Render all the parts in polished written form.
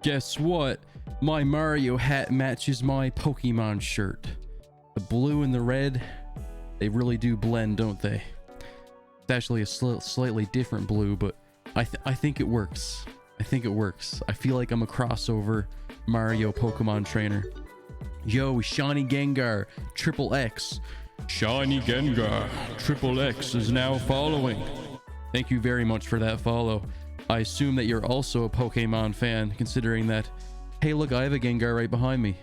Guess what? My Mario hat matches my Pokemon shirt. The blue and the red, they really do blend, don't they? It's actually a slightly different blue, but I think it works. I think it works. I feel like I'm a crossover Mario Pokemon trainer. Yo, Shiny Gengar, Triple X. Shiny Gengar, Triple X is now following. Thank you very much for that follow. I assume that you're also a Pokemon fan, considering that, hey look, I have a Gengar right behind me.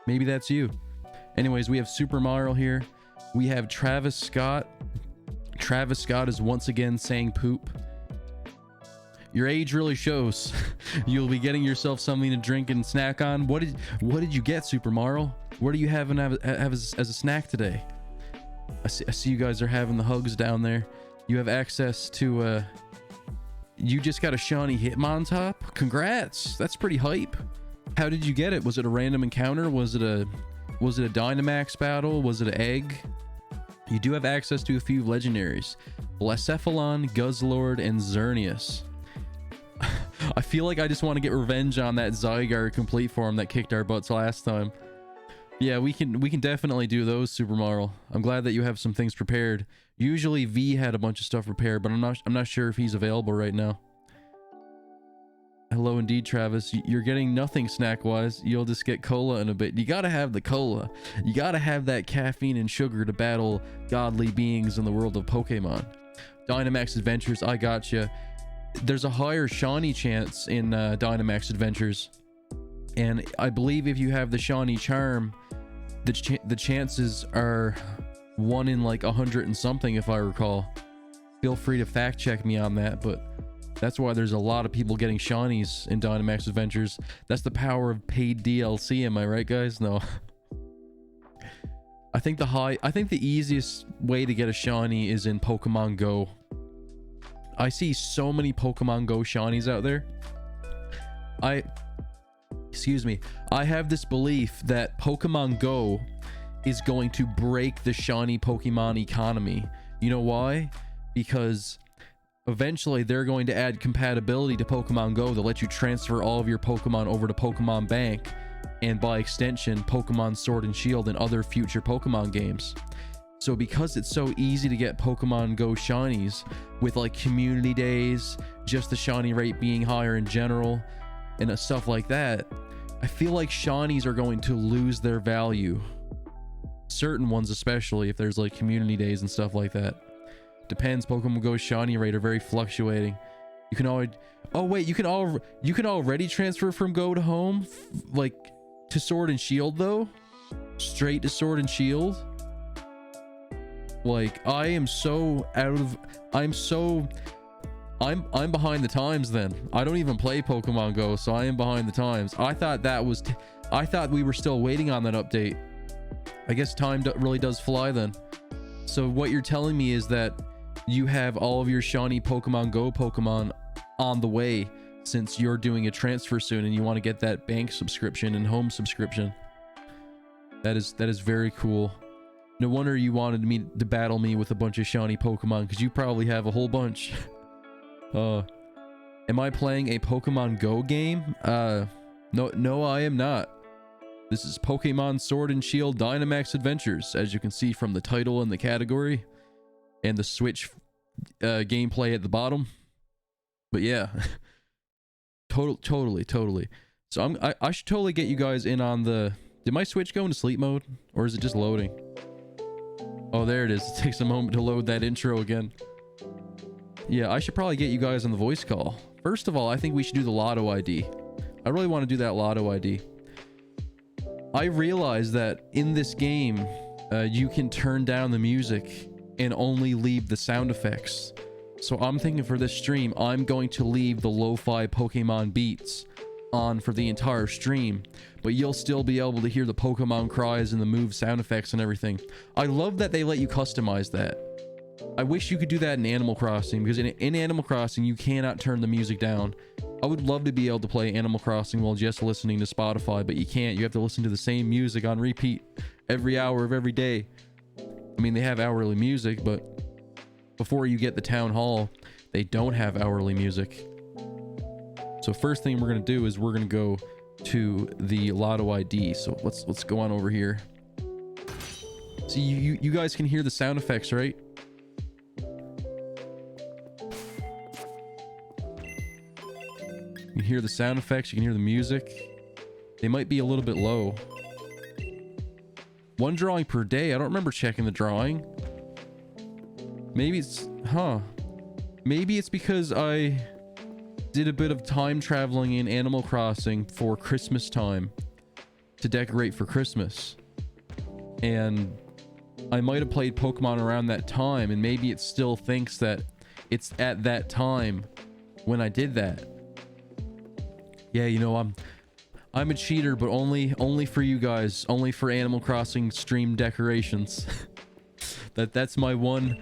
Maybe that's you. Anyways, we have Super Mario here. We have Travis Scott. Travis Scott is once again saying poop. Your age really shows. You'll be getting yourself something to drink and snack on. What did you get, Super Mario? What are you having as a snack today? I see you guys are having the hugs down there. You have access to you just got a shiny Hitmontop. Congrats, that's pretty hype. How did you get it? Was it a random encounter? Was it a Dynamax battle? Was it an egg? You do have access to a few legendaries: Blacephalon, Guzzlord, and Xerneas. I feel like I just want to get revenge on that Zygarde complete form that kicked our butts last time. Yeah, we can definitely do those, Super Mario. I'm glad that you have some things prepared. Usually V had a bunch of stuff prepared, but I'm not sure if he's available right now. Hello indeed, Travis. You're getting nothing snack-wise. You'll just get cola in a bit. You gotta have the cola. You gotta have that caffeine and sugar to battle godly beings in the world of Pokemon. Dynamax Adventures, I gotcha. There's a higher shiny chance in Dynamax Adventures. And I believe if you have the shiny charm, the chances are 1 in like 100 and something, if I recall. Feel free to fact check me on that, but that's why there's a lot of people getting shinies in Dynamax Adventures. That's the power of paid DLC, am I right, guys? No. I think the easiest way to get a shiny is in Pokemon Go. I see so many Pokemon Go shinies out there. Excuse me. I have this belief that Pokemon Go is going to break the shiny Pokemon economy. You know why? Because eventually they're going to add compatibility to Pokemon Go to let you transfer all of your Pokemon over to Pokemon Bank, and by extension Pokemon Sword and Shield and other future Pokemon games. So because it's so easy to get Pokemon Go shinies with like community days, just the shiny rate being higher in general and stuff like that, I feel like shinies are going to lose their value. Certain ones, especially if there's like community days and stuff like that. Depends. Pokemon Go shiny rate are very fluctuating. You can always, oh wait, you can already transfer from Go to home, like to Sword and Shield though, straight to Sword and Shield. Like I'm behind the times then. I don't even play Pokemon Go, so I am behind the times. I thought we were still waiting on that update. I guess time really does fly then. So what you're telling me is that you have all of your shiny Pokemon Go Pokemon on the way, since you're doing a transfer soon and you want to get that bank subscription and home subscription. That is very cool. No wonder you wanted me to battle me with a bunch of shiny Pokemon, because you probably have a whole bunch. Am I playing a Pokemon Go game? No, I am not. This is Pokemon Sword and Shield Dynamax Adventures, as you can see from the title and the category, and the Switch gameplay at the bottom. But yeah, totally. So I should totally get you guys in on the. Did my Switch go into sleep mode, or is it just loading? Oh, there it is. It takes a moment to load that intro again. Yeah, I should probably get you guys on the voice call. First of all, I think we should do the Lotto ID. I really want to do that Lotto ID. I realized that in this game, you can turn down the music and only leave the sound effects. So I'm thinking for this stream, I'm going to leave the lo-fi Pokemon beats on for the entire stream, but you'll still be able to hear the Pokemon cries and the move sound effects and everything. I love that they let you customize that. I wish you could do that in Animal Crossing, because in Animal Crossing you cannot turn the music down. I would love to be able to play Animal Crossing while just listening to Spotify, but you can't. You have to listen to the same music on repeat every hour of every day. I mean, they have hourly music, but before you get the town hall, they don't have hourly music. So first thing we're going to do is we're going to go to the Lotto ID. So let's go on over here. See, you guys can hear the sound effects, right? You can hear the sound effects, you can hear the music. They might be a little bit low. One drawing per day. I don't remember checking the drawing. Maybe it's, maybe it's because I did a bit of time traveling in Animal Crossing for Christmas time to decorate for Christmas. And I might have played Pokemon around that time, and maybe it still thinks that it's at that time when I did that. Yeah, you know, I'm a cheater, but only for you guys, only for Animal Crossing stream decorations. That's my one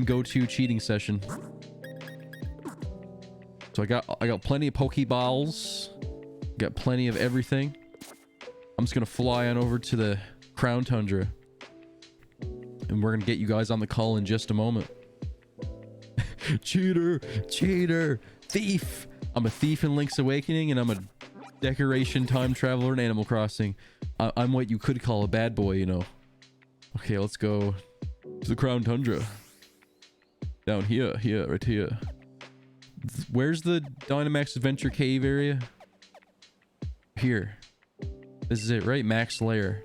go-to cheating session. So I got plenty of Pokeballs, got plenty of everything. I'm just gonna fly on over to the Crown Tundra, and we're gonna get you guys on the call in just a moment. Cheater, thief. I'm a thief in Link's Awakening, and I'm a decoration time traveler in Animal Crossing. I'm what you could call a bad boy, you know. Okay, let's go to the Crown Tundra. Down here, right here. Where's the Dynamax Adventure Cave area? Here. This is it, right? Max Lair.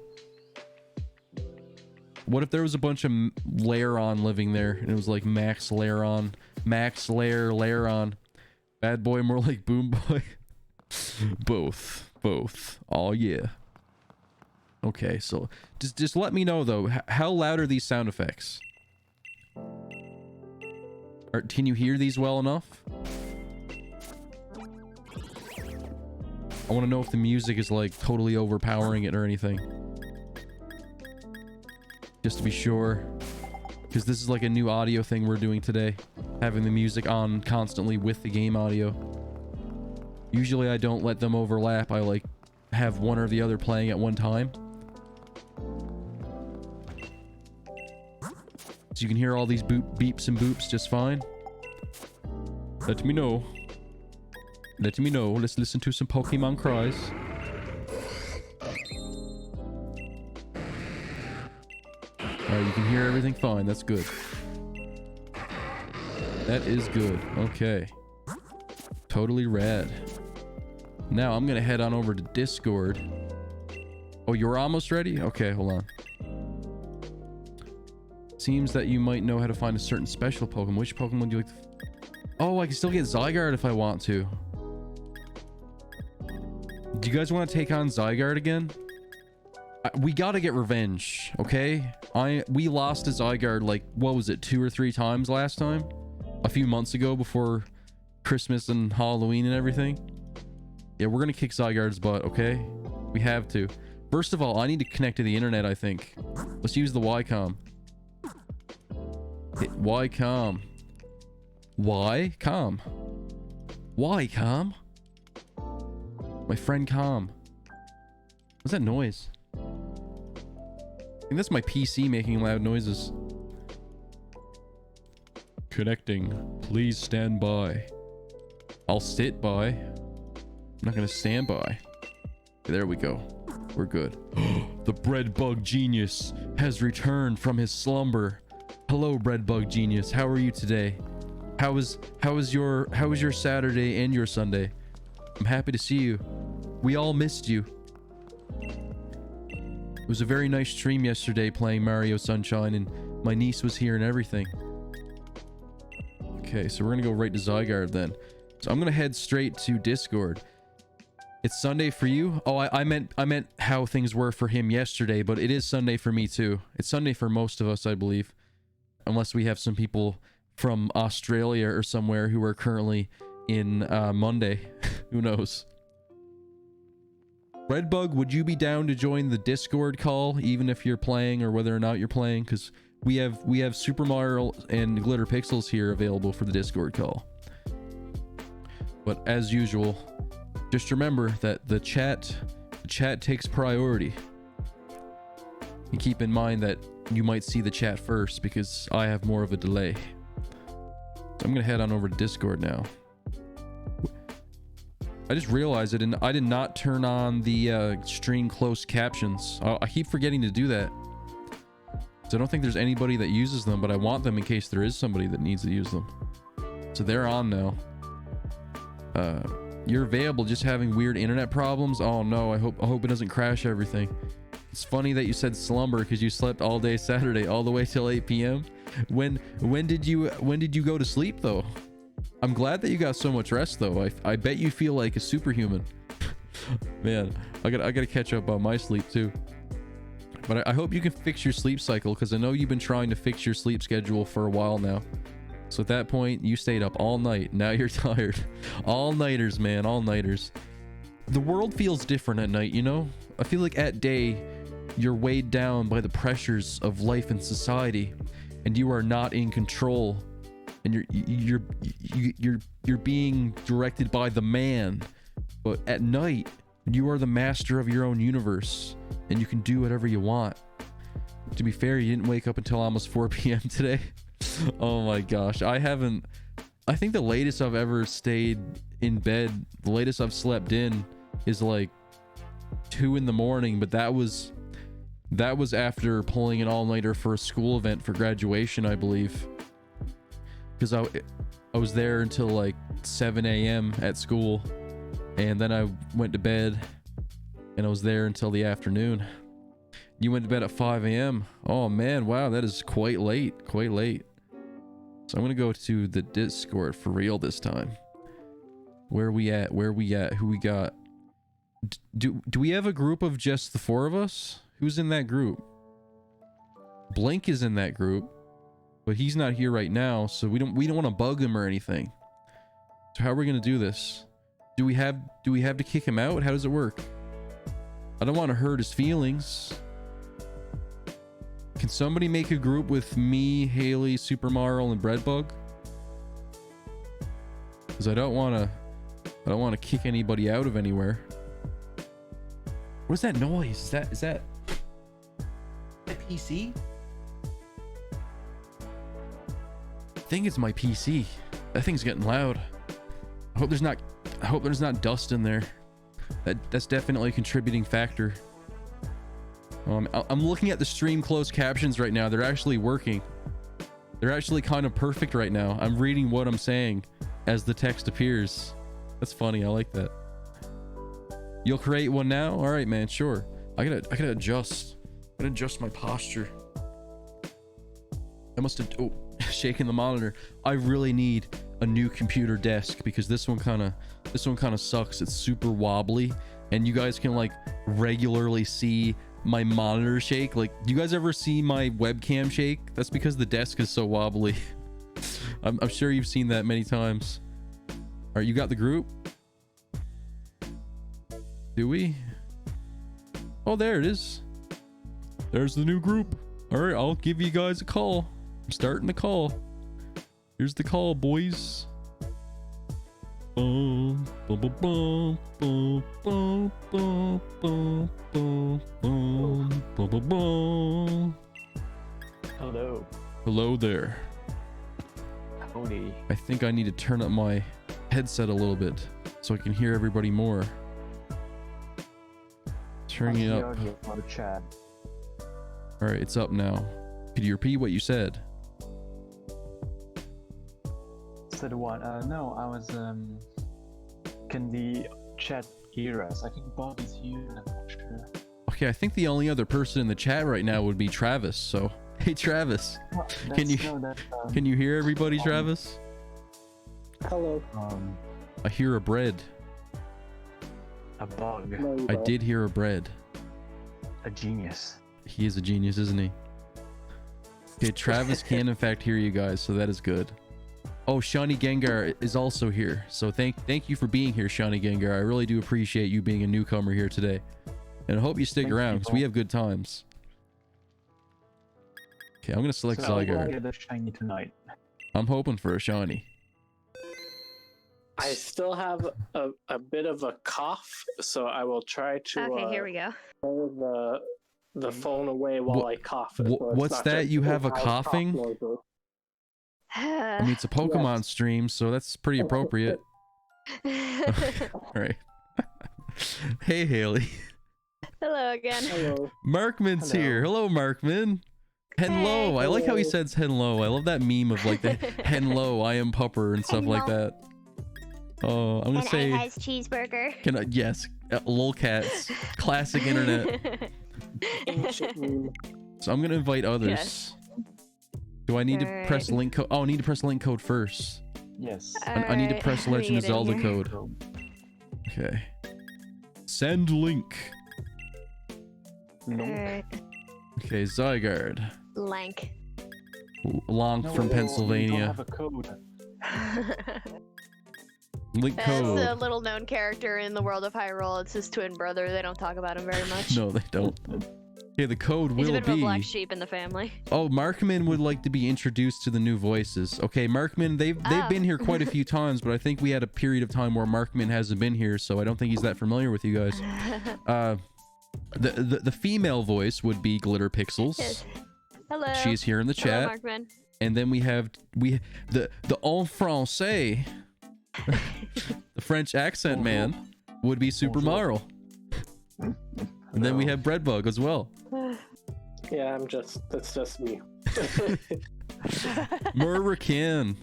What if there was a bunch of Lairon living there, and it was like Max Lairon, Max Lair, Lairon. Bad boy, more like Boom Boy. Both. Oh yeah. Okay, so just let me know though, how loud are these sound effects? Can you hear these well enough? I want to know if the music is like totally overpowering it or anything. Just to be sure. Because this is like a new audio thing we're doing today. Having the music on constantly with the game audio. Usually I don't let them overlap. I like have one or the other playing at one time. So you can hear all these beeps and boops just fine. Let me know. Let me know. Let's listen to some Pokemon cries. Alright, you can hear everything fine. That's good. That is good. Okay. Totally rad. Now I'm gonna head on over to Discord. Oh, you're almost ready? Okay, hold on. Seems that you might know how to find a certain special Pokemon. Which Pokemon do you like to... Oh, I can still get Zygarde if I want to. Do you guys want to take on Zygarde again? We gotta get revenge, okay? We lost to Zygarde like, what was it, 2 or 3 times last time? A few months ago before Christmas and Halloween and everything. Yeah, we're gonna kick Zygarde's butt, okay? We have to. First of all, I need to connect to the internet, I think. Let's use the Ycom. Ycom. Ycom. Ycom? My friend Com. What's that noise? I think that's my PC making loud noises. Connecting. Please stand by. I'll sit by. I'm not gonna stand by. There we go. We're good. The bread bug genius has returned from his slumber. Hello, bread bug genius. How are you today? How was your Saturday and your Sunday? I'm happy to see you. We all missed you. It was a very nice stream yesterday playing Mario Sunshine, and my niece was here and everything. Okay, so we're gonna go right to Zygarde then. So I'm gonna head straight to Discord. It's Sunday for you? Oh, I meant how things were for him yesterday, but it is Sunday for me too. It's Sunday for most of us, I believe. Unless we have some people from Australia or somewhere who are currently in Monday. Who knows? Redbug, would you be down to join the Discord call, even if you're playing or whether or not you're playing? Because we have Super Mario and Glitter Pixels here available for the Discord call. But as usual, just remember that the chat takes priority. And keep in mind that you might see the chat first because I have more of a delay. So I'm gonna head on over to Discord now. I just realized it, and I did not turn on the stream closed captions. I keep forgetting to do that. So I don't think there's anybody that uses them, but I want them in case there is somebody that needs to use them. So they're on now. You're available, just having weird internet problems. Oh no, I hope it doesn't crash everything. It's funny that you said slumber because you slept all day Saturday, all the way till 8 p.m. When did you go to sleep though? I'm glad that you got so much rest though. I bet you feel like a superhuman. Man, I gotta catch up on my sleep too. But I hope you can fix your sleep cycle, because I know you've been trying to fix your sleep schedule for a while now. So at that point, you stayed up all night. Now you're tired. All-nighters, man. All-nighters. The world feels different at night, you know? I feel like at day, you're weighed down by the pressures of life and society, and you are not in control. And you're being directed by the man. But at night, you are the master of your own universe, and you can do whatever you want. To be fair, you didn't wake up until almost 4 p.m. today. Oh my gosh. I think the latest I've ever stayed in bed, the latest I've slept in is like 2 in the morning, but that was after pulling an all-nighter for a school event for graduation, I believe. Because I was there until like 7 a.m. at school, and then I went to bed, and I was there until the afternoon. You went to bed at 5 a.m. Oh man, wow, that is quite late. So I'm gonna go to the Discord for real this time. Where we at? Who we got? Do we have a group of just the 4 of us? Who's in that group? Blink is in that group, but he's not here right now, so we don't want to bug him or anything. So how are we gonna do this? Do we have to kick him out? How does it work? I don't want to hurt his feelings. Can somebody make a group with me, Haley, Super Marl, and Breadbug? Because I don't want to kick anybody out of anywhere. What's that noise? Is that PC? I think it's my PC. That thing's getting loud. I hope there's not dust in there. That's definitely a contributing factor. I'm looking at the stream closed captions right now. They're actually working. They're actually kind of perfect right now. I'm reading what I'm saying as the text appears. That's funny. I like that. You'll create one now? All right, man. Sure. I gotta adjust. I gotta adjust my posture. I must have shaken the monitor. I really need a new computer desk because this one kind of sucks. It's super wobbly, and you guys can like regularly see my monitor shake. Like, do you guys ever see my webcam shake? That's because the desk is so wobbly. I'm sure you've seen that many times. All right, you got the group? Do we? Oh, there it is. There's the new group. All right, I'll give you guys a call. I'm starting the call. Here's the call, boys. Boom, boom, boom, boom, boom, boom, boom, boom, boom, boom, boom, boom, boom. Hello. Hello there. Howdy. I think I need to turn up my headset a little bit so I can hear everybody more. Turning it up. Chat. All right, it's up now. Could you repeat what you said? Said what? No, I was can the chat hear us? I think Bobby's here, I'm not sure. Okay, I think the only other person in the chat right now would be Travis. So, hey Travis, can you hear everybody, Travis? Hello. I hear a bread. A bug. No, I did hear a bread. A genius. He is a genius, isn't he? Okay, Travis can in fact hear you guys, so that is good. Oh, Shani Gengar is also here. So thank you for being here, Shani Gengar. I really do appreciate you being a newcomer here today. And I hope you stick around because we have good times. Okay, I'm going to select Zygarde. The shiny tonight. I'm hoping for a shiny. I still have a bit of a cough, so I will try to Okay, here we go. hold the phone away while I cough. So What's that? You have a coughing? I mean, it's a Pokemon stream, so that's pretty appropriate. All right. Hey, Haley. Hello again. Hello. Markman's Hello. here. Hello, Markman. Hello. I like how he says hello. I love that meme of like the hello, I am pupper and stuff like that. Oh, I'm gonna say has cheeseburger. can I, yes, lolcats, classic internet. Ancient meme. So I'm gonna invite others. Yes. Do I need to Alright. press link code? Oh, I need to press link code first. Yes. I need to Alright, press let me Legend of get in Zelda here. code. Go. Okay. Send link. No. Alright. Okay, Zygarde. Lank. Lonk No, from we don't Pennsylvania. have a code. Link That's a code. little known character in the world of Hyrule. It's his twin brother. They don't talk about him very much. No, they don't. Okay, the code He's a will bit of a be. black sheep in the family. Oh, Markman would like to be introduced to the new voices. Okay, Markman, they've Oh. been here quite a few times, but I think we had a period of time where Markman hasn't been here, so I don't think he's that familiar with you guys. The female voice would be Glitter Pixels. Yes. Hello. She's here in the Hello, chat. Markman. And then we have the en français, the French accent man, would be Super Mario. And then we have Breadbug as well. Yeah, that's just me. Murrican.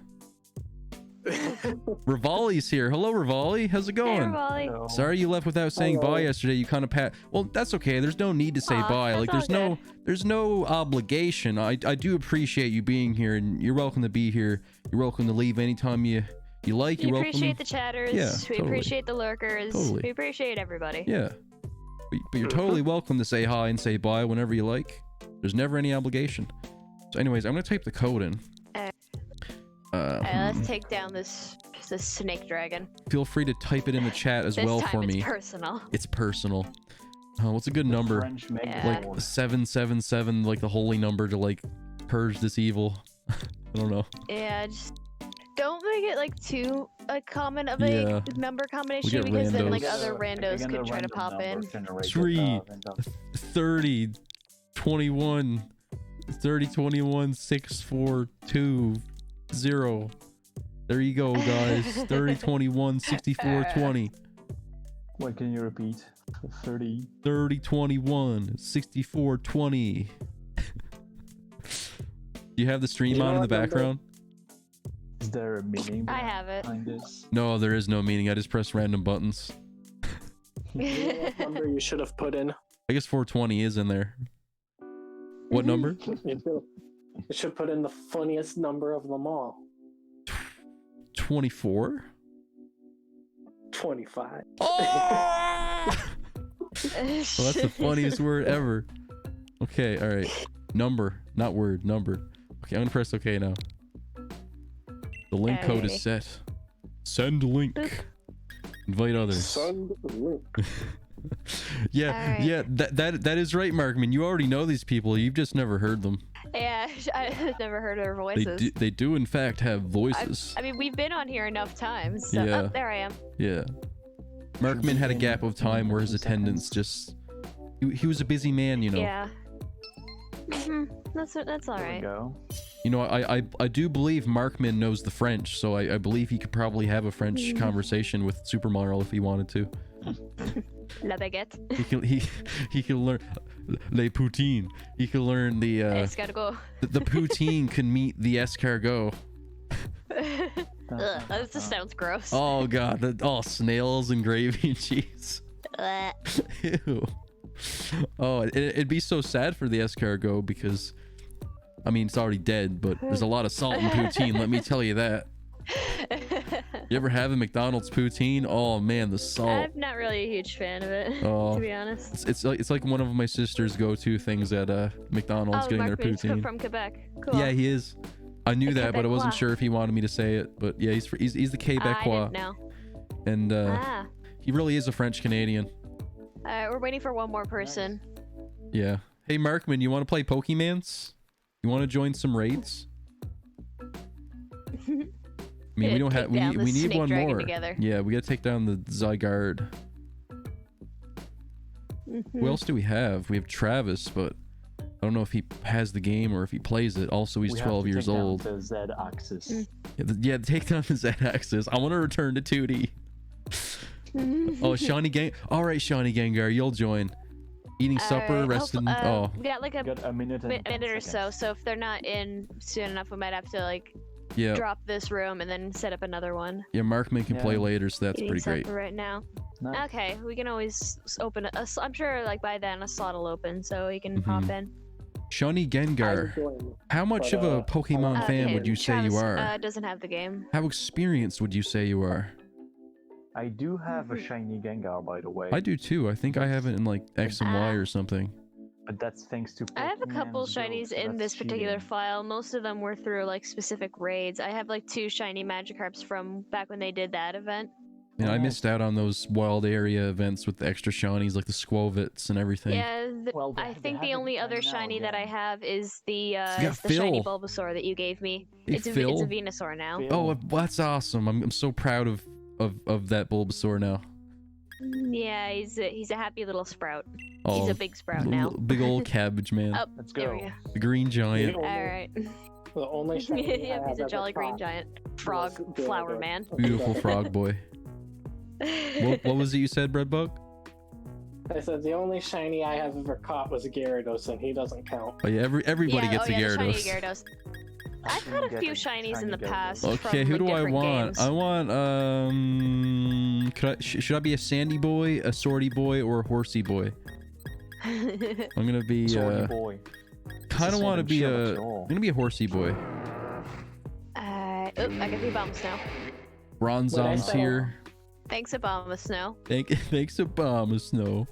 Rivali's here. Hello, Rivali. How's it Hey, going? Rivali. No. Sorry you left without saying Hello. bye yesterday. You kind of well, that's okay. There's no need to say Aw, bye. Like that's all there's no obligation. I do appreciate you being here, and you're welcome to be here. You're welcome to leave anytime you like. We You're welcome. appreciate the chatters. Yeah, we totally. appreciate the lurkers. Totally. We appreciate everybody. Yeah. But you're totally welcome to say hi and say bye whenever you like. There's never any obligation. So anyways, I'm going to type the code in. Alright, let's take down this snake dragon. Feel free to type it in the chat as This well time for it's me. personal. It's personal. What's a good number? French make Yeah. Like 777, like the holy number to like purge this evil. I don't know. Yeah, just don't make it like too common of Yeah. a number combination get because then like randos. other randos could try to pop in. 3, 30, 21, 30, 21, 6, 4, 2, 0. There you go, guys. 30, 21, 64, 20. What can you repeat? 30. 30, 21, 64, 20. You have the stream You know on in the what number? background? Is there a meaning I have it. behind this? No, there is no meaning. I just press random buttons. You know what number you should have put in? I guess 420 is in there. What number? You should put in the funniest number of them all. 24? 25. Oh! Well, that's the funniest word ever. Okay, all right. Number, not word, number. Okay, I'm gonna press OK now. The link code is Alrighty. set. Send link. Invite others. Son of a Luke. Yeah, Alright. yeah, that is right, Markman. You already know these people. You've just never heard them. Yeah, I've never heard her voices. They do in fact have voices. I mean, we've been on here enough times. So, Yeah. Oh, there I am. Yeah. Markman had a gap of time where his attendance just he was a busy man, you know. Yeah. That's all There we right. go. You know, I do believe Markman knows the French, so I believe he could probably have a French conversation with Super Mario if he wanted to. La baguette. He can learn les poutine. He can learn the It's gotta go. the poutine can meet the escargot. Ugh, that just sounds gross. Oh god, snails and gravy and cheese. Ugh. Ew. Oh, it'd be so sad for the escargot because, I mean, it's already dead, but there's a lot of salt in poutine, let me tell you that. You ever have a McDonald's poutine? Oh man, the salt. I'm not really a huge fan of it, Oh. to be honest. It's like one of my sister's go-to things at McDonald's, Oh, getting Mark their Means poutine. from Quebec. Cool. Yeah, he is. I knew that, but I wasn't Quebecois. sure if he wanted me to say it. But yeah, he's the I Quebecois, didn't know. and Ah. he really is a French Canadian. We're waiting for one more person. Yeah. Hey, Markman, you want to play Pokemans? You want to join some raids? I mean, we don't have. Take down We the need snake one dragon more. together. Yeah, we gotta take down the Zygarde. Who else do we have? We have Travis, but I don't know if he has the game or if he plays it. Also, he's We have 12 to years take down old. The Z-axis. Mm. Yeah, take down the Z-axis. I want to return to 2D. Oh, Shawnee Gang. All right, Shawnee Gengar, you'll join. Eating supper, Alright, resting. hopefully- Oh, we got like a Got a minute and minute 10 or so. seconds. So if they're not in soon enough, we might have to like yeah. drop this room and then set up another one. Yeah, Markman can play Yeah. later, so that's Eating pretty great. supper right now. Nice. Okay, we can always open I'm sure like by then a slot will open, so we can pop in. Shawnee Gengar, how much of a Pokemon fan would you say Travis, you are? doesn't have the game. How experienced would you say you are? I do have a shiny Gengar, by the way. I do too. I think I have it in like X and Y or something. But that's thanks to I have a couple Pokemon's Go, shinies so in that's this particular cheating. file. Most of them were through like specific raids. I have like 2 shiny Magikarps from back when they did that event. And I Oh. missed out on those wild area events with the extra shinies like the Squovits and everything. Yeah, Well, they I they think have the it only right other now shiny that I again. have is the got is the shiny Phil. Bulbasaur that you gave me. Hey, It's a Phil? Venusaur now. Phil. Oh, that's awesome. I'm so proud of that Bulbasaur now. Yeah, he's a happy little sprout. Oh, He's a big sprout now. big old cabbage man. Oh, Let's there go. we go. The green giant. All right. The only shiny Yeah, I he's have a jolly ever green caught giant was frog flower Gyarados. man. Beautiful frog boy. What was it you said, Breadbug? I said the only shiny I have ever caught was a Gyarados, and he doesn't count. Oh yeah, everybody gets a the shiny Gyarados. Gyarados. I've can had a get few a shinies in shiny the Gyarados. past. Okay, from, who like, do I different want? games. I want should I be a Sandy boy, a Swordy boy, or a Horsey boy? I'm gonna be Sorry, boy. kind of want to be Seven a chill at all. I'm gonna be a Horsey boy. I can be Bomb Snow. Bronzong's settle- here. Thanks, Obama Snow. Thanks Obama Snow.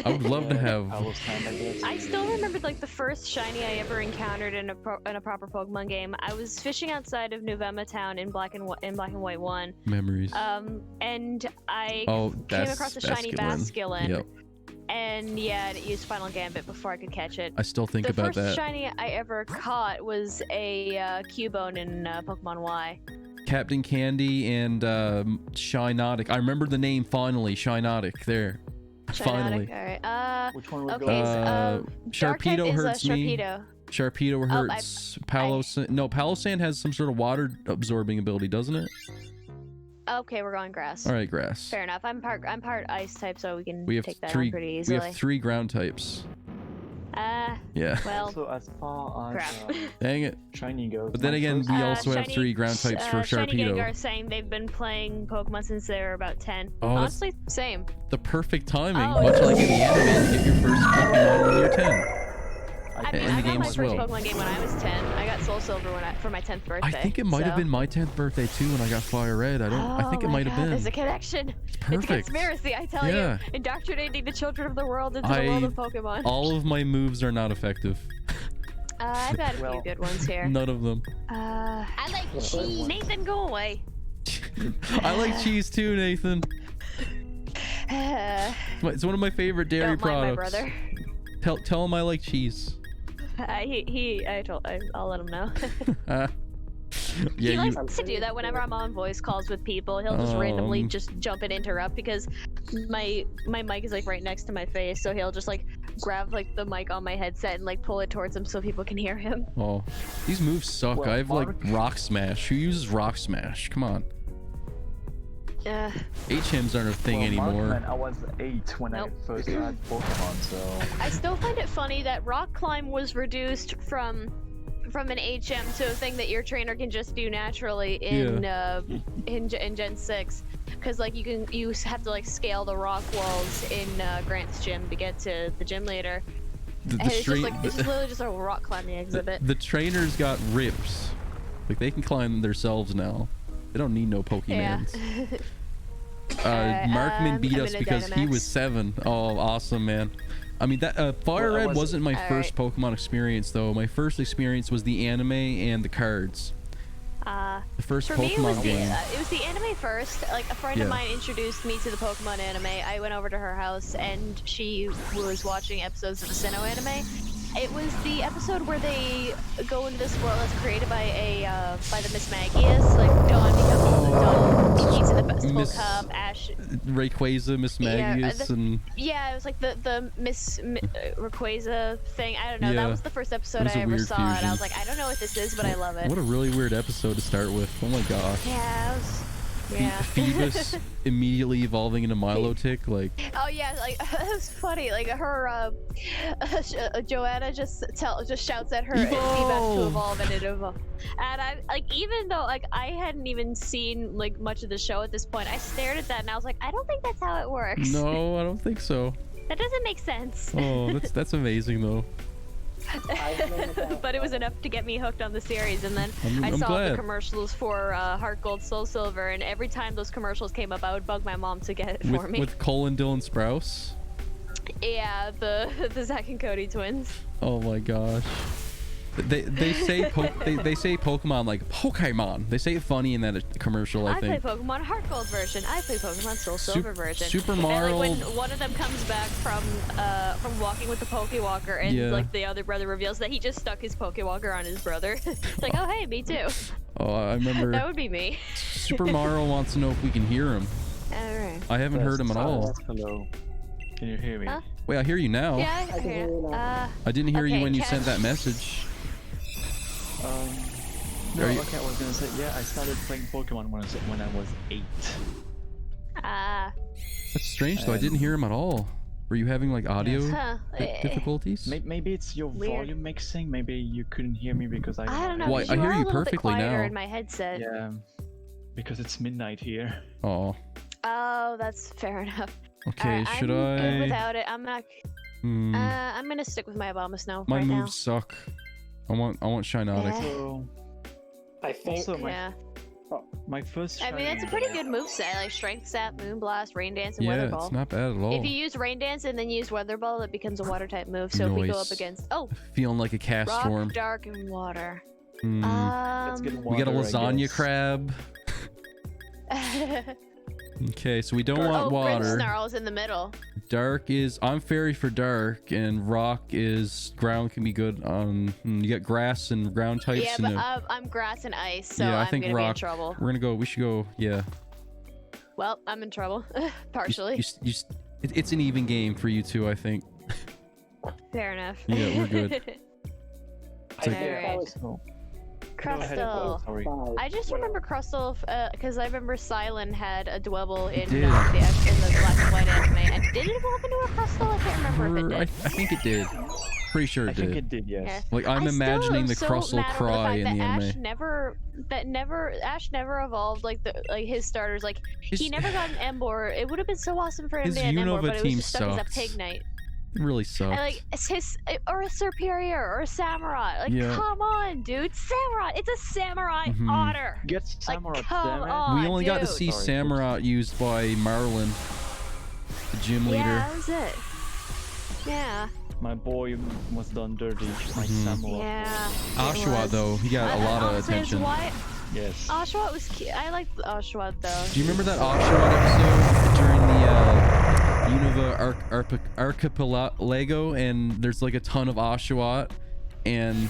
I would love to have. I will stand, I guess. I still remember like the first shiny I ever encountered in a proper Pokemon game. I was fishing outside of Nuvema Town in Black and White 1. Memories. And I Oh, came that's across a shiny Basculin. Yep. And yeah, it used Final Gambit before I could catch it. I still think The about first that. shiny I ever caught was a Cubone in Pokemon Y. Captain Candy and Shinotic. I remember the name finally. Shinotic. There. Finally. Alright. Which one would Okay, go? Dark type Sharpedo is hurts me. Sharpedo. Sharpedo Oh, hurts. No, Palossand has some sort of water absorbing ability, doesn't it? Okay, we're going grass. All right, grass. Fair enough. I'm part ice type, so we can We have take that three. on pretty We easily. have 3 ground types. Yeah. Well, So as far as crap. Dang it. shiny goes, But then my again, first- we also have Shiny- 3 ground types for Shiny Sharpedo. Gengar saying they've been playing Pokemon since they were about 10. Oh, that's- Honestly, same. The perfect timing, Oh, much like in the anime, to get your first Pokemon when you're 10. I And mean, the I got game my as first well. Pokemon game when I was 10. I got Soul Silver for my 10th birthday. I think it might have so- been my 10th birthday too when I got Fire Red. I think it Oh my might have God, been. There's a connection. It's It's a perfect. conspiracy, I tell Yeah. you. Indoctrinating the children of the world into the world of Pokemon. All of my moves are not effective. I've had a Well- few good ones here. None of them. I like cheese. Nathan, go away. I like cheese too, Nathan. It's one of my favorite dairy Don't mind my products. brother. Tell him I like cheese. I'll let him know. Yeah, He you. likes to do that whenever I'm on voice calls with people. He'll just randomly Um. just jump and interrupt because my mic is like right next to my face, so he'll just like grab like the mic on my headset and like pull it towards him so people can hear him. Oh, these moves suck. Well, I have like Mark- Rock Smash. Who uses Rock Smash? Come on. HMs aren't a thing Well, anymore. Markman, I was 8 when Nope. I first had Pokemon, so I still find it funny that Rock Climb was reduced from an HM to a thing that your trainer can just do naturally in Gen 6, because like you have to like scale the rock walls in Grant's gym to get to the gym leader. The And it's just stra- like it's just literally just a rock climbing exhibit. the trainers got rips. Like they can climb themselves now. They don't need no Pokemans. Markman beat I'm us in a because he Dynamax. was 7. Oh, awesome, man. I mean, that Fire Well, I Red was- wasn't my All first Pokemon experience, though. My first experience was the anime and the cards. The first For me, it was Pokemon game. the anime first. Like a friend of Yeah. mine introduced me to the Pokemon anime. I went over to her house and she was watching episodes of the Sinnoh anime. It was the episode where they go into this world that's created by by the Miss Magius. Like Dawn eats the Festival Miss- Cup. Ash. Rayquaza, Miss Magius, and Yeah, it was like the Miss Rayquaza thing. I don't know. Yeah. That was the first episode was I a ever weird saw, and I fusion. was like, I don't know what this is, but I love it. what a really weird episode to start with. Oh my gosh. Yeah, Yeah. Phoebus immediately evolving into Milotic, like Oh yeah, like it was funny. Like her, Joanna just shouts at her and Phoebus to evolve, and it evolved. And I like, even though like I hadn't even seen like much of the show at this point, I stared at that and I was like, I don't think that's how it works. no, I don't think so. That doesn't make sense. Oh, that's amazing though. But it was enough to get me hooked on the series, and then I I'm saw glad. the commercials for Heart Gold, Soul Silver, and every time those commercials came up, I would bug my mom to get it for me. With Cole and Dylan Sprouse. Yeah, the Zack and Cody twins. Oh my gosh. They say they say Pokemon like Pokemon. They say it funny in that commercial. I think. Play Pokemon Heart Gold version. I play Pokemon Soul Silver version. Super And Mario. like when one of them comes back from walking with the Pokewalker, and like the other brother reveals that he just stuck his Pokewalker on his brother. Like, oh hey, me too. Oh, I remember. That would be me. Super Mario wants to know if we can hear him. All right. I haven't heard him at all. Hello. Can you hear me? Huh? Wait, I hear you now. Yeah, I hear you. I didn't hear you okay, when you catch- sent that message. No, Are you- okay, I was gonna say, yeah, I started playing Pokemon when I was 8. That's strange though. I didn't hear him at all. Were you having like audio Huh. difficulties? Maybe it's your Weird. volume mixing. Maybe you couldn't hear me because I don't know. Why, You I hear are a you little bit perfectly quieter now. in my headset. Yeah, because it's midnight here. Oh. Oh, that's fair enough. Okay. Alright, Should I'm good I? without it. I'm not. Hmm, I'm gonna stick with my Obama Snow my right moves suck. I want Shinotic. Yeah. So, I think also my, Yeah. my first. I mean, that's a pretty good move set. Like Strength Sap, Moonblast, Rain Dance, and Yeah, Weather it's Ball. not bad at all. If you use Rain Dance and then use Weather Ball, it becomes a Water type move. So if we go up Nice. against Feeling like a cast Rock, form. Dark, and Water. Hmm. Let's get We got a water, I lasagna guess. crab. Okay, so we don't want Grid water. Snarl's in the middle. Dark is I'm fairy for dark, and rock is ground can be good on. You got grass and ground types. Yeah, and but I'm Grass and Ice, so yeah, I I'm think gonna be in rock. trouble. We're gonna go. We should go. Yeah. Well, I'm in trouble, You- partially. it's an even game for you two, I think. Fair enough. Yeah, we're good. I think Alright. that was Go ahead, Crustle. sorry. I just remember Crustle because I remember Silent had a Dwebble in did. the black and white anime. And did it evolve into a Crustle? I can't remember if I it did. think it did. Pretty sure I it think did. it did, yes. Yeah. Like I'm I still imagining am the so Crustle mad over the cry fact in that the Ash anime. Ash never evolved like his starters. Like he His- never got an Embor. It would have been so awesome for him His to get an Embor, Unova but it was team just stuck as sucked. a Pignite. It really sucked. And like it's his or a Superior or a Samurai. Like Yeah. come on, dude, Samurai. It's a Samurai Mhm. otter. Get Like Samurott, come damn it. on, we only got to dude. see Sorry, Samurott used by Marlin, the gym leader. Yeah, that was it. Yeah. My boy was done dirty. My Mhm. Samurott. Yeah. Oshawott was. though, he got a lot of Honestly, it's attention. why Yes. Oshawott was cute. I liked Oshawott though. Do you remember that Oshawott episode during the Unova Archipelago, and there's like a ton of Oshawott, and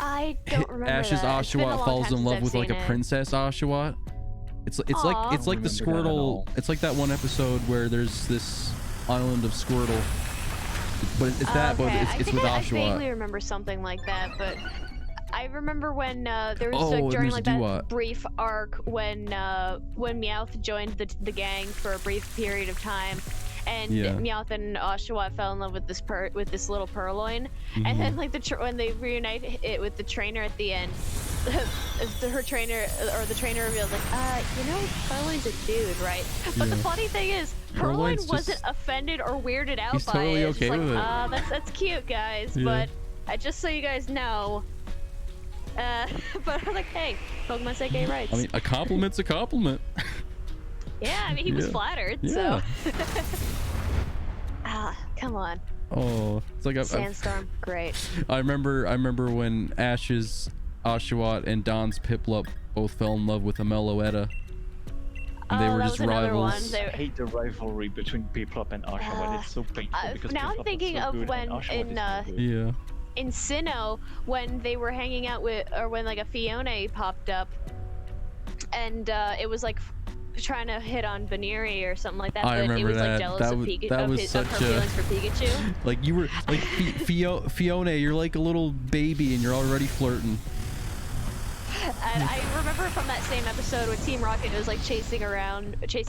I don't remember Ash's that. It's been a Oshawott long falls time in since love I've with like a seen it. princess Oshawott. It's like Aw. it's like the Remember that at Squirtle. all. It's like that one episode where there's this island of Squirtle, but it's that, but Okay, it's I with think I vaguely Oshawott. remember something like that, but I remember when there was Oh, like and during there's like a that Duat. brief arc when Meowth joined the gang for a brief period of time, and Yeah. Meowth and Oshawott fell in love with this little Purloin, Mhm. and then like when they reunite it with the trainer at the end, her trainer or the trainer reveals like, Purloin's a dude, right? But the Yeah. funny thing is, Purloin's Purloin wasn't just- offended or weirded out He's by totally it. It's okay just with it. like, that's cute, guys. Yeah. But just so you guys know, but I'm like, hey, Pokemon say gay rights. I mean, a compliment's a compliment. yeah, I mean, he was Yeah. flattered, Yeah. so. Come on. Oh, it's like Sandstorm, great. I remember when Ash's Oshawott and Don's Piplup both fell in love with a Meloetta. And they Oh, were that just was another one. rivals. I hate the rivalry between Piplup and Oshawott. It's so painful because now I'm Piplup is thinking so of good when and Oshawott in, is so good. Yeah. In Sinnoh, when they were hanging out with, or when like a Fiona popped up, and it was like trying to hit on Baneri or something like that, I but it remember was that. like jealous That of, was- Pika- that of, was his, of her such a- feelings for Pikachu. Like you were like Fiona, you're like a little baby and you're already flirting. And I remember from that same episode when Team Rocket was like chasing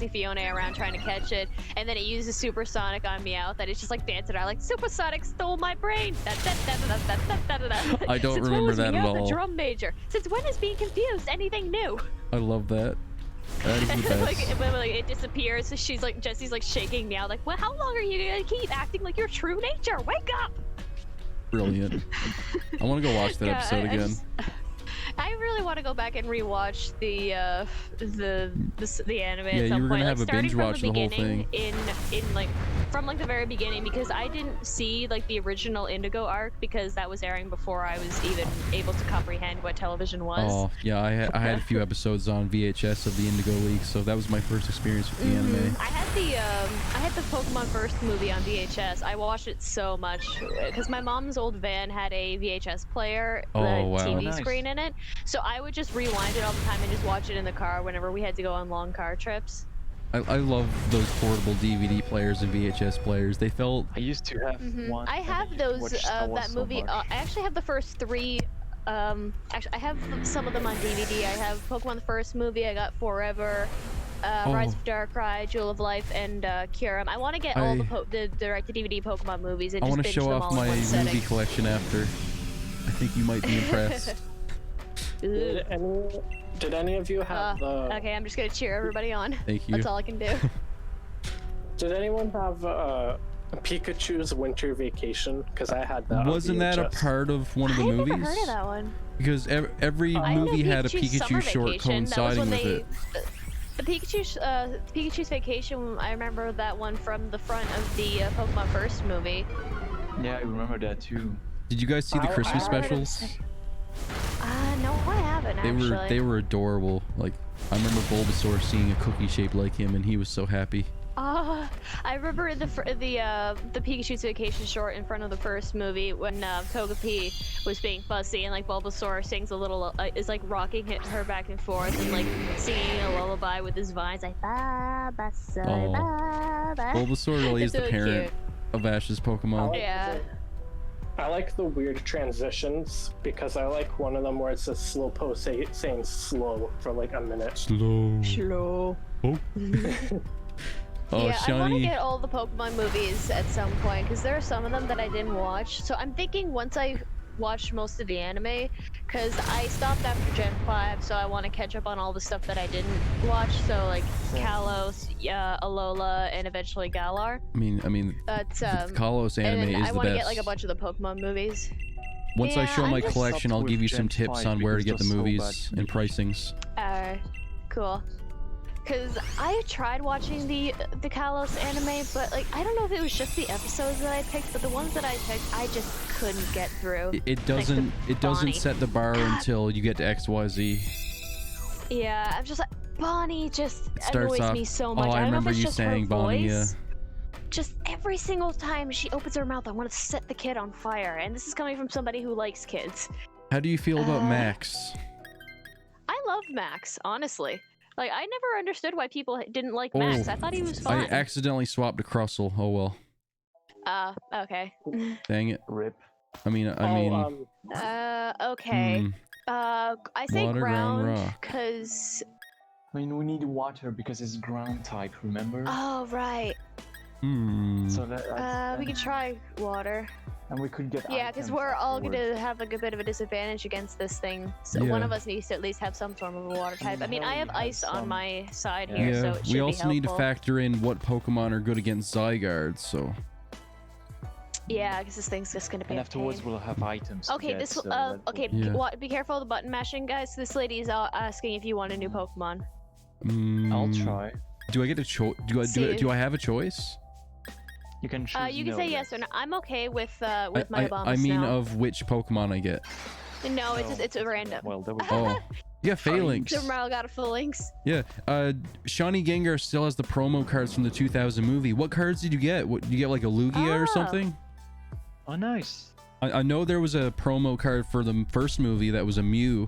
Fiona around trying to catch it, and then it uses Supersonic on Meowth, and it's just like dancing around like Supersonic stole my brain. I don't remember that at all. The drum major. Since when is being confused anything new? I love that. That is the best. like it disappears, so she's like Jesse's like shaking Meow like, well, how long are you gonna keep acting like your true nature? Wake up! Brilliant. I want to go watch that episode again. I really want to go back and rewatch the anime at some you were point. gonna have a binge watch the whole thing. In like from like the very beginning, because I didn't see like the original Indigo arc because that was airing before I was even able to comprehend what television was. Oh yeah, I had a few episodes on VHS of the Indigo League, so that was my first experience with the anime. I had the Pokemon First movie on VHS. I watched it so much because my mom's old van had a VHS player, TV screen in it. So I would just rewind it all the time and just watch it in the car whenever we had to go on long car trips. I love those portable DVD players and VHS players. They felt... I used to have one. I have those, that movie. I actually have the first three. Actually, I have some of them on DVD. I have Pokemon the First movie. I got Forever, Rise of Darkrai, Jewel of Life, and Kyurem. I want to get all the direct-to-DVD Pokemon movies and just binge them all in one setting. I want to show off my movie collection after. I think you might be impressed. Did any of you have the... Okay, I'm just gonna cheer everybody on. Thank you. That's all I can do. Did anyone have Pikachu's Winter Vacation? Because I had that. Wasn't that a part of one of the movies? I've never heard of that one. Because every movie had a Pikachu short coinciding with it. The Pikachu's Vacation, I remember that one from the front of the Pokemon First movie. Yeah, I remember that too. Did you guys see the Christmas specials? No, I haven't actually. They were adorable. Like, I remember Bulbasaur seeing a cookie shaped like him, and he was so happy. I remember the Pikachu's Vacation short in front of the first movie when Togepi was being fussy and like Bulbasaur sings a little, is like rocking her back and forth and like singing a lullaby with his vines like ba ba sa ba ba. Bulbasaur really is the really parent cute of Ash's Pokemon. Yeah. I like the weird transitions because I like one of them where it's a slow post saying slow for like a minute. Slow. Oh. Yeah, Shiny. I want to get all the Pokemon movies at some point because there are some of them that I didn't watch. So I'm thinking once I watch most of the anime, because I stopped after Gen 5, so I want to catch up on all the stuff that I didn't watch. So like Kalos, Alola, and eventually Galar. I mean, but the Kalos anime is the best. I want to get like a bunch of the Pokemon movies. Once I show my collection, I'll give you some tips on where to get the movies and pricings. Cool. Because I tried watching the Kalos anime, but like I don't know if it was just the episodes that I picked, but the ones that I picked, I just couldn't get through. It doesn't set the bar until you get to XYZ. Yeah, I'm just like Bonnie just annoys me so much. Oh, I remember don't know if it's you just saying her Bonnie. voice. Just every single time she opens her mouth, I want to set the kid on fire, and this is coming from somebody who likes kids. How do you feel about Max? I love Max, honestly. Like, I never understood why people didn't like Max. I thought he was fun. I accidentally swapped a Crustle. Oh well. Okay. Dang it. Rip. Okay. I say ground, because... I mean, we need water because it's ground type, remember? Oh, right. So that, we could try water. And we could get because we're all gonna have like a bit of a disadvantage against this thing. So one of us needs to at least have some form of a water type. I mean, I have ice on my side here, so it should we also be need to factor in what Pokemon are good against Zygarde, so... Yeah, because this thing's just gonna be. And afterwards, we'll have items. Okay, be careful of the button mashing, guys. This lady is asking if you want a new Pokemon. I'll try. Do I get a choice? Do I have a choice? You can choose. You can say yes or no. I'm okay with my Obama. I mean, of which Pokemon I get. No, it's a random. Well, there we go. Oh, yeah, Phalanx. Tomorrow got a Phalanx. Yeah, Shawnee Gengar still has the promo cards from the 2000 movie. What cards did you get? What, did you get like a Lugia or something? Oh, nice. I know there was a promo card for the first movie that was a Mew.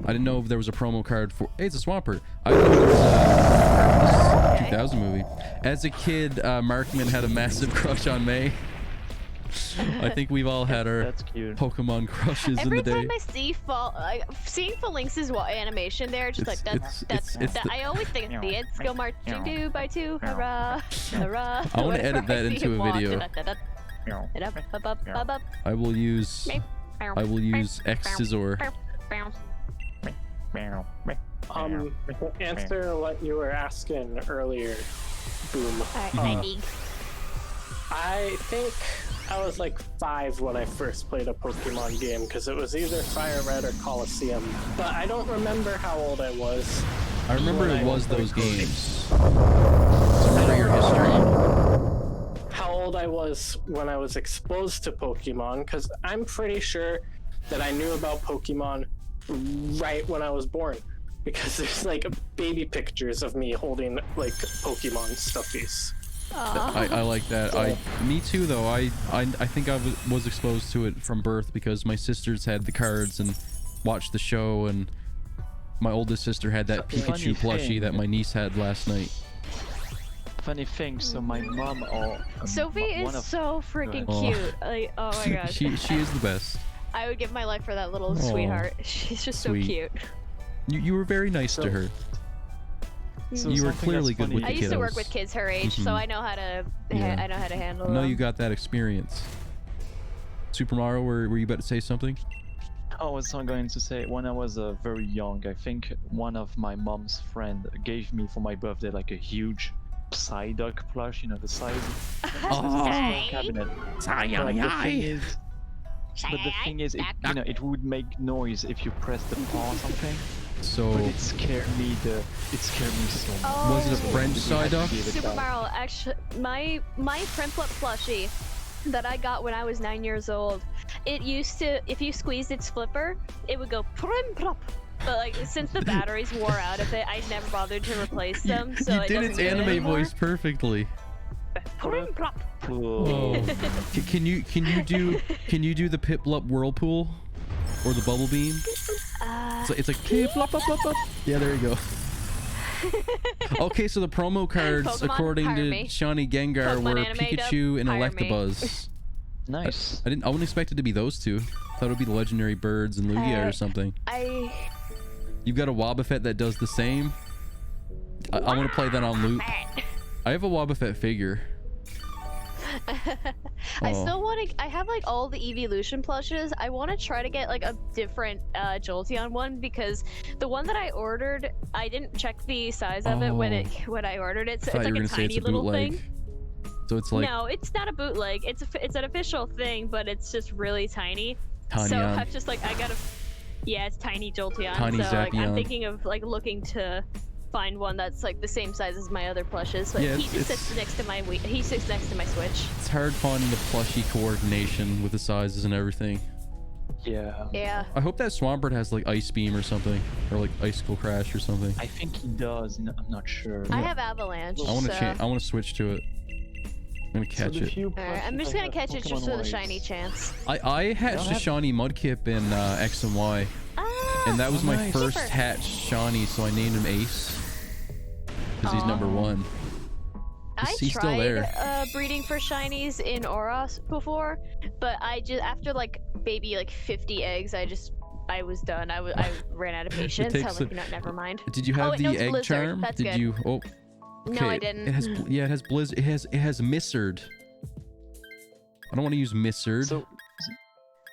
I didn't know if there was a promo card for... Hey, it's a Swampert. I didn't know there was a 2000 movie. As a kid, Markman had a massive crush on May. I think we've all had our That's cute. Pokemon crushes in Every the day. time I see seeing Phalanx's animation there, just like it's the- I always think of the It's Go Marching 2 by 2, hurrah, hurrah. I wanna Whenever edit that I see into him a walk, video. da-da-da-da-da, I will use X Scizor. To answer what you were asking earlier, Boom. I think I was like 5 when I first played a Pokemon game because it was either Fire Red or Coliseum, but I don't remember how old I was. I remember when it I was those played. games. So remember your history. How old I was when I was exposed to Pokemon, because I'm pretty sure that I knew about Pokemon right when I was born, because there's like baby pictures of me holding like Pokemon stuffies. I like that. Me too though. I think I was exposed to it from birth because my sisters had the cards and watched the show, and my oldest sister had that Pikachu plushie that my niece had last night. Funny thing, so my mom or Sophie is so freaking cute. Like, oh my gosh. she is the best. I would give my life for that little sweetheart. She's just Sweet. so cute. You were very nice to her. So You were something clearly that's good with I the used to work kiddos. with kids her age, so I know how to. Yeah. I know how to handle I know them. you got that experience. Super Mario, were you about to say something? I was going to say, when I was very young, I think one of my mom's friend gave me for my birthday like a huge Psyduck plush, you know, the size of a small cabinet. But the thing is, it would make noise if you press the paw or something. So But it scared me so much. Oh. was it a French Psyduck? Super Mario, actually, my Prinplup plushie that I got when I was 9 years old, it used to, if you squeezed its flipper, it would go Prinplup. But like, since the batteries wore out of it, I never bothered to replace them. So you it did doesn't its do it anime anymore. voice perfectly. Prinplup. Oh. Can you do the Piplup whirlpool or the bubble beam? So it's like Piplup, up, up, up. Yeah, there you go. Okay, so the promo cards, Pokemon, according hire to me. Shawnee Gengar, Pokemon were anime Pikachu and hire me. Electabuzz. Nice. I wouldn't expect it to be those two. Thought it would be the legendary birds and Lugia or something. You've got a Wobbuffet that does the same. I want to play that on loop. I have a Wobbuffet figure. I still want to. I have like all the Evolution plushes. I want to try to get like a different Jolteon one, because the one that I ordered, I didn't check the size of it when I ordered it. So I thought it's you were like a gonna say it's tiny a little bootleg. thing. So it's like No, it's not a bootleg. It's an official thing, but it's just really tiny. So Tanyan. I'm just like, I gotta. Yeah, it's tiny Jolteon. Tiny so like, I'm Zapion. thinking of like looking to find one that's like the same size as my other plushes. But Yeah, he just sits next to my he sits next to my Switch. It's hard finding the plushie coordination with the sizes and everything. Yeah. Yeah. I hope that Swampert has like Ice Beam or something, or like Icicle Crash or something. I think he does. I'm not sure. I have Avalanche. I want to so. change. I want to switch to it. I'm gonna catch it. Alright, I'm just gonna catch it just for the shiny chance. I hatched a Shawnee Mudkip in X and Y, and that was my first hatched Shawnee, so I named him Ace because he's number 1. He's still there. I tried breeding for shinies in Oros before, but I just after like maybe like 50 eggs, I was done. I ran out of patience. I was like, no, never mind. Did you have no, the it's egg Blizzard. charm? That's Did good. you? Oh, okay. No, I didn't. It has it has Blizzard. It has Missard. I don't want to use Missard. So,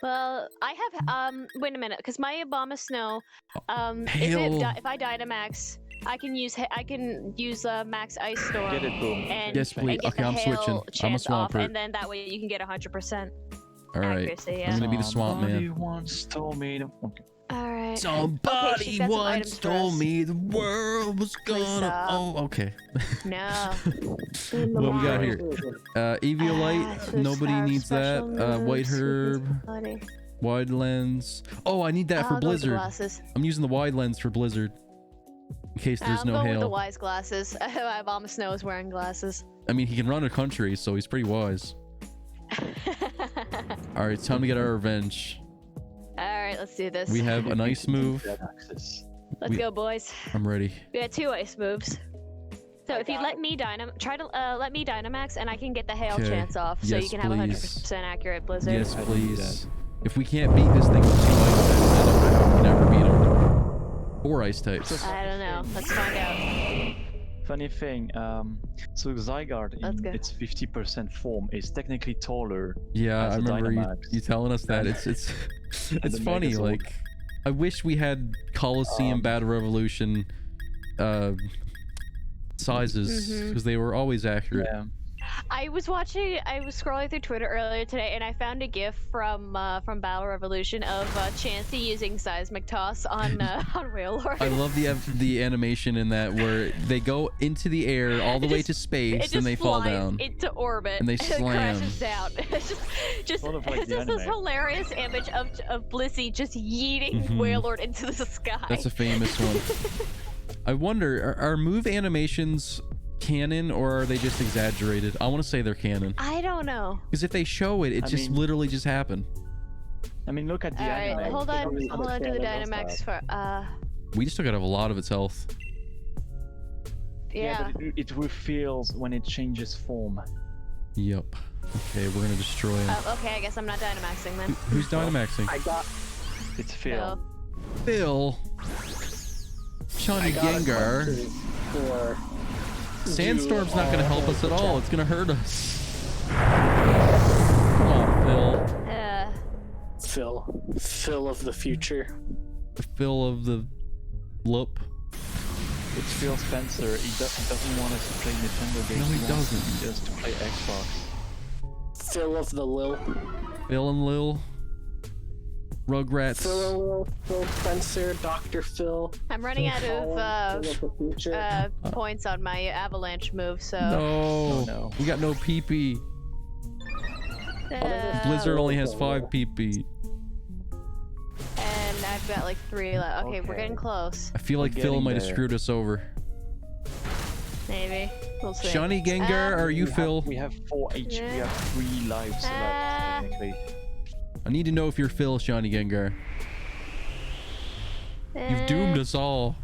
Well, I have wait a minute, because my Abomasnow Hail. if I Dynamax, I can use Max Ice Storm get it, Boom. and, Yes, please. and get Okay, the I'm hail switching. I'm a chance off, Swampert. and then that way you can get 100% All right. accuracy. Yeah. I'm gonna be the Swamp Somebody Man. once told me to... Okay. All right. Somebody She's got some once items for told us. me the world was gonna. stop. Oh, okay. No. What we got here? Eviolite. Nobody needs that. White Herb. Wide lens. Oh, I need that for I'll go with the Blizzard. glasses. I'm using the wide lens for Blizzard. In case there's I'm no going with the hail. wise glasses. Abomasnow is wearing glasses. I mean, he can run a country, so he's pretty wise. All right, it's time to get our revenge. All right, let's do this. We have an ice move. That access. Let's go, boys. I'm ready. We got 2 ice moves. So if you let me try to let me Dynamax, and I can get the hail Okay. chance off, so Yes, you can have please. 100% accurate Blizzard. Yes, I do please. If we can't beat this thing with 2 ice types, then we can never beat them. 4 ice types. I don't know. Let's find out. Funny thing, so Zygarde Let's in go. its 50% form is technically taller. Yeah, As I a remember Dynamax. you telling us that. It's it's the funny. Megazord. Like, I wish we had Coliseum Battle Revolution sizes Mhm. because they were always accurate. Yeah. I was scrolling through Twitter earlier today, and I found a GIF from Battle Revolution of Chansey using seismic toss on on Wailord. I love the animation in that where they go into the air all the way to It space just and they fall flies down. into orbit And they it slam. crashes down. It's just Sort of like it's the just this anime. hilarious image of Blissey just yeeting Mhm. Wailord into the sky. That's a famous one. I wonder, are move animations canon or are they just exaggerated? I want to say they're canon. I don't know. Because if they show it, it I just mean- literally just happened. I mean, look at the All right, anime. hold on Probably to the understand Dynamax for We just took out a lot of its health. yeah. But it reveals when it changes form. Yup. Okay, we're gonna destroy him. Okay, I guess I'm not Dynamaxing then. Who's Dynamaxing? I got It's Phil. So, Phil. Shawnee I got a Gengar. question for Sandstorm's you not gonna all help us in at the all. chat. It's gonna hurt us. Come on, Phil. Phil of the future. The Phil of the loop. It's Phil Spencer. He doesn't want us to play Nintendo games. No, he wants doesn't. us to play Xbox. Phil of the Lil. Phil and Lil. Rugrats. Phil and Lil. Phil Spencer. Dr. Phil. I'm running out of Phil of the future. points on my avalanche move, so No. Oh, no. We got no PP. Blizzard only has 5 PP. and I've got like 3 left. Okay, we're Okay. getting close. I feel We're like Phil getting might have there. screwed us over. Maybe. We'll see. Shawnee Gengar, are you We Phil? We have 4 HP. We Yeah. have 3 lives left, technically. I need to know if you're Phil, Shawnee Gengar. You've doomed us all.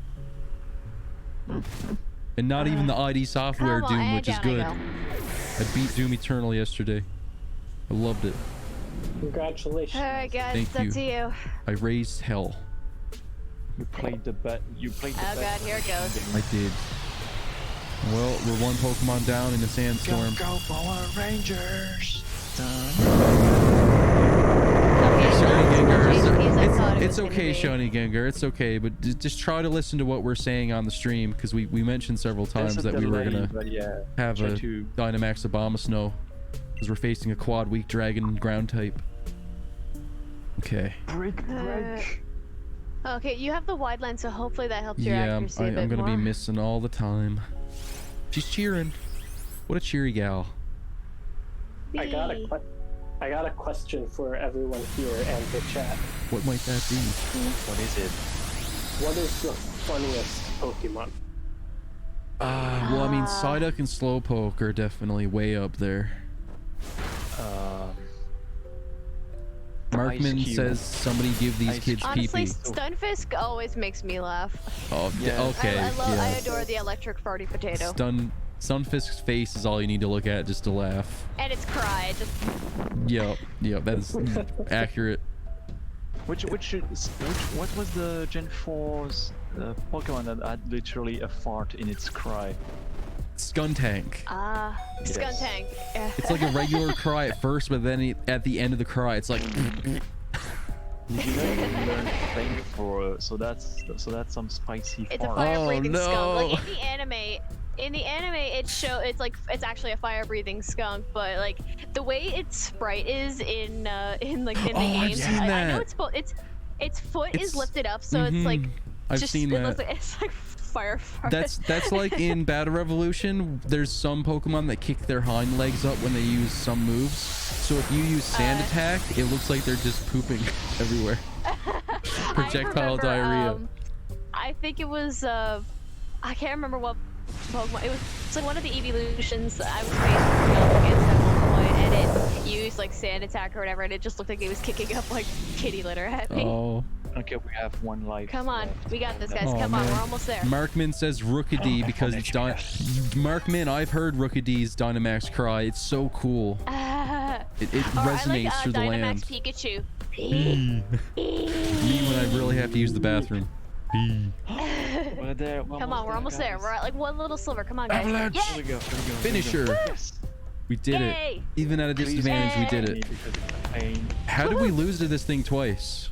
And not even the ID software Come on, Doom, and which is down I good. go. I beat Doom Eternal yesterday. I loved it. Congratulations. Alright guys, Thank that's you. you. I raised hell. You played the bet. You played the Oh god, here it goes. I did. Well, we're 1 Pokemon down in a sandstorm. Go Power Rangers! Okay, Shawnee not as much Gengar, HP as I thought it it's was gonna okay, be. Shawnee Gengar. It's okay, but just try to listen to what we're saying on the stream because we mentioned several times There's a that we were delay, gonna but yeah, have try a to- Dynamax Abomasnow because we're facing a quad weak dragon ground type. Okay. break. Okay, you have the wide lens, so hopefully that helps your Yeah, accuracy a I'm bit gonna more. be missing all the time. She's cheering. What a cheery gal. I got a question for everyone here and the chat. What might that be? What is it? What is the funniest Pokemon? Well, I mean, Psyduck and Slowpoke are definitely way up there. Markman Ice Cube. says somebody give these Ice kids Cube. Honestly, pee-pee. Stunfisk always makes me laugh. Oh, Yeah. okay. I yeah. adore the electric farty potato. Sunfisk's face is all you need to look at just to laugh. And its cry, just Yep, that is accurate. What was the Gen 4's Pokemon that had literally a fart in its cry? Skuntank. Yes. Skuntank. It's like a regular cry at first, but then at the end of the cry, it's like. You know, learn flamethrower, so that's some spicy It's a fart. fire breathing no. skunk. Like in the anime, it's actually a fire breathing skunk, but like the way its sprite is in the I've games, seen I that. know its foot It's- is lifted up, so it's like I've just, seen it that. looks like, it's like fire fart. That's like in Battle Revolution. There's some Pokemon that kick their hind legs up when they use some moves. So if you use Sand Attack, it looks like they're just pooping everywhere. Projectile diarrhea. I think it was I can't remember what Pokemon. It's like one of the evolutions that I was facing against at one point, and it used like Sand Attack or whatever, and it just looked like it was kicking up like kitty litter at me. Oh, Okay, we have one life. Come on, we got this, guys. Oh, Come on, man. we're almost there. Markman says Rookidee because it's Markman, I've heard Rookidee's Dynamax cry. It's so cool. It resonates through the Dynamax land. Pikachu. Me when I really have to use the bathroom. We're there. Come on, we're almost there. We're at like one little silver. Come on, guys. Avalanche. Yay! Here we go. Finisher. Yes. We did it. Yay! Even at a disadvantage, we did it. How did we lose to this thing twice?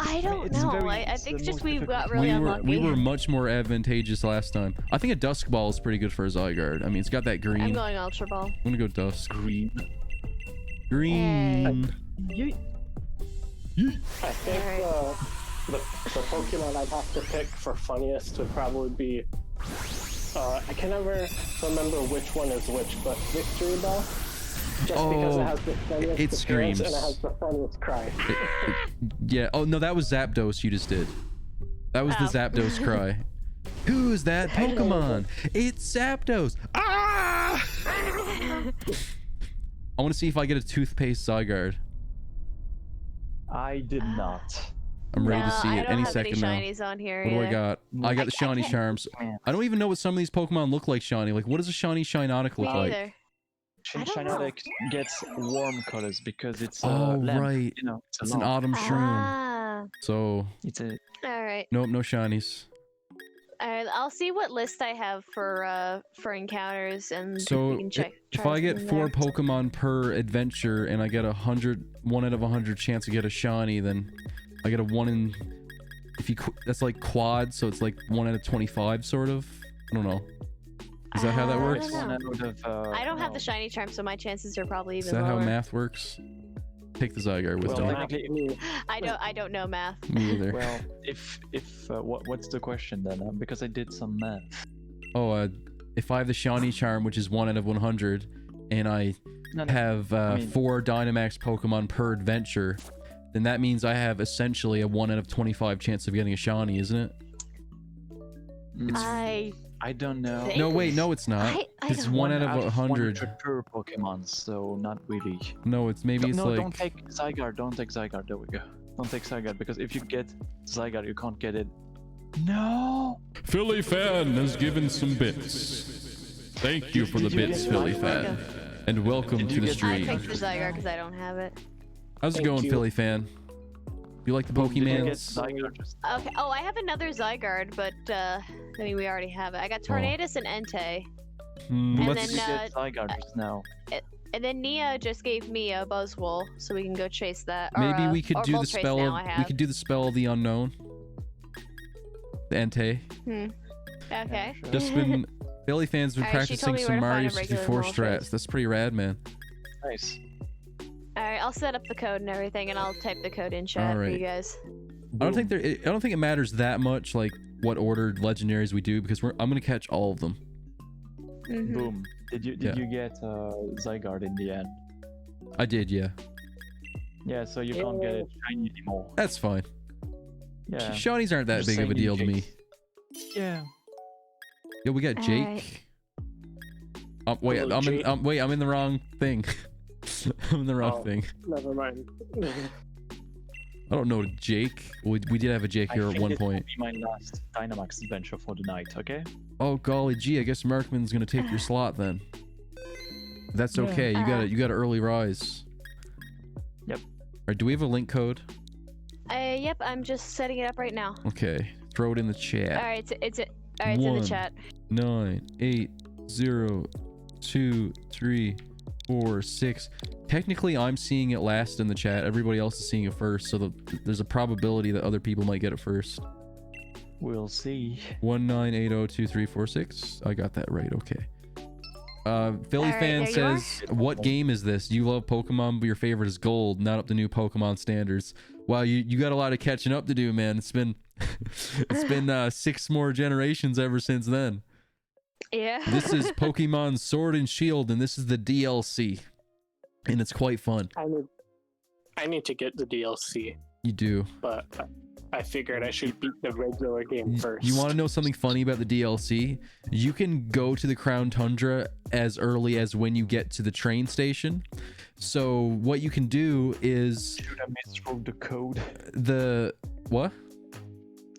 I don't It's know. very- I it's think the just most we difficult. got really unlucky. We were much more advantageous last time. I think a Dusk Ball is pretty good for a Zygarde. I mean, it's got that green. I'm going Ultra Ball. I'm gonna go Dusk. Green. Green. I think the Pokemon I'd have to pick for funniest would probably be I can never remember which one is which, but Victory Bell. Just because it has the funniest it appearance screams. and it has the funniest cry. Yeah. Oh no, that was Zapdos you just did. That was the Zapdos cry. Who's that Pokemon? It's Zapdos. Ah! I want to see if I get a toothpaste Zygarde. I did not. I'm ready to see I it don't any have second now. any shinies on here. What do I either. got? I got the shiny can't- charms. I don't even know what some of these Pokemon look like shiny. Like, what does a shiny Shinotic Me look like? neither. I don't know. Shinotic gets warm colors because it's Oh, lamp, right. You know, It's an autumn shroom. Ah. So, It's a All right. nope, no shinies. All right. I'll see what list I have for encounters and So, we can check. if try I get something 4 there. Pokemon per adventure and I get 1 out of 100 chance to get a shiny, then I get a 1 in. That's like quad, so it's like 1 out of 25, sort of. I don't know. Is that how that I works? don't know. one out of. I don't have the shiny charm, so my chances are probably Is even that how lower. math works? Take the Zygarde with Well, me. technically, I don't know math. Me either. well, what's the question then? Because I did some math. Oh, if I have the shiny charm, which is 1 out of 100, and I No, no, have I mean- 4 Dynamax Pokemon per adventure, then that means I have essentially a 1 out of 25 chance of getting a shiny, isn't it? I don't know. think- No, wait, no, it's not. I It's don't 1 out of 100. 100 per Pokemon, so not really. No, it's maybe it's no, like. don't take Zygarde. Don't take Zygarde. There we go. Don't take Zygarde because if you get Zygarde, you can't get it. No. Philly Fan has given some bits. Thank you for the Did you bits, get Philly Zygarde? Fan. And welcome Did to you the get I stream. picked the Zygarde because I don't have it. How's it Thank going, you. Philly Fan? You like the Did you get Pokemans? Zygarde? Just- Okay. Oh, I have another Zygarde, but I mean we already have it. I got Tornadus and Entei, Hmm, And let's- Did you then, get Zygarde just now? and then Nia just gave me a Buzzwole, so we can go chase that. Or, maybe we could or do the Moltres spell. Now I We have. could do the spell of the unknown. The Entei. Okay. Sure. Just been Philly fans been Alright, she told practicing me some where to find Mario a regular 64 Moltres. strats. That's pretty rad, man. Nice. All right, I'll set up the code and everything, and I'll type the code in chat for you Alright. guys. I don't think I don't think it matters that much, like what ordered legendaries we do, because I'm gonna catch all of them. Mhm. Boom. Did you Yeah. get Zygarde in the end? I did, yeah. Yeah, so you can't get it shiny anymore. That's fine. Yeah. Shinies aren't that Just big of a saying deal to me. Yeah. Yo, we got Jake. Alright. Wait, Hello, Jake. I'm in the wrong thing. I'm in the wrong Oh. thing. Never mind. I don't know Jake. We did have a Jake here I at think one this will point. be my last Dynamax adventure for the night, okay? Oh golly gee, I guess Markman's gonna take your slot then. That's Yeah. okay. You got an early rise. Yep. Alright, do we have a link code? Yep, I'm just setting it up right now. Okay. Throw it in the chat. All right, it's in the 1, chat. 9 8 0 2 3 4 6. Technically, I'm seeing it last in the chat. Everybody else is seeing it first, so there's a probability that other people might get it first. We'll see. 198023446. I got that right. Okay. Philly All right, fan there you are. says, "What game is this? You love Pokemon, but your favorite is Gold, not up to new Pokemon standards." Wow, you got a lot of catching up to do, man. It's been 6 more generations ever since then. Yeah. This is Pokemon Sword and Shield, and this is the DLC, and it's quite fun. I need to get the DLC, You do. but I figured I should beat the regular game first. You want to know something funny about the DLC? You can go to the Crown Tundra as early as when you get to the train station. So what you can do is Shoot, I miswrote the code. the what?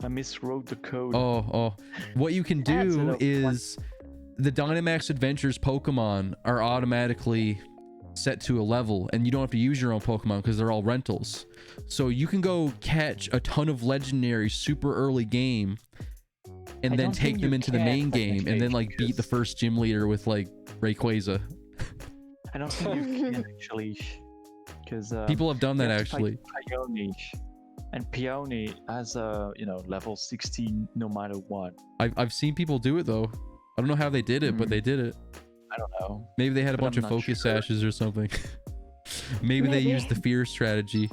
I miswrote the code. Oh. What you can Adds it do up is the Dynamax Adventures Pokemon are automatically set to a level, and you don't have to use your own Pokemon because they're all rentals. So you can go catch a ton of legendary super early game and I then don't take think them you into the can, main game and then like beat the because- first gym leader with like Rayquaza. I don't think you can actually, because People have done that actually. Peony, and Peony has a level 16 no matter what. I've seen people do it though. I don't know how they did it, but they did it. I don't know. Maybe they had a But bunch I'm of not focus sure. sashes or something. Maybe they used the fear strategy.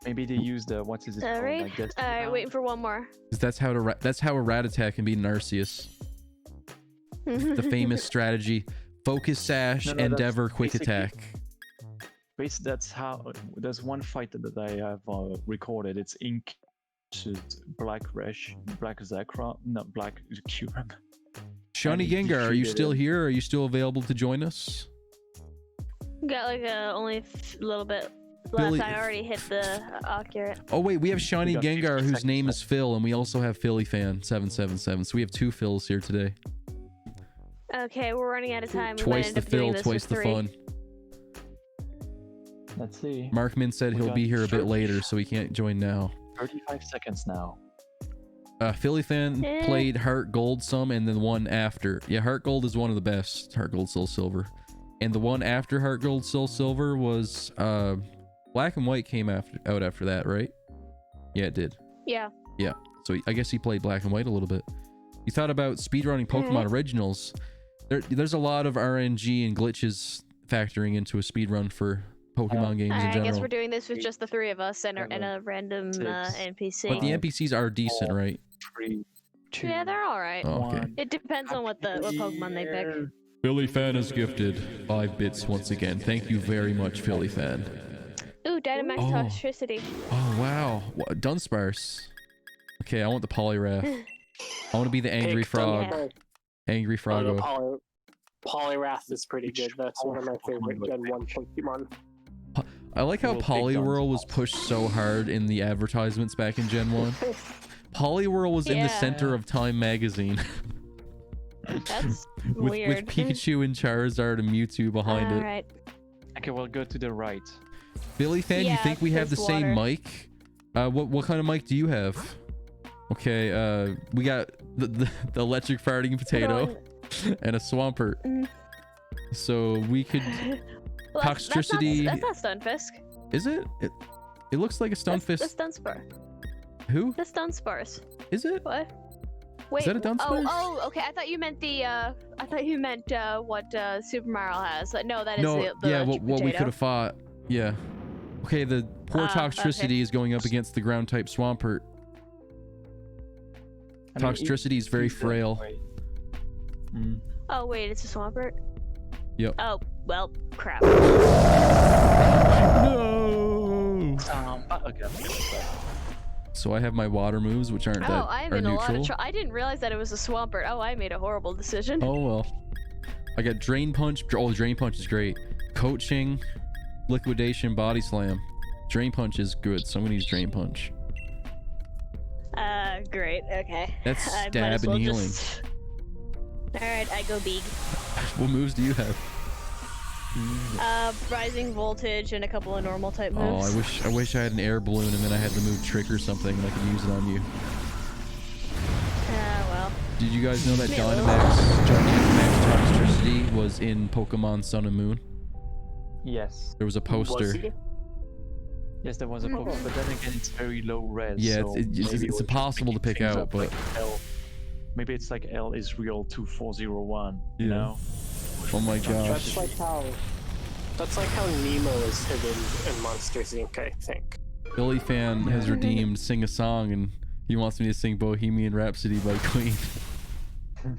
Maybe they use the what is it called? Alright. Like Destiny Alright, Bound? waiting for one more. 'Cause that's how a Rattata can beat an Arceus. The famous strategy: focus sash, No, that's endeavor, quick basically- attack. That's how. There's one fight that I have recorded. It's Ink, Black Resh, Black Zakra, not Black Kyurem. Shawnee he Gengar, are you defeated still him. here? Are you still available to join us? Got like only a little bit left. Billy- I already hit the accurate. Oh wait, we have Shawnee got 50 Gengar, whose seconds name left. is Phil, and we also have Philly Fan 777. So we have two Phils here today. Okay, we're running out of time. We might Twice end the up doing Phil, this twice with the 3. fun. Let's see. Markman said We he'll got be here a bit 30 later, so he can't join now. 35 seconds now. Philly Fan Eh. played Heart Gold some, and then one after. Yeah, Heart Gold is one of the best. Heart Gold, Soul Silver, and the one after Heart Gold, Soul Silver was Black and White came out after that, right? Yeah, it did. Yeah. So I guess he played Black and White a little bit. You thought about speedrunning Pokemon Originals. There's a lot of RNG and glitches factoring into a speedrun for Pokemon games in Alright, I guess general. we're doing this with just the 3 of us and a random Six. NPC. But the NPCs are decent, right? 3, 2, Yeah, they're alright. Oh, okay. 1. It depends on what Pokemon they pick. Philly Fan is gifted 5 bits once again. Thank you very much, Philly Fan. Ooh, Dynamax Oh. Toxicity. Oh wow, Dunsparce. Okay, I want the Poliwrath. I want to be the Angry Pick Frog. Dunsparce. Angry Oh, no, Froggo. Poliwrath is pretty good. That's one of my favorite Gen 1 Pokemon. I like how We'll pick Poliwhirl was Dunsparce. pushed so hard in the advertisements back in Gen 1. Poliwhirl was in the Yeah. center of Time magazine That's with weird. Pikachu and Charizard and Mewtwo behind it. Alright. Okay, we'll go to the right. Philly Fan, you Yeah, think we have the there's same water. mic? What kind of mic do you have? Okay, we got the electric farting potato and a Swampert. Mm. So we could. Well, Toxicity- That's not Stunfisk. Is it? It looks like a That's Stunfisk. Dunspar. Who That's Dunsparce. is it? What? Wait. that a Dunsparce? Oh, okay. I thought you meant what Super Mario has. No, that is No, the yeah. electric What we potato. could have fought. Yeah. Okay, the poor Okay. Toxicity is going up against the ground type Swampert. I mean, Toxicity is very he's the frail. way. Mm. Oh wait, it's a Swampert. Yep. Oh well, crap. No. Okay. So I have my water moves, which aren't Oh, that I am are in a lot neutral. of trouble. I didn't realize that it was a Swampert. Oh, I made a horrible decision. Oh well. I got Drain Punch. Oh, Drain Punch is great. Coaching, Liquidation, Body Slam. Drain Punch is good, so I'm gonna use Drain Punch. Great. Okay. That's I might stab as and well healing. just- Alright, I go big. What moves do you have? Rising voltage and a couple of normal type Oh, moves. I wish I had an air balloon and then I had to move Trick or something and I could use it on you. Well. Did you guys know that Me a little. Dynamax Toxicity was in Pokemon Sun and Moon? Yes. There was a poster. Was he? Yes, there was a post, but then again, it's very low res. Yeah, so it's maybe it's we're just impossible to picking pick things out, up but like L. Maybe it's like L is real 2401. You Yeah. know? oh my gosh. That's like how Nemo is hidden in Monsters Inc. I think. Billy Fan has redeemed Sing a Song and he wants me to sing Bohemian Rhapsody by Queen. Dun,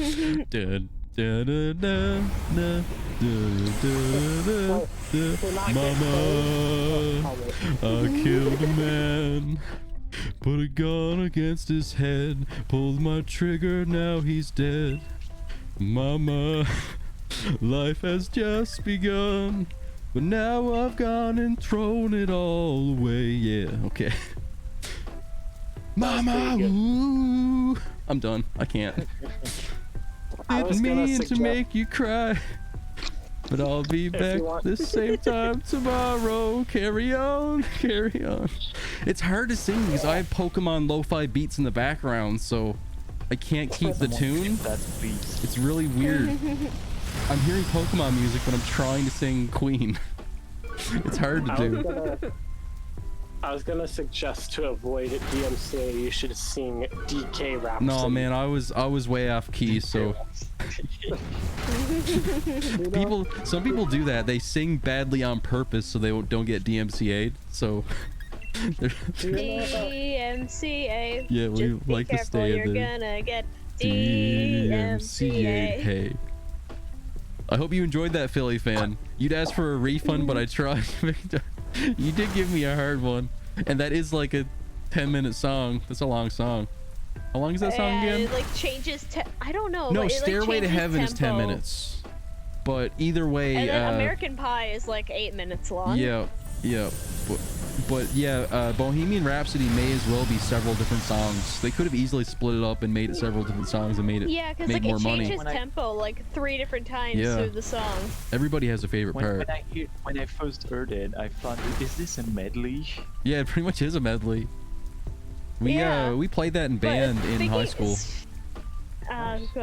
dun, dun, dun, dun, dun, dun, dun, dun. Mama, I killed a man. Put a gun against his head. Pulled my trigger, now he's dead. Mama, life has just begun. but now I've gone and thrown it all away. Yeah, okay. Mama, ooh. I'm done. I can't. Didn't mean to make you cry, but I'll be back the same time tomorrow. Carry on, carry on. It's hard to sing because I have Pokemon lo-fi beats in the background, so I can't keep the tune. It's really weird. I'm hearing Pokemon music, but I'm trying to sing Queen. It's hard to do. I was gonna suggest to avoid DMCA, you should sing DK Rhapsody. No, man, I was way off key, so some people do that. They sing badly on purpose so they don't get DMCA'd. So DMCA. yeah, we Just like be to careful, stay you're in the gonna get DMCA. DMCA. Hey. I hope you enjoyed that, Philly fan. You'd ask for a refund, but I tried. You did give me a hard one, and that is like a 10-minute song. That's a long song. How long is that song again? It like changes. I don't know. No, but it, Stairway like, to Heaven is 10 tempo. minutes. But either way, And then American Pie is like 8 minutes long. yeah. But yeah, Bohemian Rhapsody may as well be several different songs. They could have easily split it up and made it several different songs and made it Yeah, because made like more it money. changes tempo like 3 different times Yeah. through the song. Everybody has a favorite part. When I first heard it, I thought, is this a medley? Yeah, it pretty much is a medley. We played that in band in high school.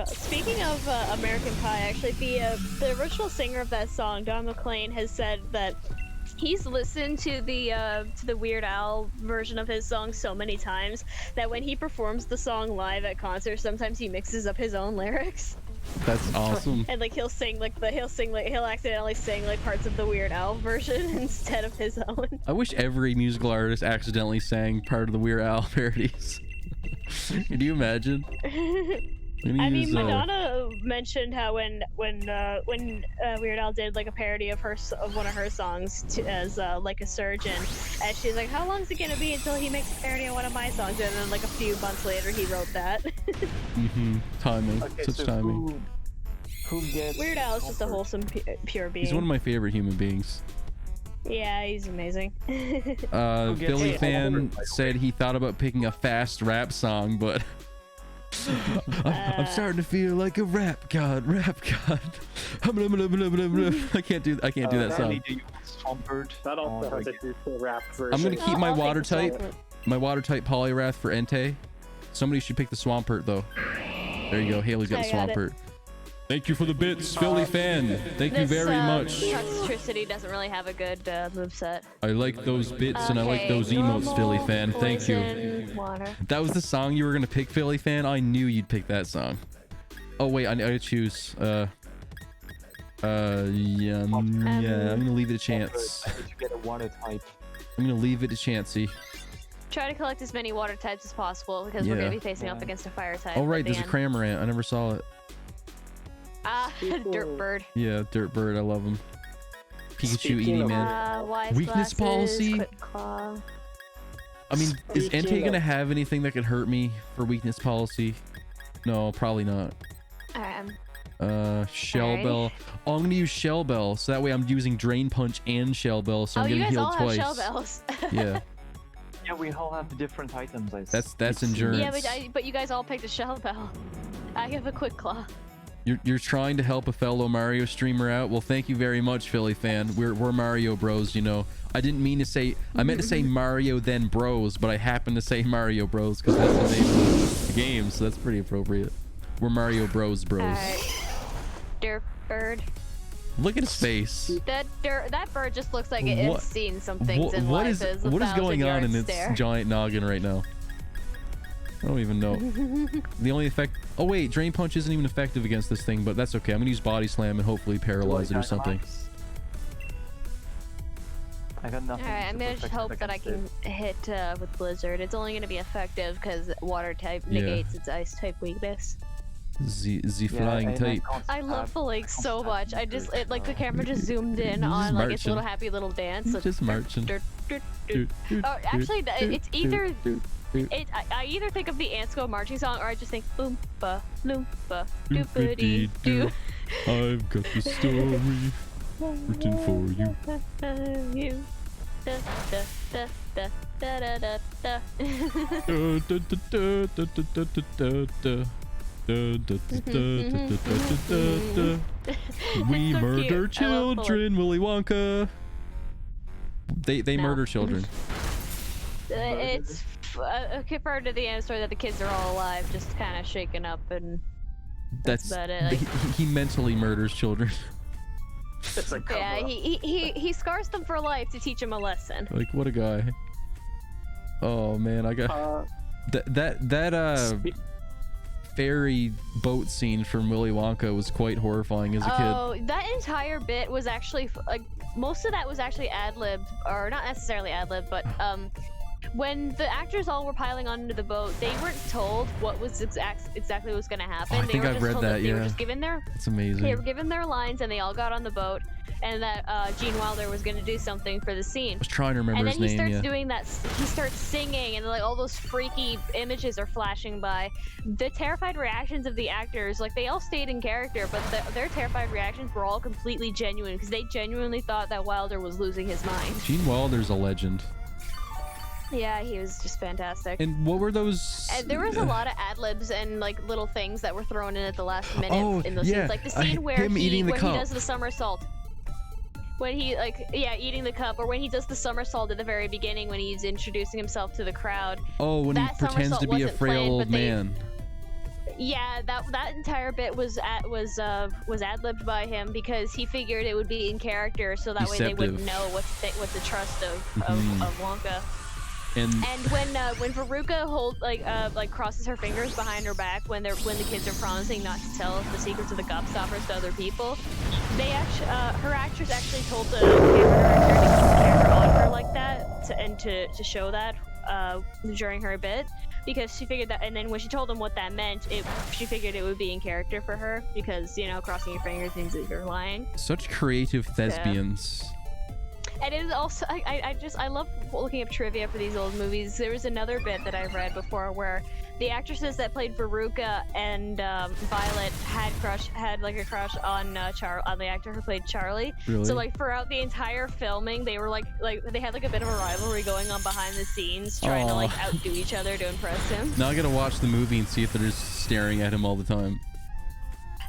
Speaking of American Pie, actually, the original singer of that song, Don McLean, has said that he's listened to the Weird Al version of his song so many times that when he performs the song live at concerts, sometimes he mixes up his own lyrics. That's awesome. And like he'll accidentally sing like parts of the Weird Al version instead of his own. I wish every musical artist accidentally sang part of the Weird Al parodies. Can you imagine? I mean, Madonna mentioned how when Weird Al did like a parody of one of her songs as like a surgeon, and she's like, "How long is it gonna be until he makes a parody of one of my songs?" And then like a few months later, he wrote that. Timing, Okay, such so timing. Who gets Weird Al is just a wholesome, pure being. He's one of my favorite human beings. Yeah, he's amazing. Philly fan said he thought about picking a fast rap song, but I'm starting to feel like a rap god. I can't do that song. That also has a decent rap version. I'm gonna keep my I'll water take the type, Polyrath for Entei. Somebody should pick the Swampert though. There you go. Haley's got the I got it. Swampert. Thank you for the bits, Philly fan. Thank you very much. Toxtricity doesn't really have a good moveset. I like those bits and I like those emotes, Philly fan. Thank you. Water. That was the song you were gonna pick, Philly fan. I knew you'd pick that song. Oh wait, I gotta choose. Yeah, I'm gonna leave it a chance. I need to get a water type. I'm gonna leave it to Chansey. Try to collect as many water types as possible because we're Yeah. gonna be facing up against a fire type. Oh right, at the there's a end. Cramorant. I never saw it. Dirt bird. Yeah, Dirt Bird. I love him. Pikachu, Speaking Edie of- Man. Wise Weakness glasses, policy? Quick claw. I mean, is Speaking Entei gonna of- have anything that could hurt me for weakness policy? No, probably not. Shell Alright. Bell. Oh, I'm gonna use Shell Bell, so that way I'm using Drain Punch and Shell Bell, so I'm you getting guys all healed twice. have shell bells. Yeah, Yeah, we all have different items. that's endurance. Yeah, but you guys all picked a shell bell. I have a quick claw. You're trying to help a fellow Mario streamer out. Well, thank you very much, Philly fan. We're Mario Bros. You know, I didn't mean to say. I meant to say Mario then Bros, but I happened to say Mario Bros because that's the name of the game, so that's pretty appropriate. We're Mario Bros. Alright. Dirt bird. Look at his face. That bird just looks like What- it's seen some things in what life. is going on in its giant noggin right now? I don't even know. The only effect. Oh wait, Drain Punch isn't even effective against this thing, but that's okay. I'm gonna use Body Slam and hopefully paralyze it or something. I got nothing. Alright, I'm to gonna just protect hope that I against can hit with Blizzard. It's only gonna be effective because water type Yeah. negates its ice type weakness. The it. flying and type. I love the lake so much. Like the camera just zoomed in Just on like its marching. little happy little dance. So Just marching. Oh, actually, it's either I either think of the ants go marching song or I just think boompa loompa doopity doo. I've got the story. Written for you. You. Da, da, da, da, da, da, da, da. We so murder cute. I love children, Willy Wonka. They No. murder children. It's compared to the end story that the kids are all alive, just kind of shaken up, and that's about it. Like, he mentally murders children. It's a cover yeah, up. he scars them for life to teach them a lesson. Like, what a guy. Oh man, I got that ferry boat scene from Willy Wonka was quite horrifying as a kid. Oh, that entire bit was actually like most of that was actually ad-libbed, or not necessarily ad-libbed, but when the actors all were piling onto the boat, they weren't told what was exactly what was going to happen. Oh, I they think were I've just read told that, they were yeah. just given their It's amazing. they were given their lines, and they all got on the boat, and that Gene Wilder was going to do something for the scene. I was trying to remember And his then he name. starts Yeah. doing that. He starts singing, and like all those freaky images are flashing by. The terrified reactions of the actors, like they all stayed in character, but their terrified reactions were all completely genuine because they genuinely thought that Wilder was losing his mind. Gene Wilder's a legend. Yeah, he was just fantastic. And what were those? And there was a lot of ad libs and like little things that were thrown in at the last minute Oh, in those yeah. scenes, like the scene where him eating the when cup. he does the somersault. When he eating the cup, or when he does the somersault at the very beginning when he's introducing himself to the crowd. Oh, when he that pretends to somersault be a wasn't frail planned, old but they- man. Yeah, that entire bit was ad-libbed by him because he figured it would be in character, so that way they wouldn't Deceptive. know what the trust of Wonka. And And when Veruca crosses her fingers behind her back when the kids are promising not to tell the secrets of the Gobstoppers to other people, they actually her actress actually told the camera director to keep the camera on her like that to show that during her bit, because she figured that, and then when she told them what that meant, she figured it would be in character for her because crossing your fingers means that you're lying. such creative thespians. And it is also, I love looking up trivia for these old movies. There was another bit that I've read before where the actresses that played Veruca and Violet had a crush on the actor who played Charlie. Really? So like throughout the entire filming, they were like they had like a bit of a rivalry going on behind the scenes, trying to like outdo each other to impress him. Now I gotta watch the movie and see if they're just staring at him all the time.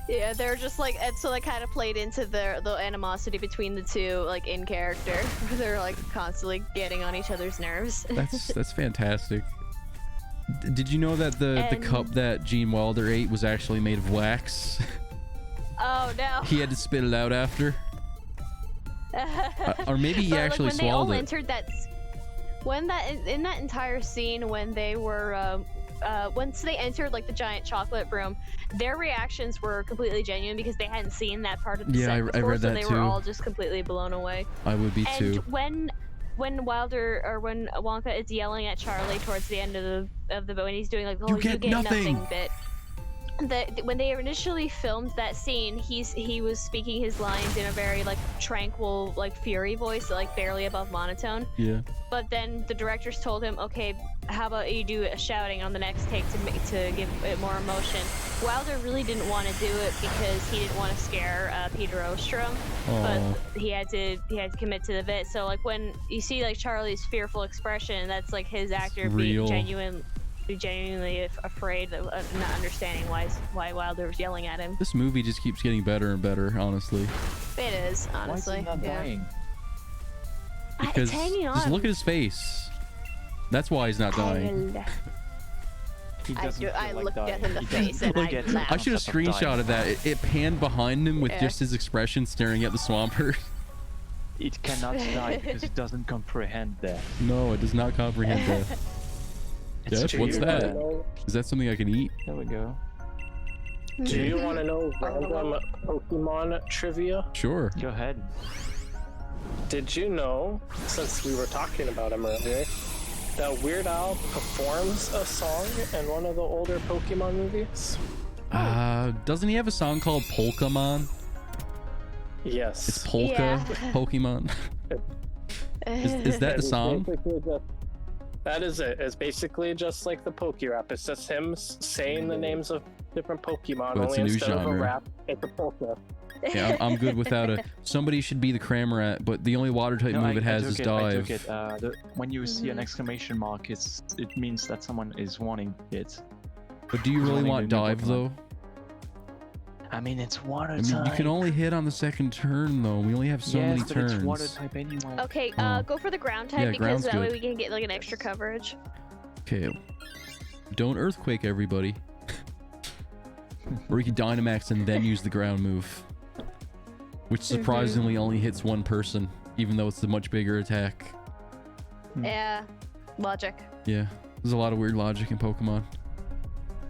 Yeah, they're just like, and so they kind of played into the animosity between the two, like in character. They're like constantly getting on each other's nerves. That's fantastic. Did you know that the cup that Gene Wilder ate was actually made of wax? Oh no. He had to spit it out after. Or maybe he But, actually when they all swallowed it. entered that, in that entire scene when they were once they entered like the giant chocolate room, their reactions were completely genuine because they hadn't seen that part of the set I before, read so that they too. were all just completely blown away. I would be And too. when Wonka is yelling at Charlie towards the end of the boat, and he's doing like the whole You get nothing bit. When they initially filmed that scene, he was speaking his lines in a very like tranquil, like fury voice, like barely above monotone. Yeah. But then the directors told him, okay, how about you do a shouting on the next take to give it more emotion. Wilder really didn't want to do it because he didn't want to scare Peter Ostrom, but he had to commit to the bit. So like when you see like Charlie's fearful expression, that's like his actor being genuinely afraid of not understanding why Wilder was yelling at him. This movie just keeps getting better and better, honestly. It is, honestly. Why is he not yeah. dying? Because It's hanging on. just look at his face. That's why he's not dying. He doesn't feel I like looked dying. at him in the He doesn't face and I get the laughed. I should have concept of dying. screenshotted that. It panned behind him with Yeah. just his expression staring at the swampert. It cannot die because it doesn't comprehend death. No, it does not comprehend death. It's Death? too What's good. that? Is that something I can eat? There we go. Do you want to know random Pokemon trivia? Sure. Go ahead. Did you know, since we were talking about him earlier, that Weird Al performs a song in one of the older Pokemon movies? Doesn't he have a song called Polkamon? Yes. It's Polka Yeah. Pokemon. Is that the It's song? basically just- that is it. It's basically just like the Poke Rap. It's just him saying the names of different Pokemon, But it's only a new instead of a genre. rap, it's a polka. Yeah, I'm good without a. Somebody should be the Cramorant, but the only water type No, move I it has took is it, I dive. took it. When you see an exclamation mark, it means that someone is wanting it. But do you really wanting want the new dive Pokemon. though? I mean, it's water I mean, you can only hit on the second turn though. We only have so many but turns. it's water type anyway. Okay, Oh. go for the ground type Yeah, because ground's that way good. we can get like an extra coverage. Okay. Don't earthquake everybody. Or you can Dynamax and then use the ground move. Which surprisingly only hits one person, even though it's a much bigger attack. Yeah, logic. Yeah. There's a lot of weird logic in Pokemon.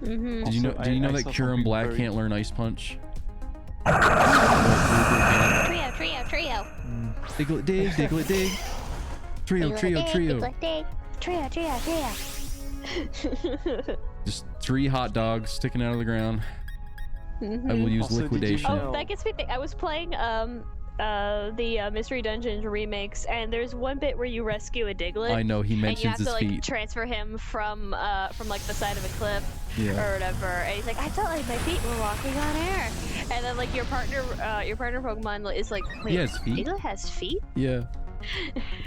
Mm-hmm. Did you know Also, did you know I that saw Kyurem something Black very- can't learn Ice Punch? Trio. Diglett dig, Diglett dig. Trio. Just 3 hot dogs sticking out of the ground. I will use Also, did you liquidation. know- Oh, that gets me. I was playing the Mystery Dungeons remakes, and there's one bit where you rescue a Diglett. I know he And you mentions have to his like feet. transfer him from like the side of a cliff Yeah. or whatever. And he's like, I felt like my feet were walking on air. And then like your partner Pokemon is like, wait, He has feet? Diglett has feet? Yeah.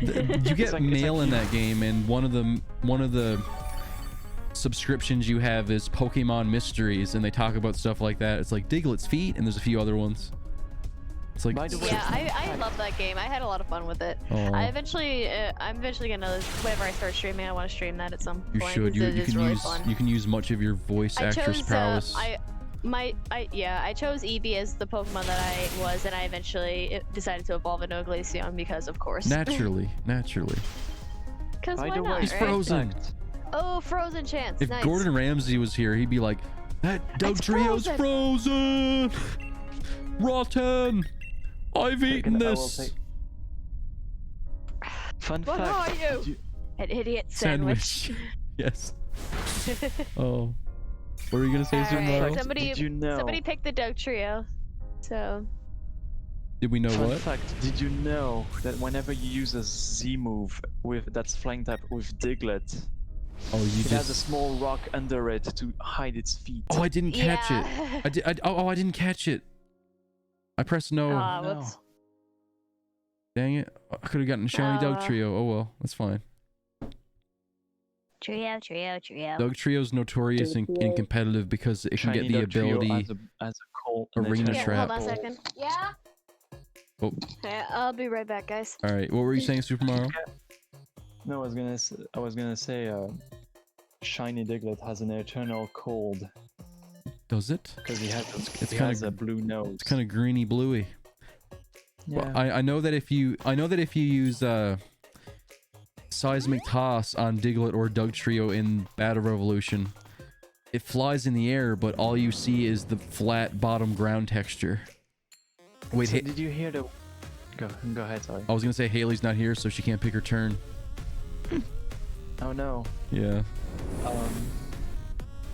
You get like- mail in that game, and one of the subscriptions you have is Pokemon Mysteries, and they talk about stuff like that. It's like Diglett's feet, and there's a few other ones. It's like, By the way, Yeah, I love that game. I had a lot of fun with it. oh, I'm eventually gonna, whenever I start streaming, I want to stream that at some you point. should. 'cause You it is can really use fun. you can use much of your voice actress prowess. I chose Eevee as the Pokemon that I was, and I eventually decided to evolve into a Glaceon because, of course. Naturally. Because By why the way, not, He's right? frozen. Oh, Frozen Chance. If nice. Gordon Ramsay was here, he'd be like, that Doug It's Trio's frozen. Rotten. I've eaten I will this. take- Fun What fact. are you? did you- An idiot sandwich. Yes. Oh. What were you gonna say, Super Alright, Mario? somebody, Did you know? somebody picked the Doug Trio. So. Did we know Fun what? fact, did you know that whenever you use a Z move that's flying type with Diglett, Oh, you it has a just. small rock under it to hide its feet? Oh, I didn't catch it. Yeah. I did. I didn't catch it. I pressed no. Aw, no. whoops. Dang it! I could have gotten a shiny Doug Oh. Trio. Oh well, that's fine. Trio. Doug Trio's notorious in competitive because it can Shiny get the Dog Trio ability. as a cold Arena Yeah, trap. hold on a second. Yeah? Oh, Yeah, I'll be right back, guys. all right. What were you saying, Super Mario? No, I was gonna say, Shiny Diglett has an eternal cold Does it? because he has It's he kinda- has a blue nose. It's kind of greeny bluey. Yeah. Well, I know that if you use Seismic Toss on Diglett or Doug Trio in Battle Revolution, it flies in the air, but all you see is the flat bottom ground texture. Wait, So did you hear the? Go ahead. Sorry. I was gonna say Haley's not here, so she can't pick her turn. Oh no. Yeah.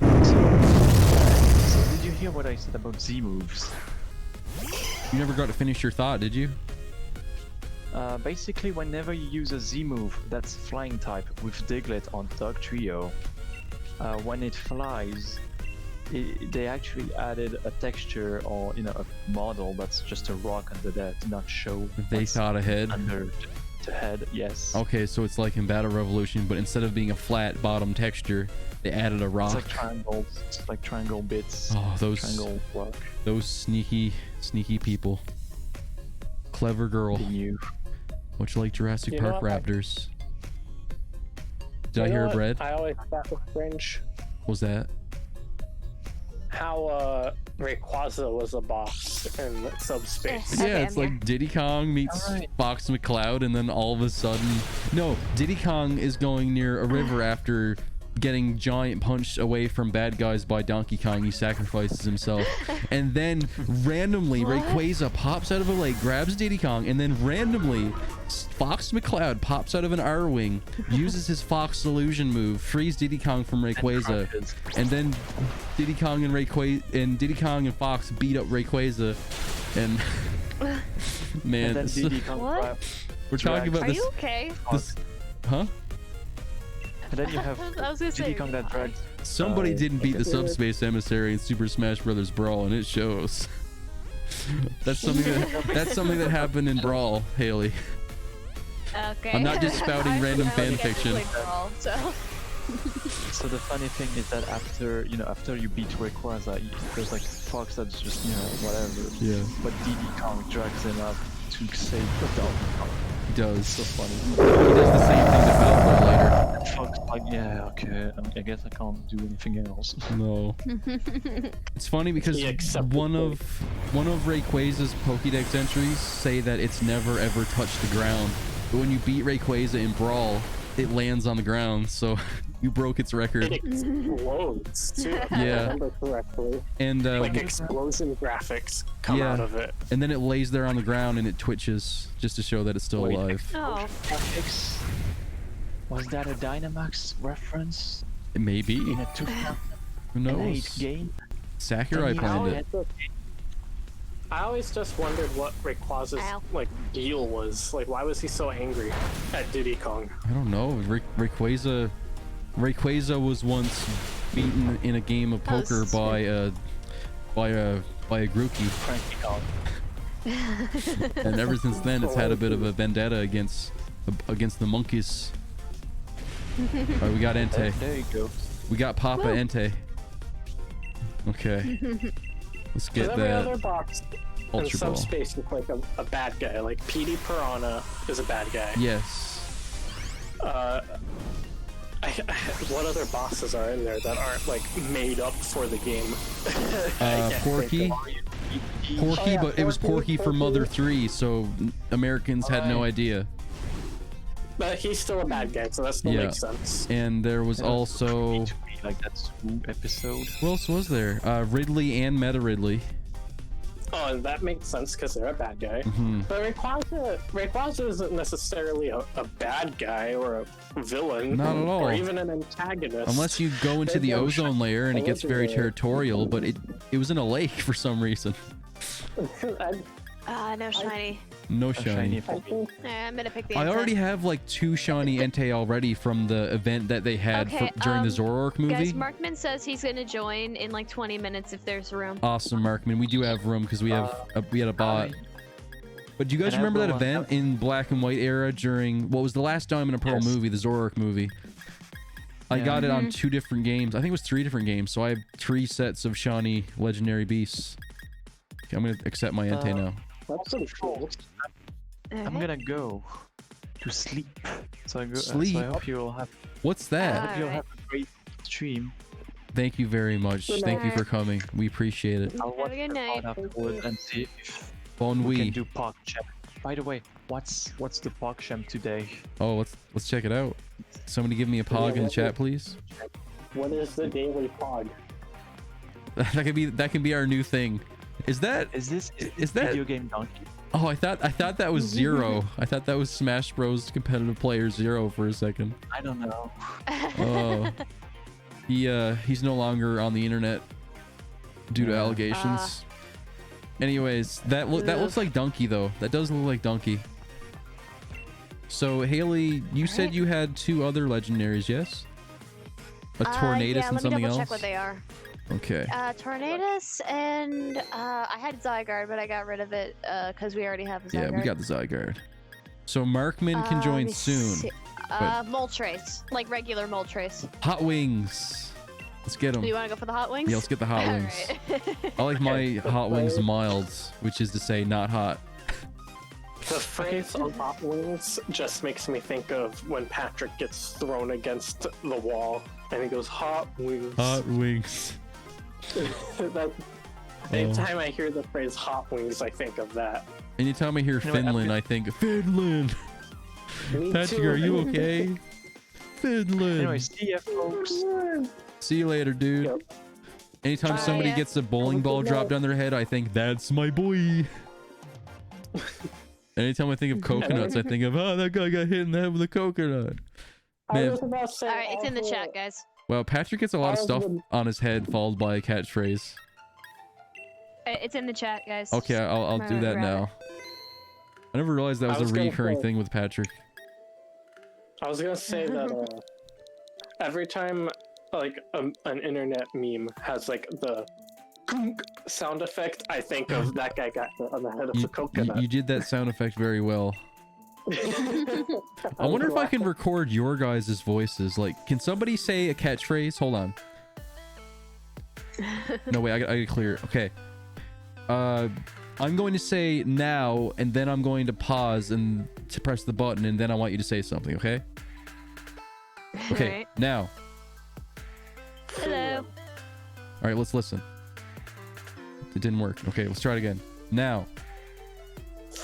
So did you hear what I said about Z moves? You never got to finish your thought, did you? Basically, whenever you use a Z move that's flying type with Diglett on Dog Trio, when it flies, they actually added a texture or a model that's just a rock under there to not show. They what's thought ahead. under the head. Yes. Okay, so it's like in Battle Revolution, but instead of being a flat bottom texture, they added a rock. It's like triangles. It's like triangle bits. Oh, those sneaky people. Clever girl. They knew. Much like Jurassic You know Park what? Raptors. Did I You know hear a what bread? I always thought was cringe. What was that? How Rayquaza was a boss in subspace. Okay, Yeah, I'm it's like Diddy Kong meets Alright. Fox McCloud, and then all of a sudden, no, Diddy Kong is going near a river after getting giant punched away from bad guys by Donkey Kong. He sacrifices himself, and then randomly What? Rayquaza pops out of a lake, grabs Diddy Kong, and then randomly Fox McCloud pops out of an R-wing, uses his Fox illusion move, frees Diddy Kong from Rayquaza, crushes. and then Diddy Kong and Fox beat up Rayquaza, and man, And then so- Diddy Kong What? grab- we're talking about Are this. you okay? This, huh? And then you have I was gonna say. Diddy Kong that drags. Somebody Uh, didn't beat the okay. Subspace Emissary in Super Smash Bros. Brawl, and it shows. That's something that happened in Brawl, Haley. Okay. I'm not just spouting I random forgot fan we get to fiction. play Brawl, so. So the funny thing is that after you beat Rayquaza, there's like Fox that's just whatever. Yeah. But Diddy Kong drags him up to save the dog. He does. So funny. He does the same thing to Falco later. And Fox like, yeah, okay, I guess I can't do anything else. No. It's funny because He accepted one of Rayquaza's Pokédex entries say that it's never ever touched the ground. But when you beat Rayquaza in Brawl, it lands on the ground, so you broke its record. It explodes too. If I Yeah. remember correctly. And Like explosion graphics come Yeah. out of it. and then it lays there on the ground and it twitches just to show that it's still Wait. alive. Oh. Graphics. Was that a Dynamax reference Maybe. in a 2008 Who knows? game? Sakurai planned it. I always just wondered what Rayquaza's Ow. like deal was. Like, why was he so angry at Diddy Kong? I don't know. Rayquaza was once beaten in a game of poker by a Grookey, Cranky Kong. and ever since then it's had a bit of a vendetta against the monkeys. Alright, we got Entei. There you go. We got Papa Entei. Okay. Let's get Because every other that box in Ultra Ball. subspace is like a bad guy. Like PD Piranha is a bad guy. Yes. What other bosses are in there that aren't like made up for the game? I can't Porky. think of- Porky, yeah, but it was Porky for Porky. Mother 3, so Americans had no idea. But he's still a bad guy, so that still Yeah. makes sense. And there was also, Like that school episode. who else was there? Ridley and Meta Ridley. Oh, and that makes sense because they're a bad guy. Hmm. But Rayquaza isn't necessarily a bad guy or a villain. Not at all. Or even an antagonist. Unless you go into the ozone layer and it gets very territorial, but it was in a lake for some reason. No shiny. No A shiny. I'm gonna pick the I Entei. already have like 2 shiny Entei already from the event that they had Okay, during the Zoroark movie. Guys, Markman says he's gonna join in like 20 minutes if there's room. Awesome, Markman. We do have room because we had a bot. But do you guys and I remember that will, event in Black and White era during what was the last Diamond and Pearl Yes. movie, the Zoroark movie? I Yeah. got it on 2 different games. I think it was 3 different games. So I have 3 sets of shiny legendary beasts. Okay, I'm gonna accept my Entei now. That's some cool. I'm Alright. gonna go to sleep. So I Sleep? I hope you'll have. What's that? I hope you'll Alright. have a great stream. Thank you very much. Good Thank you night. for coming. We appreciate it. I'll Have watch a good the night. pod afterwards and see if Bon we can oui. do PogChamp. By the way, what's the PogChamp today? Oh, let's check it out. Somebody give me a pog in the chat, please. What is the daily fog? That can be our new thing. Is that Is this is that video game donkey? Oh, I thought that was Zero. I thought that was Smash Bros competitive player Zero for a second. I don't know. Oh. He's no longer on the internet due to Yeah. allegations. Anyways, that looks like Donkey though. That does look like Donkey. So Haley, you said you had 2 other legendaries, yes? A Tornadus yeah, and let me something double else. check what they are. Okay. Tornadus and I had Zygarde, but I got rid of it because we already have a Zygarde. Yeah, we got the Zygarde. So Markman can let join me soon. see. but- Moltres, like regular Moltres. Hot Wings. Let's get them. Do you want to go for the hot wings? Yeah, let's get the hot wings. Alright. I like my hot wings Right. mild, which is to say not hot. The phrase on hot wings just makes me think of when Patrick gets thrown against the wall and he goes, hot wings. Hot wings. That, anytime I hear the phrase hot wings, I think of that. Anytime I hear You know what, Finland, I think Finland. Me Patrick, too. are you okay? Finland. Anyway, see ya, folks. See you later, dude. Yep. Anytime Bye. somebody gets a bowling ball dropped on their head, I think that's my boy. Anytime I think of coconuts, I think of, oh, that guy got hit in the head with a coconut. I Man, was about to say, Alright, it's in the chat, guys. well, Patrick gets a lot of stuff on his head followed by a catchphrase. It's in the chat, guys. Okay, I'll do that Grab now. I never realized that I was was a gonna recurring say- thing with Patrick. I was gonna say that every time like an internet meme has like the sound effect, I think of that guy got hit on the head of the coconut. You did that sound effect very well. I wonder if I can record your guys' voices. Like, can somebody say a catchphrase? Hold on. No, wait, I gotta clear it. Okay. I'm going to say now, and then I'm going to pause and to press the button, and then I want you to say something, okay? Okay, Alright. now. Hello. All right, let's listen. It didn't work. Okay, let's try it again. Now.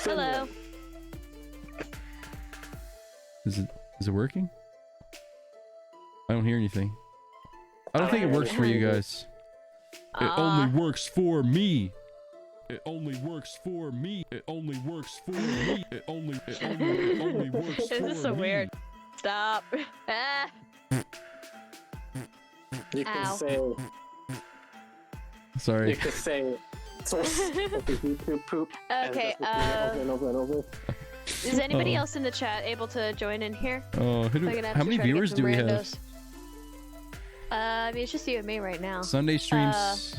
Hello. Is it working? I don't hear anything. I don't think it works for you guys. It only works for me. It only works for me. It only works for me. It only works for me. This is so weird. Stop. Ah. You can Ow. say. Sorry. You can say. YouTube poop. Okay. Over and over and over. Is anybody else in the chat able to join in here? Oh, how many viewers do we have? I mean, it's just you and me right now. Sunday streams.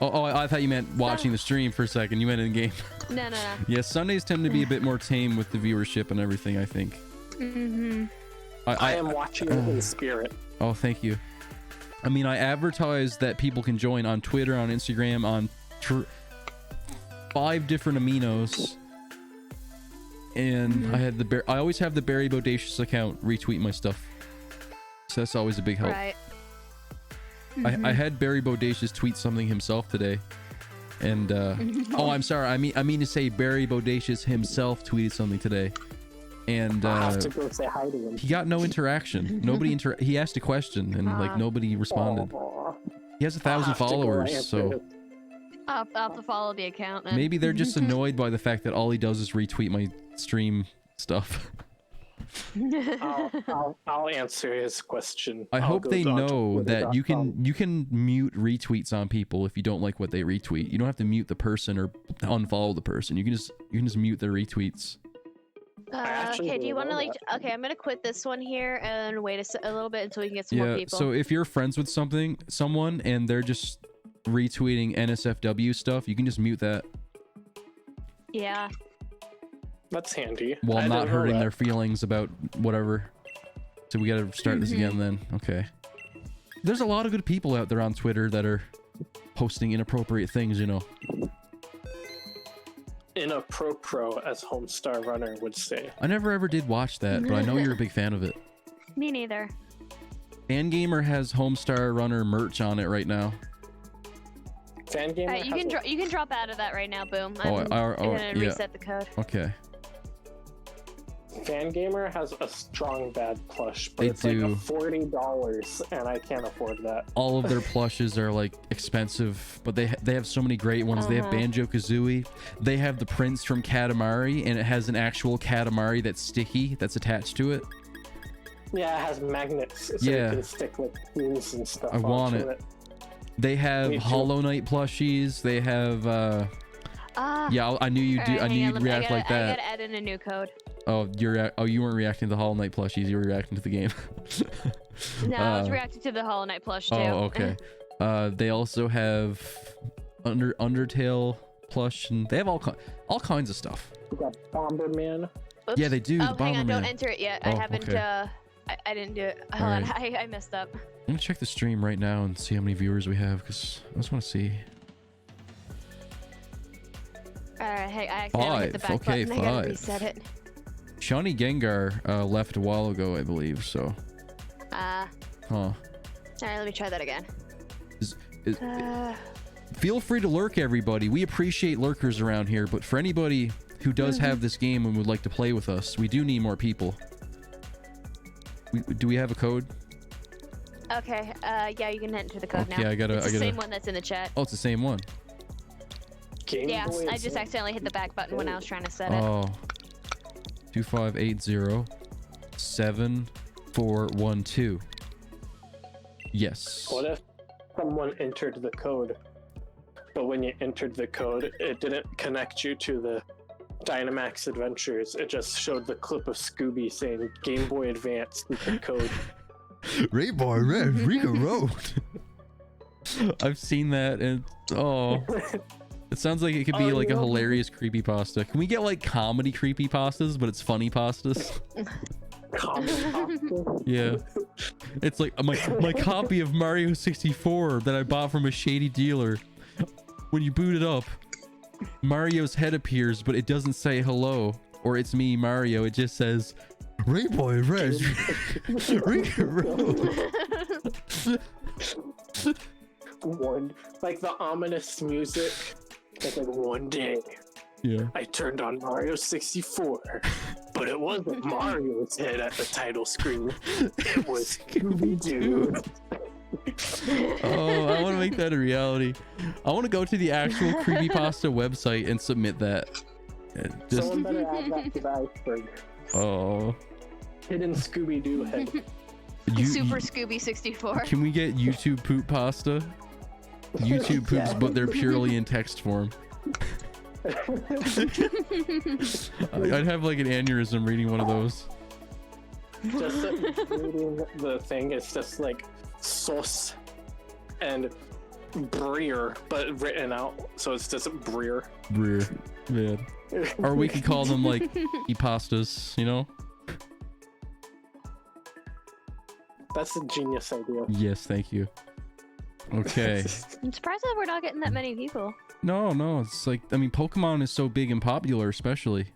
Oh, I thought you meant watching the stream for a second. You meant in game. No. Yeah, Sundays tend to be a bit more tame with the viewership and everything, I think. Mm-hmm. I am watching it in spirit. Oh, thank you. I mean, I advertise that people can join on Twitter, on Instagram, on 5 different aminos. And I always have the Barry Bodacious account retweet my stuff. So that's always a big help. Right. I had Barry Bodacious tweet something himself today. And oh, I'm sorry. I mean to say Barry Bodacious himself tweeted something today. And I have to go say hi to him. he got no interaction. Nobody he asked a question and like nobody responded. He has 1,000 followers, so I'll have to follow the account then. maybe they're just annoyed by the fact that all he does is retweet my stream stuff. I'll answer his question. I hope they know that you twitter.com. can mute retweets on people if you don't like what they retweet. You don't have to mute the person or unfollow the person. You can just mute their retweets. actually Okay, do you didn't want to know like? Okay, I'm gonna quit this one here and wait a little bit until we can get some more Yeah. people. So if you're friends with someone and they're just retweeting NSFW stuff, you can just mute that Yeah. That's handy. while I not didn't know hurting that. their feelings about whatever. So we gotta start this again then. Okay. There's a lot of good people out there on Twitter that are posting inappropriate things, you know. In a pro, as Homestar Runner would say. I never ever did watch that, but I know you're a big fan of it. Me neither. Fangamer has Homestar Runner merch on it right now. Fangamer You can drop out of that right now. Boom. Oh, I'm gonna yeah. reset the code. Okay. Fangamer has a strong bad plush, but They it's do. like $40, and I can't afford that. All of their plushes are like expensive, but they have so many great ones. They have Banjo-Kazooie. They have the Prince from Katamari, and it has an actual Katamari that's sticky that's attached to it. Yeah, it has magnets, so Yeah. you can stick like pins and stuff. I want onto it. They have Me too. Hollow Knight plushies. They have yeah, I knew you'd do. Alright, I knew hang on, you'd react like I that. gotta add in a new code. Oh, you weren't reacting to the Hollow Knight plushies. You were reacting to the game. No, I was reacting to the Hollow Knight plush too. Oh, okay. They also have Undertale plush, and they have all kinds of stuff. We got Bomberman. Oops. Yeah, they do. Oh, the hang on, don't Bomberman. enter it yet. Oh, I haven't. okay. I didn't do it. Hold on, I messed up. I'm gonna check the stream right now and see how many viewers we have, because I just want to see. Alright, hey, I accidentally hit the back Okay, button. I gotta 5. reset it. Shawnee Gengar left a while ago, I believe. So, huh? Alright, let me try that again. Is, Uh, feel free to lurk, everybody. We appreciate lurkers around here, but for anybody who does have this game and would like to play with us, we do need more people. Do we have a code? okay, yeah, you can enter the code Okay, now. I gotta- It's the I gotta- same one that's in the chat. Oh, it's the same one. Game Yeah, Boy I is just in. accidentally hit the back button when I was trying to set it. Oh. 2580-7412. Yes. What if someone entered the code, but when you entered the code, it didn't connect you to the Dynamax Adventures? It just showed the clip of Scooby saying Game Boy Advance with the code. Rainbow Red, Riga Road. I've seen that, and oh, it sounds like it could be like a hilarious creepypasta. Can we get like comedy creepypastas, but it's funny pastas? Yeah, it's like my copy of Mario 64 that I bought from a shady dealer. When you boot it up, Mario's head appears, but it doesn't say hello or it's me, Mario. It just says Rainbow Red. One, like the ominous music. It's like one day. Yeah. I turned on Mario 64, but it wasn't Mario's head at the title screen. It was Scooby-Doo. Oh, I want to make that a reality. I want to go to the actual creepypasta website and submit that. Just, Someone better add that to the iceberg. oh. Hidden Scooby-Doo head. Super Scooby 64. Can we get YouTube poop pasta? YouTube poops, but they're purely in text form. I'd have like an aneurysm reading one of those. Just reading the thing, it's just like sauce and Breer, but written out, so it's just Breer. Breer, man. Or we could call them like e-pastas, you know? That's a genius idea. Yes, thank you. Okay. I'm surprised that we're not getting that many people. No, it's like, I mean, Pokemon is so big and popular, especially.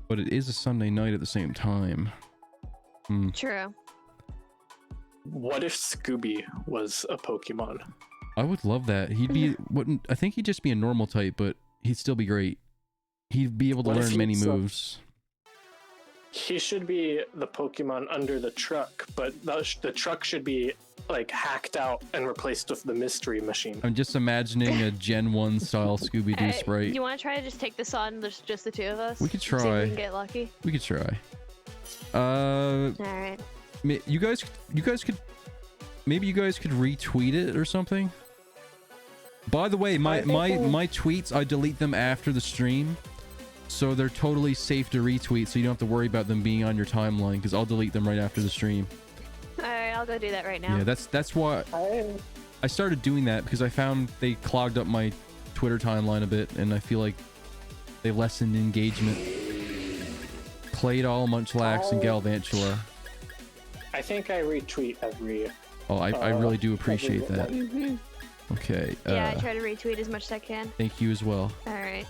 But it is a Sunday night at the same time. True. What if Scooby was a Pokemon? I would love that. He'd be, wouldn't, I think he'd just be a normal type, but he'd still be great. He'd be able to What if learn many he's, moves. He should be the Pokemon under the truck, but the truck should be like hacked out and replaced with the mystery machine. I'm just imagining a Gen 1 style Scooby-Doo sprite. You want to try to just take this on, just the two of us? We could See if try. we can get lucky. We could try. Alright. You guys could, maybe you guys could retweet it or something. By the way, my tweets, I delete them after the stream, so they're totally safe to retweet, so you don't have to worry about them being on your timeline, because I'll delete them right after the stream. Alright, I'll go do that right now. Yeah, that's why I started doing that, because I found they clogged up my Twitter timeline a bit, and I feel like they lessened engagement. Claydol, Munchlax, and Galvantula. I think I retweet every. Oh, I really do appreciate that. Mm-hmm. Okay. Yeah, I try to retweet as much as I can. Thank you as well. Alright.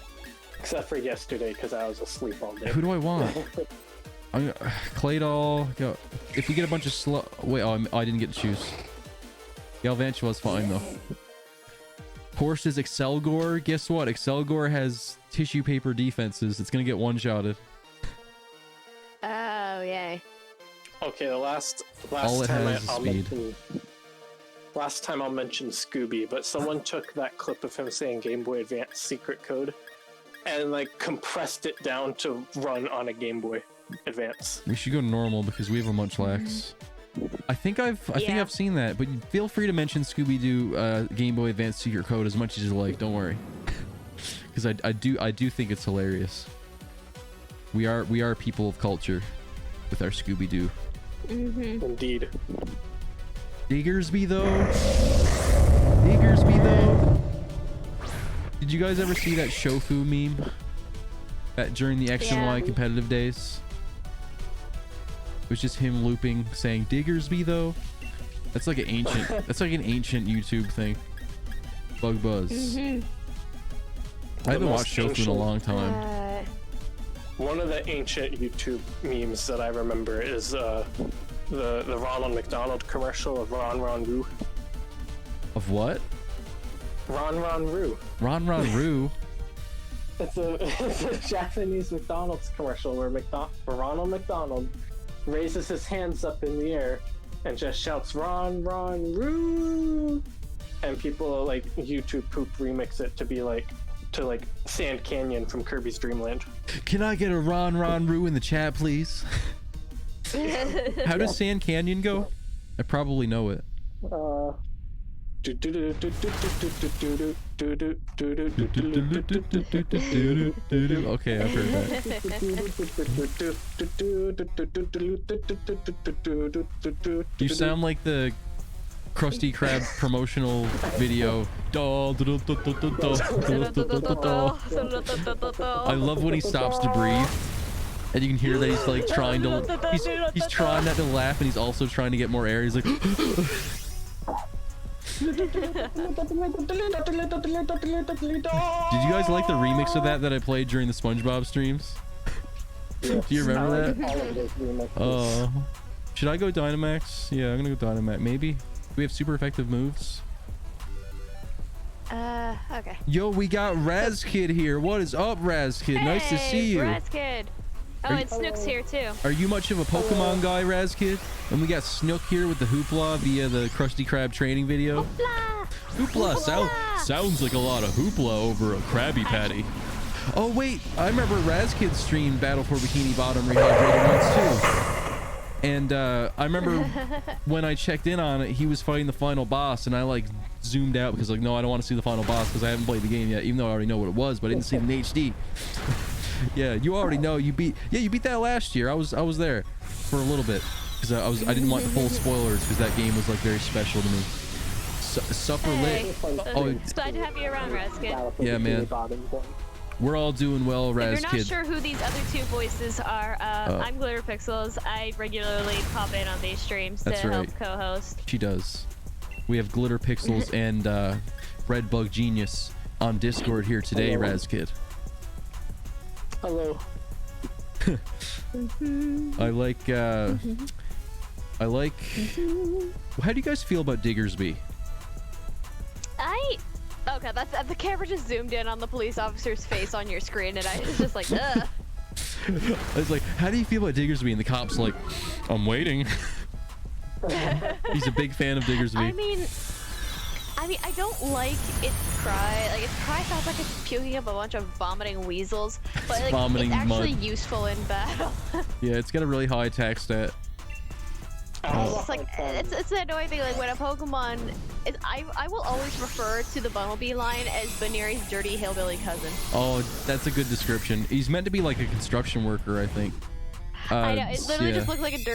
Except for yesterday, because I was asleep all day. Who do I want? Claydol. If we get a bunch of wait, I didn't get to choose. Galvantula's fine though. Horses Excelgor. Guess what? Excelgor has tissue paper defenses. It's gonna get one-shotted. Oh, yay. Okay, the last All it time has is I'll speed. last time I'll mention Scooby, but someone took that clip of him saying Game Boy Advance secret code and like compressed it down to run on a Game Boy Advance. We should go normal because we have a Munchlax. I think I've seen that, but feel free to mention Scooby-Doo Game Boy Advance secret code as much as you like. Don't worry, because I do think it's hilarious. We are people of culture with our Scooby-Doo. Indeed. Diggersby though. Did you guys ever see that Shofu meme? That during the X and Y competitive days? It was just him looping saying Diggersby though. That's like an ancient YouTube thing. Bug Buzz. I haven't watched Shofu in a long time. One of the ancient YouTube memes that I remember is the Ronald McDonald commercial of Ron Ron Roo. Of what? Ron Ron Roo. Ron Ron Roo. It's a Japanese McDonald's commercial where Ronald McDonald raises his hands up in the air and just shouts Ron Ron Roo, and people like YouTube poop remix it to be like Sand Canyon from Kirby's Dream Land. Can I get a Ron Ron Roo in the chat, please? How does Sand Canyon go? I probably know it. Okay, I've heard that. You sound like the Krusty Krab promotional video. I love when he stops to breathe, and you can hear that he's like trying to. He's trying not to laugh, and he's also trying to get more air. He's like. Did you guys like the remix of that I played during the SpongeBob streams? Do you remember that? Oh, should I go Dynamax? Yeah, I'm gonna go Dynamax. Maybe. Do we have super effective moves? Okay. Yo, we got Razkid here. What is up, Razkid? Nice to see you. Razkid. Oh, and Snook's here too. Are you much of a Pokemon guy, Razkid? And we got Snook here with the hoopla via the Krusty Krab training video. Hoopla! Sounds like a lot of hoopla over a Krabby Patty. Oh wait, I remember Razkid streamed Battle for Bikini Bottom Rehydrated once too. And I remember when I checked in on it, he was fighting the final boss, and I like zoomed out because like, no, I don't want to see the final boss because I haven't played the game yet, even though I already know what it was, but I didn't see it in HD. Yeah, you already know. You beat that last year. I was there for a little bit because I didn't want the full spoilers because that game was like very special to me. Suffer lit. Oh, it's glad to have you around, Razkid. Yeah, man. We're all doing well, Razkid. If you're not sure who these other two voices are, I'm Glitter Pixels. I regularly pop in on these streams to help co-host. She does. We have Glitter Pixels and Red Bug Genius on Discord here today, Razkid. Hello. I like how do you guys feel about Diggersby? Okay, that's the camera just zoomed in on the police officer's face on your screen, and I was just like, ugh. I was like, how do you feel about Diggersby? And the cop's like, I'm waiting. He's a big fan of Diggersby. I mean, I don't like its cry. Like, its cry sounds like it's puking up a bunch of vomiting weasels, but like, it's actually useful in battle. Yeah, it's got a really high attack stat. It's like it's the annoying thing. Like when a Pokemon, I will always refer to the Bumblebee line as Baneri's dirty hillbilly cousin. Oh, that's a good description. He's meant to be like a construction worker, I think. I know. It literally just looks like it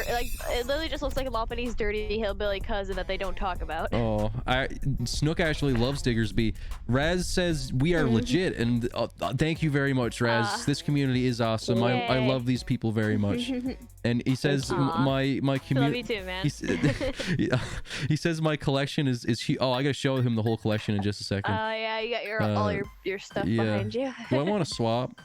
literally just looks like Lopunny's dirty hillbilly cousin that they don't talk about. Oh, Snook actually loves Diggersby. Raz says we are legit, and thank you very much, Raz. This community is awesome. I love these people very much. And he says my community. Love you too, man. He says my collection is oh, I gotta show him the whole collection in just a second. Yeah, you got all your stuff behind you. Do I want to swap?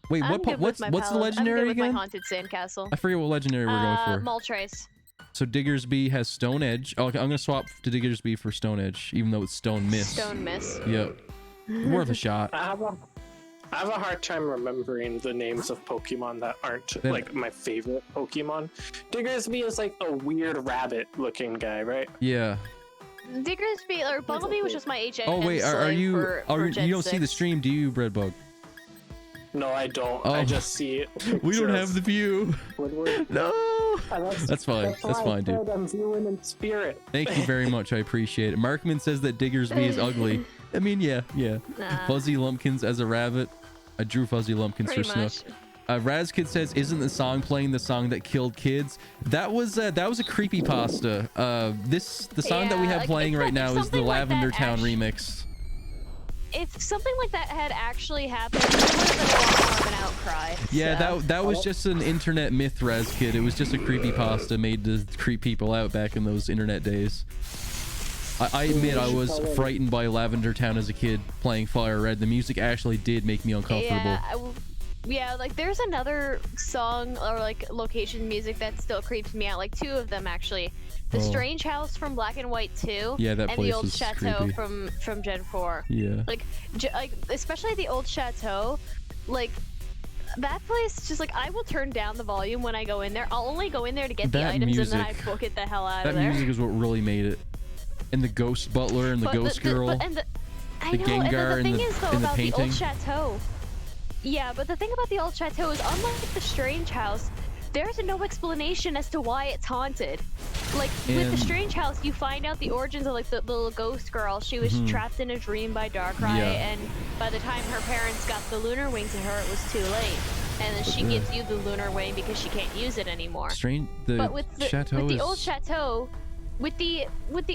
Wait, what's the legendary I'm good with again? My haunted sandcastle. I forget what legendary we're going for. Moltres. So Diggersby has Stone Edge. Oh, okay, I'm gonna swap to Diggersby for Stone Edge, even though it's Stone Miss. Stone Miss. Yep. Worth a shot. I have a hard time remembering the names of Pokemon that aren't like my favorite Pokemon. Diggersby is like a weird rabbit-looking guy, right? Yeah. Diggersby or Bumblebee was just my HM. Oh wait, are you don't see the stream, do you, Breadbug? No, I don't. Oh. I just see it. We don't have the view. No. That's fine. That's fine, dude. I'm viewing in spirit. Thank you very much. I appreciate it. Markman says that Diggersby is ugly. I mean, yeah. Fuzzy Lumpkins as a rabbit. I drew Fuzzy Lumpkins for Snook. Razkid says, "Isn't the song playing the song that killed kids?" That was a creepypasta. The song that we have playing right now is the Lavender Town remix. If something like that had actually happened, it would have been a lot more of an outcry. Yeah, so. that was just an internet myth, Razkid. It was just a creepypasta made to creep people out back in those internet days. I admit I was frightened by Lavender Town as a kid playing Fire Red. The music actually did make me uncomfortable. Yeah, like there's another song or like location music that still creeps me out. Like two of them actually. The Strange House from Black and White 2. Yeah, that and place the old was Chateau creepy. from Gen 4. Yeah. Like especially the old Chateau, like that place just like I will turn down the volume when I go in there. I'll only go in there to get the items and then I book it the hell out of there. That music is what really made it. And the Ghost Butler and the Ghost Girl. The Gengar thing is though in the about painting. the old Chateau. Yeah, but the thing about the old Chateau is unlike the Strange House, there's no explanation as to why it's haunted. Like with the Strange House, you find out the origins of like the little ghost girl. She was trapped in a dream by Darkrai, and by the time her parents got the lunar wing to her, it was too late. And then she gives you the lunar wing because she can't use it anymore. But with the old Chateau, with the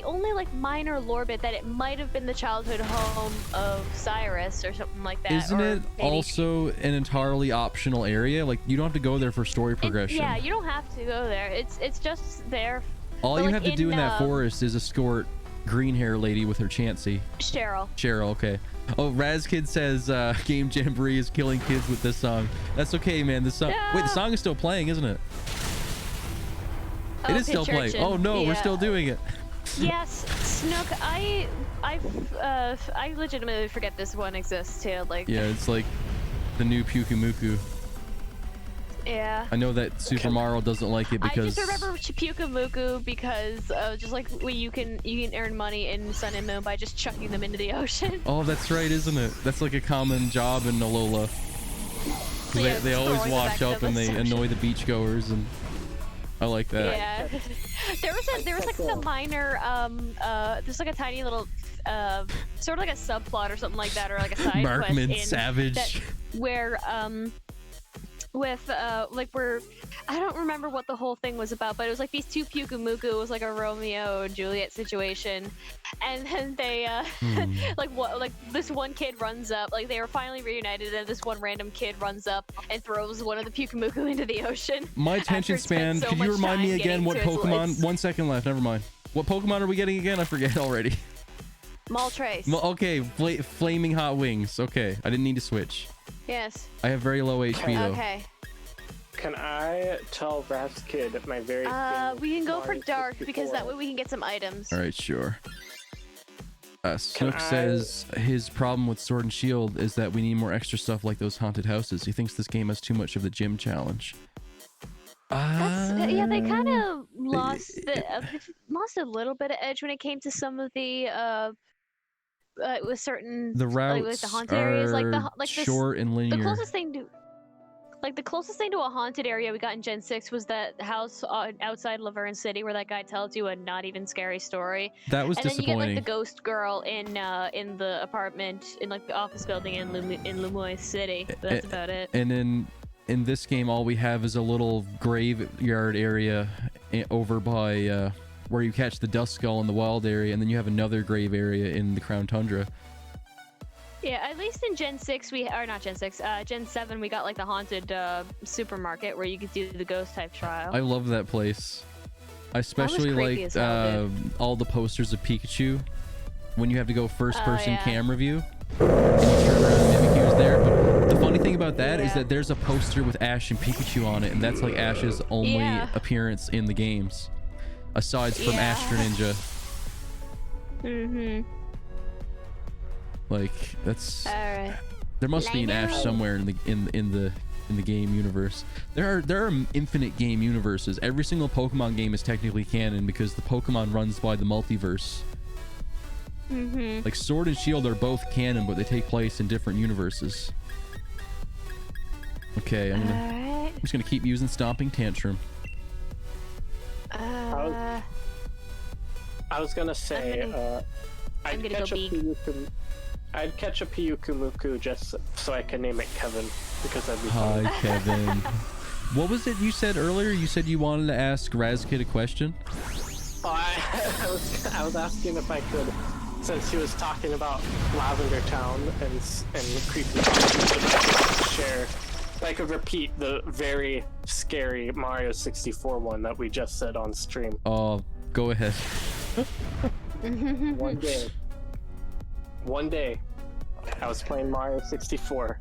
only like minor lore bit that it might have been the childhood home of Cyrus or something like that. Isn't or it maybe- also an entirely optional area? Like you don't have to go there for story progression. Yeah, you don't have to go there. It's just there. All but, you like, have to do in that um, forest is escort green hair lady with her Chansey. Cheryl. Okay. Oh, Razkid says Game Jamboree is killing kids with this song. That's okay, man. The song. Yeah. Wait, the song is still playing, isn't it? Oh, It is still Pitch playing. Urchin. Oh no, we're Yeah. still doing it. Yes, Snook. I legitimately forget this one exists too. Like. Yeah, it's like the new Pyukumuku. Yeah. I know that Super Mario doesn't like it because I just remember Pyukumuku because just like you can earn money in Sun and Moon by just chucking them into the ocean. Oh, that's right, isn't it? That's like a common job in Alola. 'Cause Yeah, they always throwing them wash back up to and the they ocean. annoy the beachgoers, and I like that. Yeah. there was like some minor there's like a tiny little sort of like a subplot or something like that, or like a side Markman quest in Savage. that where with like where I don't remember what the whole thing was about, but it was like these two Pyukumuku. It was like a Romeo and Juliet situation, and then they like this one kid runs up, like they were finally reunited, and this one random kid runs up and throws one of the Pyukumuku into the ocean. My attention after it spent span. so Could you much remind me time again getting what to its Pokemon? its 1 second left. Never mind. What Pokemon are we getting again? I forget already. Moltres. Well, okay, flaming hot wings. Okay, I didn't need to switch. Yes. I have very low HP though. Okay. Can I tell Razkid my very We can go for Mario dark because 64? that way we can get some items. All right, sure. Snook I- says his problem with Sword and Shield is that we need more extra stuff like those haunted houses. He thinks this game has too much of the gym challenge. Yeah, they kind of lost lost a little bit of edge when it came to some of the with certain The routes like the haunted areas, like the are short and linear. the closest thing to a haunted area we got in Gen 6 was that house outside Laverne City where that guy tells you a not even scary story. That was And then you get like disappointing. the ghost girl in the apartment in like the office building in Lumoy City. But that's about it. And in this game, all we have is a little graveyard area over by where you catch the Dust Skull in the wild area, and then you have another grave area in the Crown Tundra. Yeah, at least in Gen 6 Gen 7 we got like the haunted supermarket where you could do the ghost type trial. I love that place. I especially creepy liked as hell, all the posters of Pikachu when you have to go first person yeah. camera view. And you turn around and Mimikyu's there. But the funny thing about that is Yeah. that there's a poster with Ash and Pikachu on it, and that's like Ash's only Yeah. appearance in the games, aside from Yeah. Ash Ninja. Mm-hmm. Like that's Alright. there must be an Ash Lego. somewhere in the game universe. There are infinite game universes. Every single Pokemon game is technically canon because the Pokemon runs by the multiverse. Mm-hmm. Like Sword and Shield are both canon, but they take place in different universes. Okay, I'm Alright. just gonna keep using Stomping Tantrum. I was gonna say, I'm I'd gonna catch go a big. I'd catch a Pyukumuku just so I can name it Kevin, because that'd be Hi, fun. Kevin. What was it you said earlier? You said you wanted to ask Razkid a question? Oh, I was asking if I could, since he was talking about Lavender Town and creepy share. I could repeat the very scary Mario 64 one that we just said on stream. Oh, go ahead. One day, I was playing Mario 64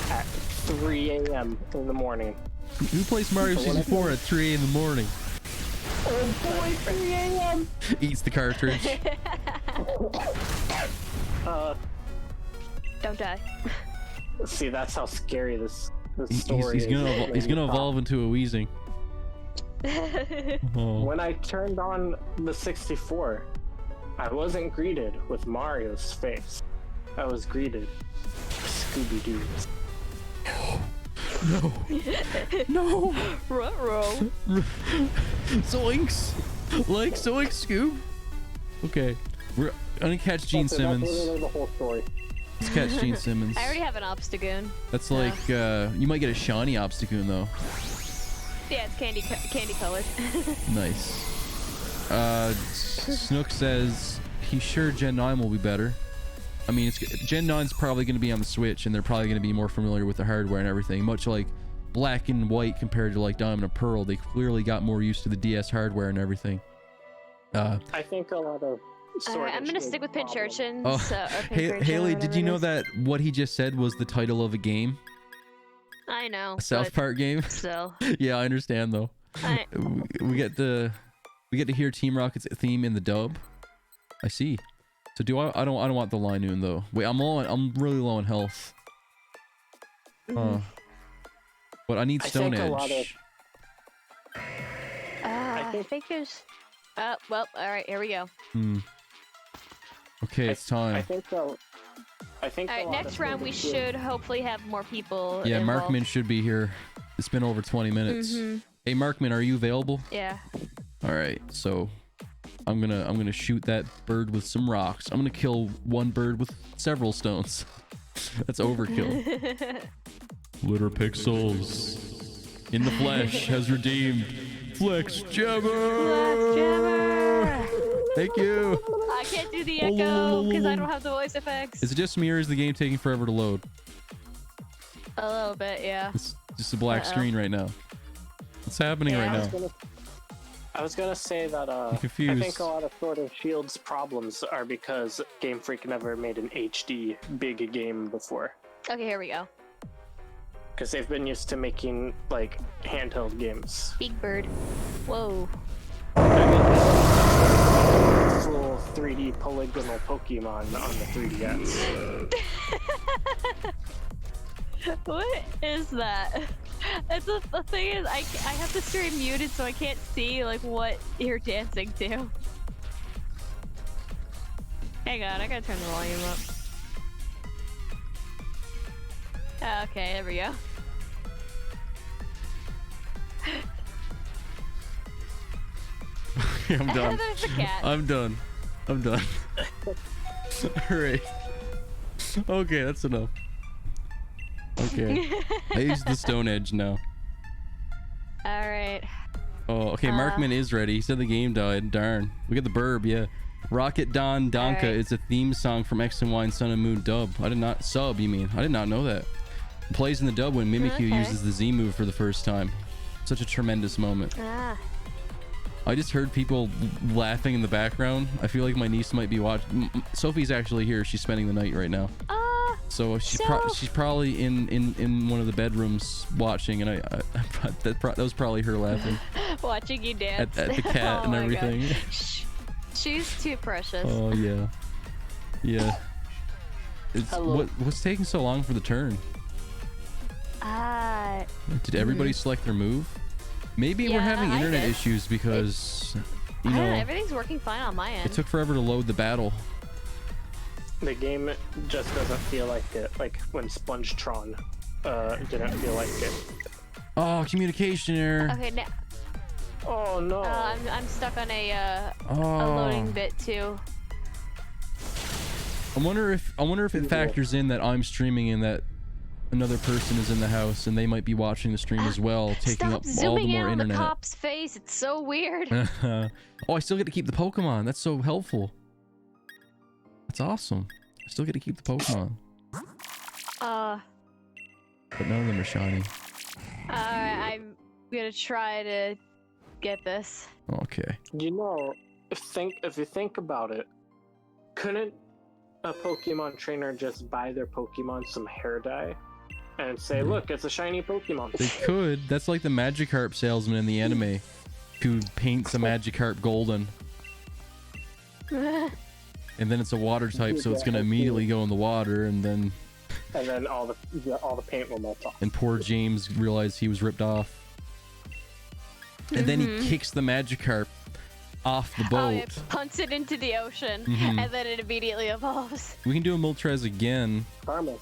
at 3 a.m. in the morning. Who plays Mario 64 at 3 in the morning? Oh boy, 3 a.m. Eats the cartridge. Don't die. See, that's how scary this He's story is. gonna evolve into a Weezing. Oh. When I turned on the 64, I wasn't greeted with Mario's face. I was greeted with Scooby-Doo's. No. No. Ruh-roh. Zoinks. Like Zoinks, Scoob. Okay. We're gonna catch Gene That's Simmons. literally the whole story. Let's catch Gene Simmons. I already have an Obstagoon. That's like, you might get a shiny Obstagoon though. Yeah, it's candy colored. Nice. Snook says he's sure Gen 9 will be better. I mean, Gen 9's probably going to be on the Switch, and they're probably going to be more familiar with the hardware and everything. Much like Black and White compared to like Diamond and Pearl, they clearly got more used to the DS hardware and everything. I think a lot of. I'm gonna stick with Pinch Urchins. Oh, or Pink Urchin, Haley, did whatever you it know is. that what he just said was the title of a game, I know. a South but Park game? Still. Yeah, I understand though. I, We get to hear Team Rocket's theme in the dub. I see. So do I don't want the Linoon though. Wait, I'm really low on health. But I need I Stone think a lot Edge. I think there's. Well, all right, here we go. Okay, it's time. I think. I think. All right, next round we should hopefully have more people. Yeah, involved. Markman should be here. It's been over 20 minutes. Hey, Markman, are you available? Yeah. All right, so I'm gonna shoot that bird with some rocks. I'm gonna kill one bird with several stones. That's overkill. Litter Pixels in the flesh has redeemed Flex Jammer. Thank you. I can't do the echo because I don't have the voice effects. Is it just me or is the game taking forever to load? A little bit, yeah. It's just a black screen right now. What's happening right now? I was gonna say that I confused. think a lot of Sword and Shield's problems are because Game Freak never made an HD big game before. Okay, here we go. Because they've been used to making like handheld games. Big bird. Whoa. Full 3D polygonal Pokemon on the 3DS. What is that? The thing is, I have the stream muted so I can't see like what you're dancing to. Hang on, I gotta turn the volume up. Okay, there we go. I'm done. There's the cat. I'm done. Alright. Okay, that's enough. Okay. I used the Stone Edge now. Alright. Oh, okay, Markman is ready. He said the game died. Darn. We got the burb, yeah. Rocket Don Donka is a theme song from X and Y and Sun and Moon dub. I did not you mean. I did not know that. It plays in the dub when Mimikyu uses the Z move for the first time. Such a tremendous moment. I just heard people laughing in the background. I feel like my niece might be watching. Sophie's actually here. She's spending the night right now. So she's probably in one of the bedrooms watching, and that was probably her laughing Watching you dance. at the cat and everything. She's too precious. Oh yeah, yeah. What's taking so long for the turn? Did everybody select their move? Maybe we're having internet issues because you know everything's working fine on my end. it took forever to load the battle. The game just doesn't feel like it, like when Spongetron didn't feel like it. Oh, communication error. Okay, now. Oh no. I'm stuck on a loading bit too. I wonder if it factors in that I'm streaming and that another person is in the house and they might be watching the stream as well, taking up all the more on internet. the cop's face. It's so weird. Oh, I still get to keep the Pokemon. That's so helpful. That's awesome. I still get to keep the Pokemon. But none of them are shiny. I'm gonna try to get this. Okay. You know, if you think about it, couldn't a Pokemon trainer just buy their Pokemon some hair dye and say, "Look, it's a shiny Pokemon"? They could. That's like the Magikarp salesman in the anime who paints a Magikarp golden. And then it's a water type, so it's gonna immediately go in the water, and then all the paint will melt off. and poor James realized he was ripped off. And then he kicks the Magikarp off the boat. It punts it into the ocean, and then it immediately evolves. We can do a Moltres again. Karma.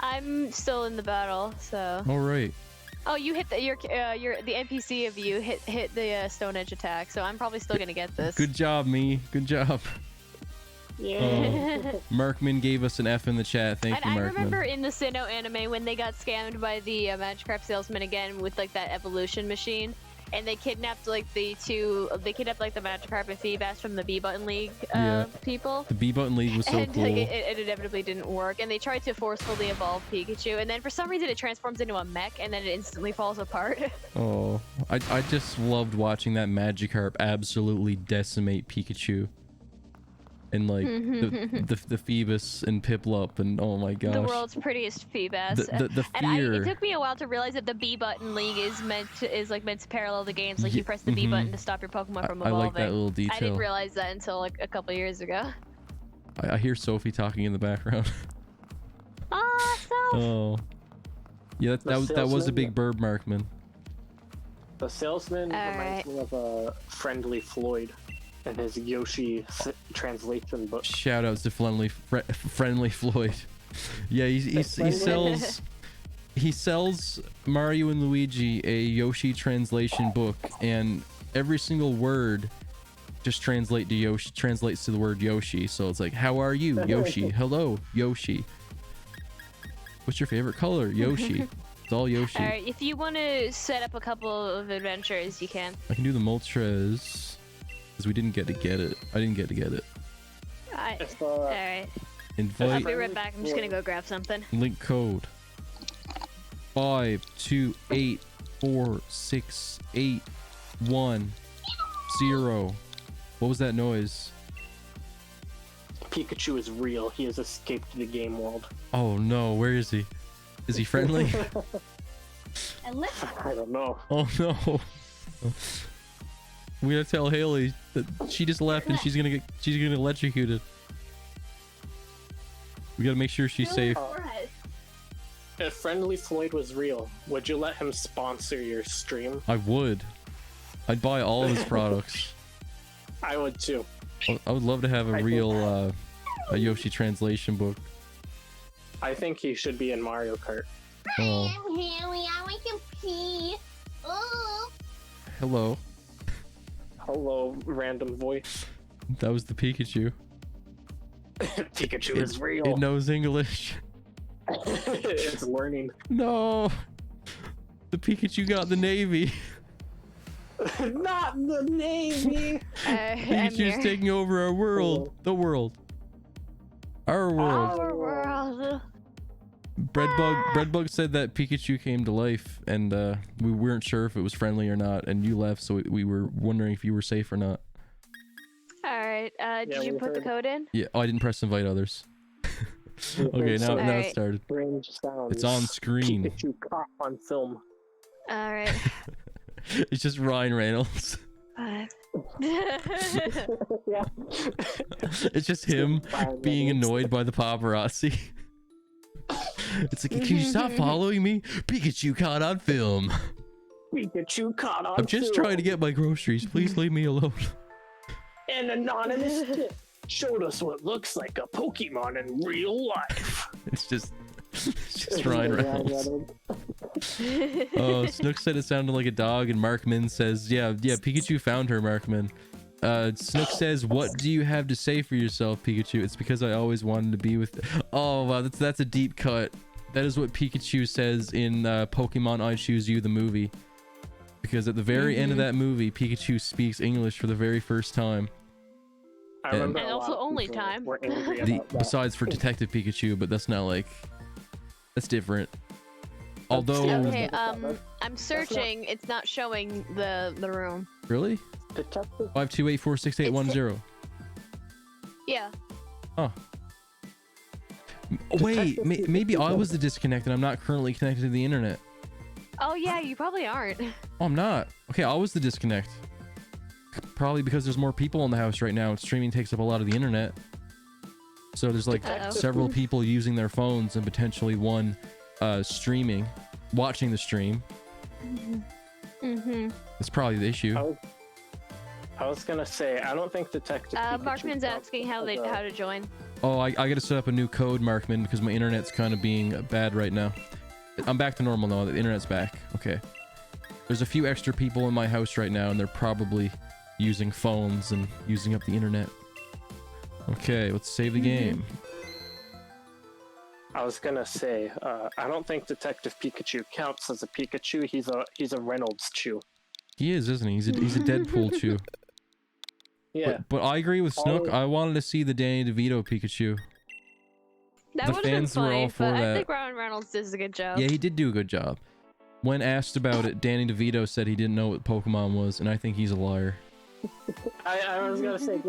I'm still in the battle, so. All right. Oh, you hit the the NPC of you hit the Stone Edge attack, so I'm probably still gonna get this. Good job, me. Good job. Yeah. Markman gave us an F in the chat. Thank you, I Markman. remember in the Sinnoh anime when they got scammed by the Magikarp salesman again with like that evolution machine. and they kidnapped like the Magikarp and Feebas from the B Button League Yeah. people. The B Button League was so And cool. like, it inevitably didn't work, and they tried to forcefully evolve Pikachu, and then for some reason it transforms into a mech, and then it instantly falls apart. Oh, I just loved watching that Magikarp absolutely decimate Pikachu. And like the Phoebus and Piplup and oh my gosh. The world's prettiest Feebas. The And fear. it took me a while to realize that the B Button League is meant to parallel the games. Like Ye- you press the B mhm. button to stop your Pokemon from I evolving. like that little detail. I didn't realize that until like a couple years ago. I hear Sophie talking in the background. Awesome. Oh. Yeah, that was a salesman? big bird markman. The salesman Alright. reminds me of a Friendly Floyd and his Yoshi translation book. Shout outs to Friendly Floyd. Yeah, he sells Mario and Luigi a Yoshi translation book, and every single word just translates to the word Yoshi. So it's like, how are you, Yoshi? Hello, Yoshi. What's your favorite color? Yoshi. It's all Yoshi. Alright, if you want to set up a couple of adventures, you can. I can do the Moltres because we didn't get to get it. I didn't get to get it. Alright. I'll Invite be right back. I'm just gonna go grab something. link code 528468110. What was that noise? Pikachu is real. He has escaped the game world. Oh no, where is he? Is he friendly? I don't know. Oh no. We gotta tell Haley that she just left and she's gonna get electrocuted. We gotta make sure she's safe. If Friendly Floyd was real, would you let him sponsor your stream? I would. I'd buy all of his products. I would too. I would love to have a real a Yoshi translation book. I think he should be in Mario Kart. Oh, Haley, I want to pee. Oh. hello. Hello, random voice. That was the Pikachu. Pikachu is real. It knows English. It's learning. No. The Pikachu got the Navy. Not the Navy. I'm Pikachu's here. taking over our world. The world. Our world. Our world. Breadbug said that Pikachu came to life, and we weren't sure if it was friendly or not, and you left, so we were wondering if you were safe or not. Alright, did you we put the heard. code in? Yeah, oh, I didn't press invite others. Okay, now it Alright. started. Strange sounds. It's on screen. Pikachu caught on film. Alright. It's just Ryan Reynolds. 5. Yeah. It's just him being annoyed by the paparazzi. It's like, can you stop following me? Pikachu caught on film. Pikachu caught on I'm just film. trying to get my groceries. Please leave me alone. An anonymous tip showed us what looks like a Pokemon in real life. It's just Ryan Reynolds. Oh, Snook said it sounded like a dog, and Markman says, yeah, Pikachu found her, Markman. Snook says, what do you have to say for yourself, Pikachu? It's because I always wanted to be with... Oh, wow, that's a deep cut. That is what Pikachu says in Pokemon I Choose You, the movie. Because at the very end of that movie, Pikachu speaks English for the very first time. I remember And a lot also of only people time. were angry The, about that. besides for Detective Pikachu, but that's not like... That's different. Although... Okay, I'm searching. It's not showing the room. Really? Detective 528466810. Yeah. Oh. Wait, maybe I was the disconnected. I'm not currently connected to the internet. Oh yeah, you probably aren't. Oh, I'm not. Okay, I was the disconnect. Probably because there's more people in the house right now and streaming takes up a lot of the internet. So there's like Uh-oh. several people using their phones and potentially one streaming, watching the stream. Mm-hmm. That's probably the issue. I was gonna say, I don't think Detective Pikachu Markman's counts asking how as a- to join. Oh, I gotta set up a new code, Markman, because my internet's kind of being bad right now. I'm back to normal now. The internet's back. Okay. There's a few extra people in my house right now, and they're probably using phones and using up the internet. Okay, let's save the game. I was gonna say, I don't think Detective Pikachu counts as a Pikachu. He's a Reynolds Chew. He is, isn't he? He's a Deadpool chew. Yeah. But I agree with Snook. All- I wanted to see the Danny DeVito Pikachu. That The would have been fans were funny, all for but I that. think Ryan Reynolds does a good job. Yeah, he did do a good job. When asked about it, Danny DeVito said he didn't know what Pokemon was, and I think he's a liar. I was gonna say,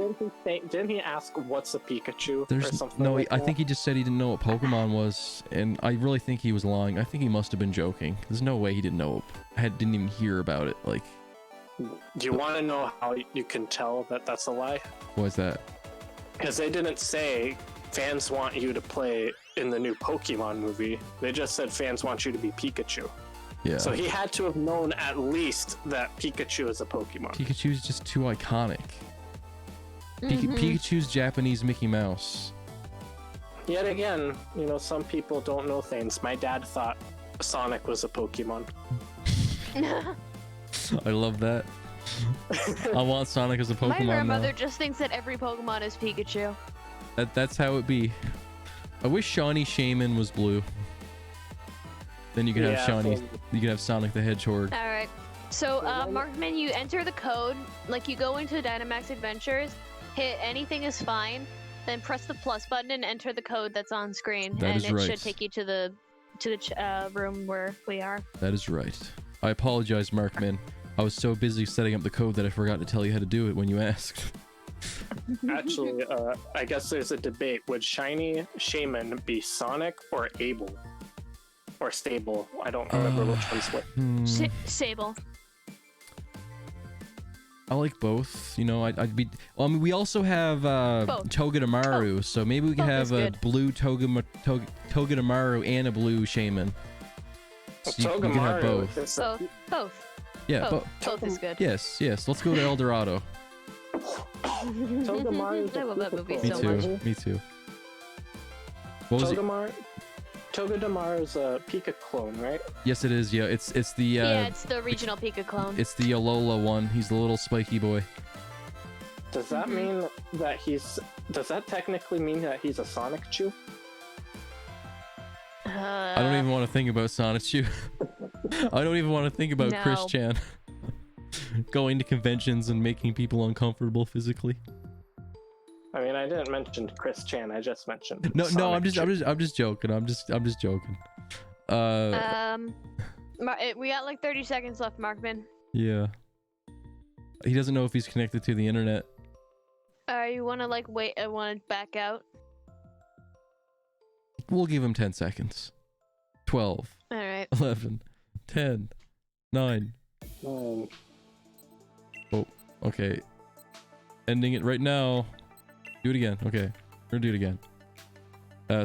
didn't he ask what's a Pikachu or There's something? no. like I that? think he just said he didn't know what Pokemon was, and I really think he was lying. I think he must have been joking. There's no way he didn't know. Didn't even hear about it. Like, Do you want to know how you can tell that that's a lie? what is that? Because they didn't say fans want you to play in the new Pokemon movie. They just said fans want you to be Pikachu. Yeah. So he had to have known at least that Pikachu is a Pokemon. Pikachu's just too iconic. Mhm. Pikachu's Japanese Mickey Mouse. Yet again, you know, some people don't know things. My dad thought Sonic was a Pokemon. I love that. I want Sonic as a Pokemon My grandmother now. just thinks that every Pokemon is Pikachu. That's how it be. I wish Shawnee Shaman was blue. Then you could have Yeah, Shawney. well- You could have Sonic the Hedgehog. All right. So, Markman, you enter the code. Like, you go into Dynamax Adventures, hit anything is fine, then press the plus button and enter the code that's on screen, That and is it right. should take you to the room where we are. That is right. I apologize, Markman. I was so busy setting up the code that I forgot to tell you how to do it when you asked. Actually, I guess there's a debate. Would Shiny Shaman be Sonic or Able? Or Stable? I don't remember which one's what. Sable. I like both. You know, I'd be. Well, I mean, we also have Both. Togedemaru, so maybe we can Both have is a good. blue Togedemaru and a blue Shaman. So you can have both. is- Both. Yeah, Both. Both is good. yes. Let's go to El Dorado. Togedemaru's I love that movie Me so too. much. Me too. What was it? Togedemaru's a Pika clone, right? Yes, it is. Yeah, it's the Yeah, it's the regional Pika clone. it's the Alola one. He's the little spiky boy. Does that mean that does that technically mean that he's a Sonic Chew? I don't even want to think about Sonichu. I don't even want to think about Chris No. Chan going to conventions and making people uncomfortable physically. I mean, I didn't mention Chris Chan. I just mentioned. No, Sonic I'm just Chew. joking. I'm just joking. We got like 30 seconds left, Markman. Yeah. He doesn't know if he's connected to the internet. You wanna like wait? I want to back out. We'll give him 10 seconds. 12, All right. 11, 10, 9. Um, Okay. Ending it right now. Do it again. Okay. We're gonna do it again.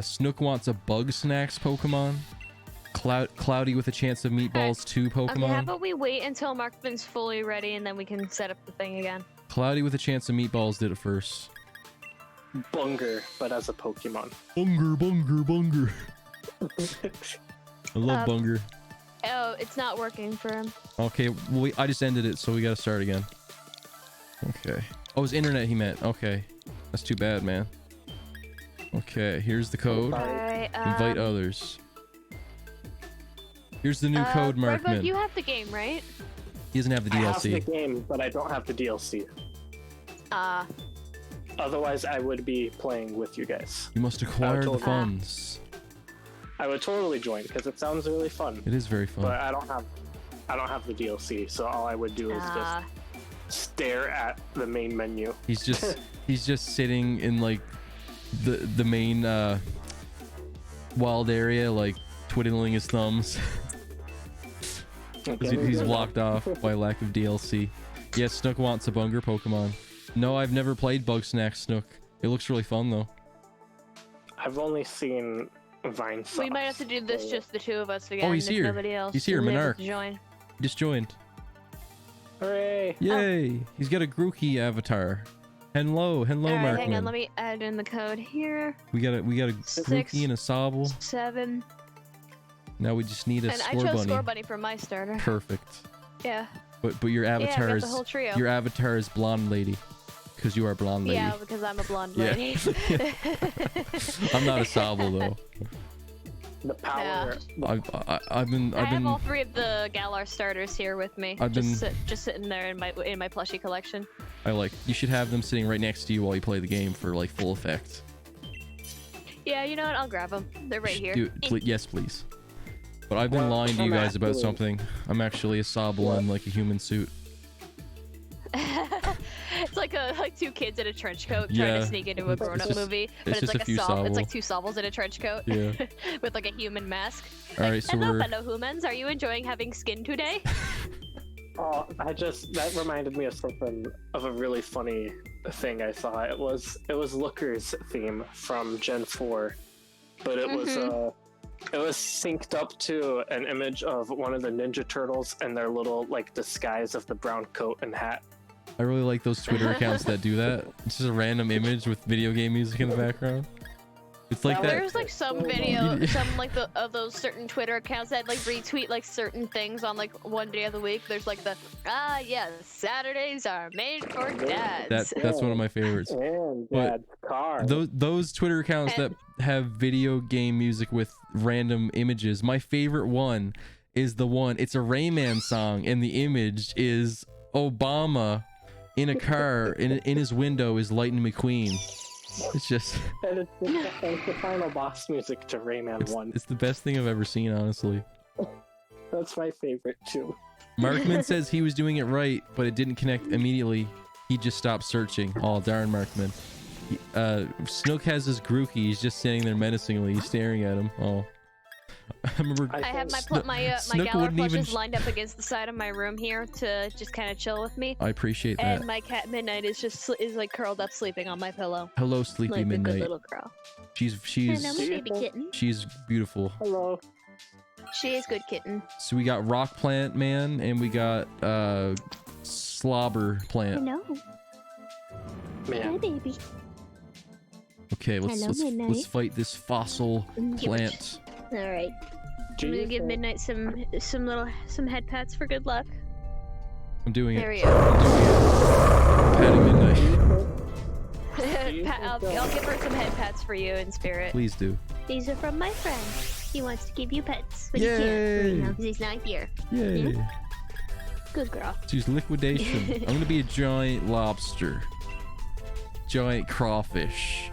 Snook wants a Bug Snacks Pokemon. Cloudy with a chance of Meatballs 2 How Pokemon. about we wait until Markman's fully ready and then we can set up the thing again? Cloudy with a chance of Meatballs did it first. Bunger, but as a Pokemon. Bunger. I love Bunger. Oh, it's not working for him. Okay, well, I just ended it, so we gotta start again. Okay. Oh, his internet he meant. Okay. That's too bad, man. Okay, here's the code. Alright, Invite others. Here's the new code, Redbug, Markman. you have the game, right? He doesn't have the I have the DLC. game, but I don't have the DLC. Ah, Otherwise, I would be playing with you guys. You must acquire the totally. funds. I would totally join because it sounds really fun. It is very fun. But I don't have the DLC, so all I would do is ah. just stare at the main menu. He's just sitting in like the main wild area, like twiddling his thumbs. 'Cause he's blocked off by lack of DLC. Yes, Snook wants a Bunger Pokemon. No, I've never played Bug Snack Snook. It looks really fun though. I've only seen Vine Sauce. We might have to do this just the two of us again. Oh, he's if here. Nobody else He's here, is able Monarch. to join. He just joined. Hooray! Yay! He's got a Grookey avatar. Hello, All right, Markman. hang on. Let me add in the code here. We got a Six. Grookey and a Sobble. 7. Now we just need a And I Score chose Bunny. Score Bunny for my starter. Perfect. Yeah. But your Yeah, I avatar got is the whole trio. your avatar is blonde lady, because you are blonde lady. Yeah, because I'm a blonde Yeah. lady. I'm not a Sobble though. The power. I've been I have all 3 of the Galar starters here with me. I've just sitting there in my plushie collection. you should have them sitting right next to you while you play the game for like full effect. Yeah, you know what? I'll grab them. They're right here. Yes, please. But I've been lying to you guys about something. I'm actually a Sablon in like a human suit. It's like 2 kids in a trench coat trying to sneak into a grown-up movie, but it's like it's like 2 Sobbles in a trench coat with like a human mask. All right, so we're... Hello humans, are you enjoying having skin today? Oh, that reminded me of something, of a really funny thing I saw. It was Looker's theme from Gen 4, but it was synced up to an image of one of the Ninja Turtles and their little like disguise of the brown coat and hat. I really like those Twitter accounts that do that. It's just a random image with video game music in the background. It's like that. There's like some video, some like of those certain Twitter accounts that like retweet like certain things on like one day of the week. There's like the Saturdays are made for dads. That's one of my favorites. And Dad's car. Those Twitter accounts that have video game music with random images. My favorite one is the one. It's a Rayman song, and the image is Obama in a car. In his window is Lightning McQueen. It's just... And it's the final boss music to Rayman 1. It's the best thing I've ever seen, honestly. That's my favorite, too. Markman says he was doing it right, but it didn't connect immediately. He just stopped searching. Oh, darn Markman. Snook has his Grookey. He's just standing there menacingly. He's staring at him. Oh. I remember... I have my Galar plushes lined up against the side of my room here to just kind of chill with me. I appreciate that. And my cat Midnight is like curled up sleeping on my pillow. Hello, Sleepy like Midnight. A good little girl. She's Hello, my baby kitten. She's beautiful. Hello. She is good kitten. So we got Rock Plant Man and we got Slobber Plant. Hello. Man. Hi, baby. Okay, let's fight this fossil plant. All right. I'm gonna give Midnight some head pats for good luck. I'm doing there it. There we go. Patting Midnight. I'll give her some head pats for you in spirit. Please do. These are from my friend. He wants to give you pets, but Yay! he can't right now because he's not here. Yay! Yeah? Good girl. Choose liquidation. I'm gonna be a giant lobster. Giant crawfish.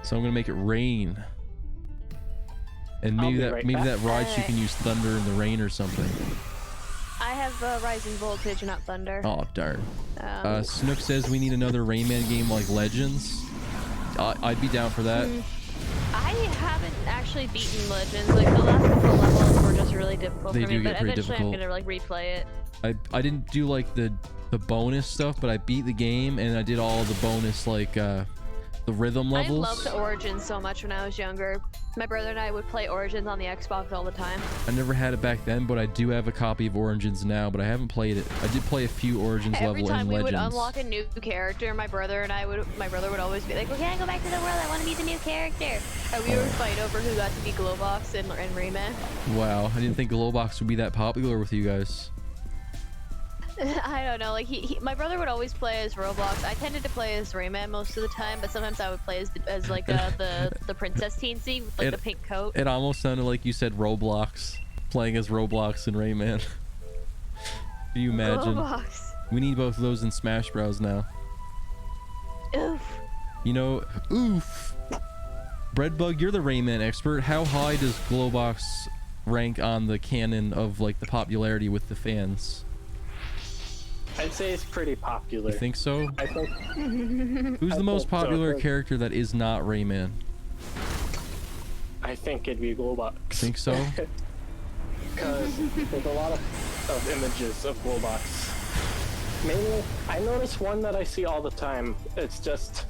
So I'm gonna make it rain. And maybe that ride she can use thunder in the rain or something. I have rising voltage, not thunder. Oh darn. Snook says we need another Rayman game like Legends. I'd be down for that. I haven't actually beaten Legends. Like the last couple levels were just really difficult for me, but eventually I'm gonna like replay it. I didn't do like the bonus stuff, but I beat the game and I did all the bonus like the rhythm levels. I loved Origins so much when I was younger. My brother and I would play Origins on the Xbox all the time. I never had it back then, but I do have a copy of Origins now, but I haven't played it. I did play a few Origins level in Legends. Every time we would unlock a new character, my brother would always be like, well, can I go back to the world? I want to be the new character. And we would fight over who got to be Glowbox and Rayman. Wow, I didn't think Glowbox would be that popular with you guys. I don't know, like my brother would always play as Roblox. I tended to play as Rayman most of the time, but sometimes I would play as like the Princess Teensy with like the pink coat. It almost sounded like you said Roblox, playing as Roblox and Rayman. Can you imagine? Roblox. We need both of those in Smash Bros now. Oof. You know, oof. Breadbug, you're the Rayman expert. How high does Glowbox rank on the canon of like the popularity with the fans? I'd say it's pretty popular. You think so? I think. Who's the most popular character that is not Rayman? I think it'd be Glowbox. Think so? Because there's a lot of images of Glowbox. Mainly, I notice one that I see all the time. It's just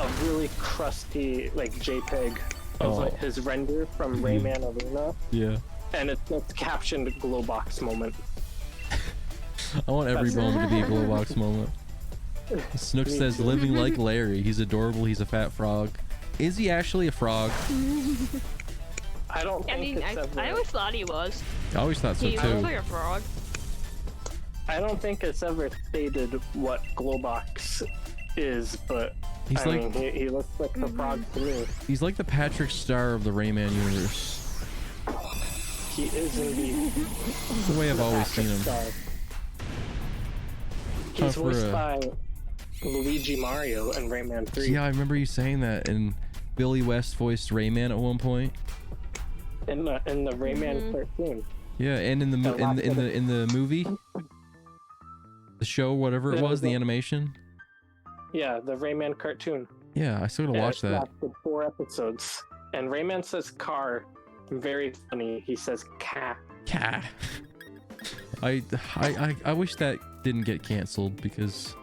a really crusty, like JPEG of like his render from Rayman Arena. Yeah. And it's captioned Glowbox moment. I want every moment to be a Glowbox moment. Snook says, living like Larry. He's adorable. He's a fat frog. Is he actually a frog? I don't think I always thought he was. I always thought so too. He looks like a frog. I don't think it's ever stated what Glowbox is, but He's I like mean, he looks like the frog to me. he's like the Patrick Star of the Rayman universe. He is indeed. That's the way I've always seen him. Star. Time He's for voiced a- by Luigi Mario in Rayman 3. Yeah, I remember you saying that, and Billy West voiced Rayman at one point. In the Rayman cartoon. Yeah, and in the The last in the movie, the show, whatever it Yeah, was, the the- animation. Yeah, the Rayman cartoon. Yeah, I still gotta watch It that. lasted 4 episodes. And Rayman says car. Very funny. He says cat. Cat. I wish that didn't get canceled because